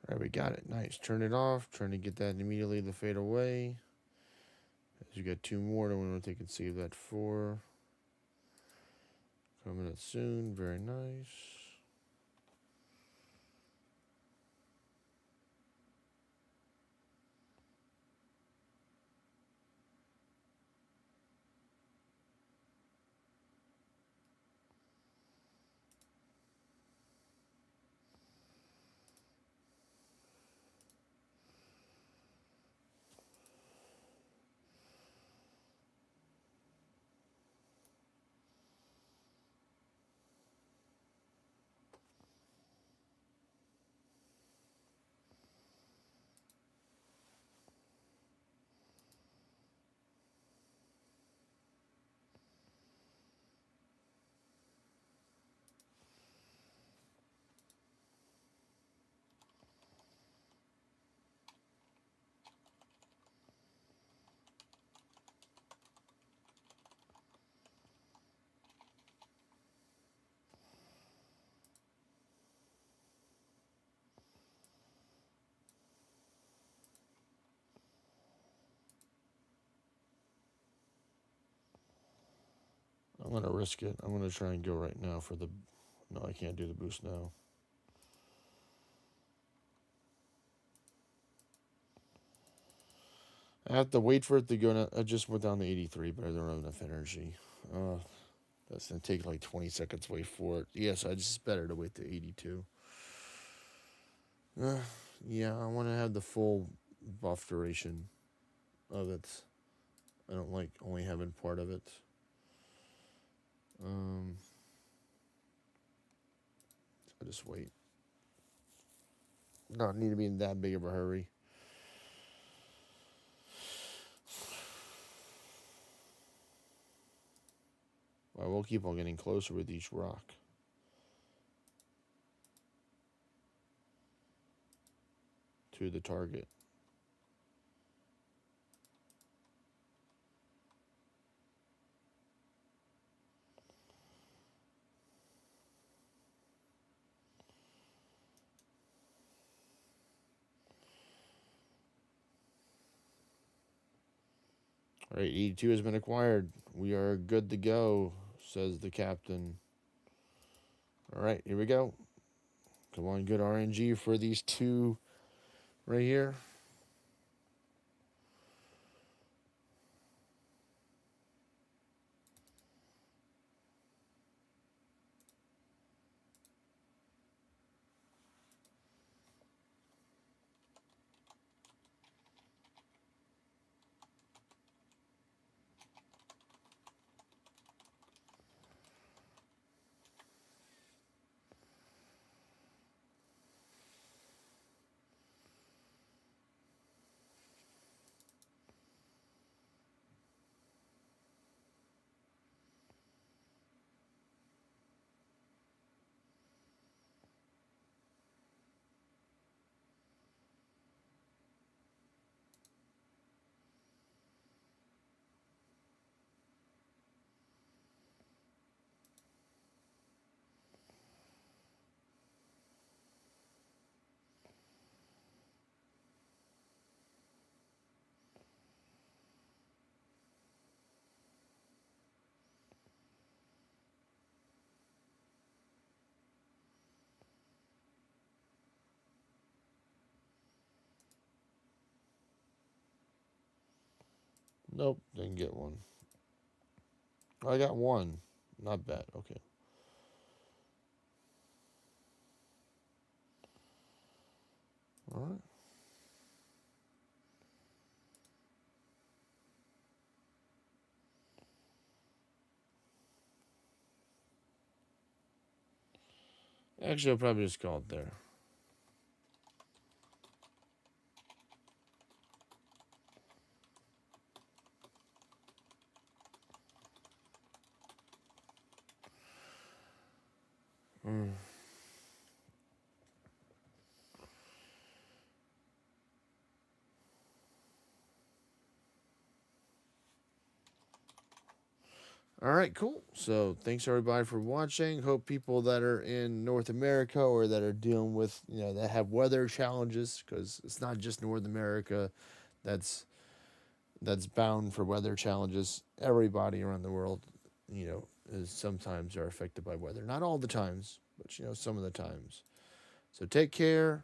All right, we got it. Nice. Turn it off. Trying to get that immediately to fade away. As you got 2 more, I want to take and save that for. Coming up soon. Very nice. I'm going to risk it. I'm going to try and go right now for the... No, I can't do the boost now. I have to wait for it to go down. I just went down to 83, but I don't have enough energy. That's going to take like 20 seconds to wait for it. Yes, I just better to wait to 82. Yeah, I want to have the full buff duration of it. I don't like only having part of it. I'll just wait. Not need to be in that big of a hurry. will keep on getting closer with each rock. To the target. All right, 82 has been acquired. We are good to go, says the captain. All right, here we go. Come on, good RNG for these two right here. Nope, didn't get one. I got one. Not bad. Okay. All right. Actually, I'll probably just call it there. All right, cool. So thanks everybody for watching. Hope people that are in North America or that are dealing with, that have weather challenges, because it's not just North America that's bound for weather challenges. Everybody around the world, is sometimes are affected by weather. Not all the times, but some of the times. So take care.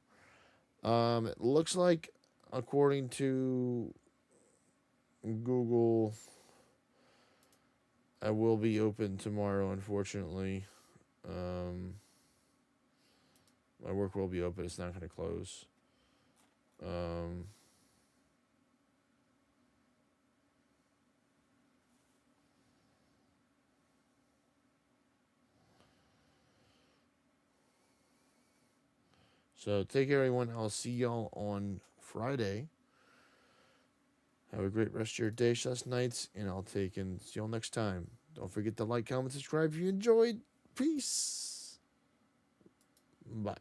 It looks like, according to Google, I will be open tomorrow, unfortunately. My work will be open. It's not going to close. So take care, everyone. I'll see y'all on Friday. Have a great rest of your day, nights, and I'll see y'all next time. Don't forget to like, comment, subscribe if you enjoyed. Peace. Bye.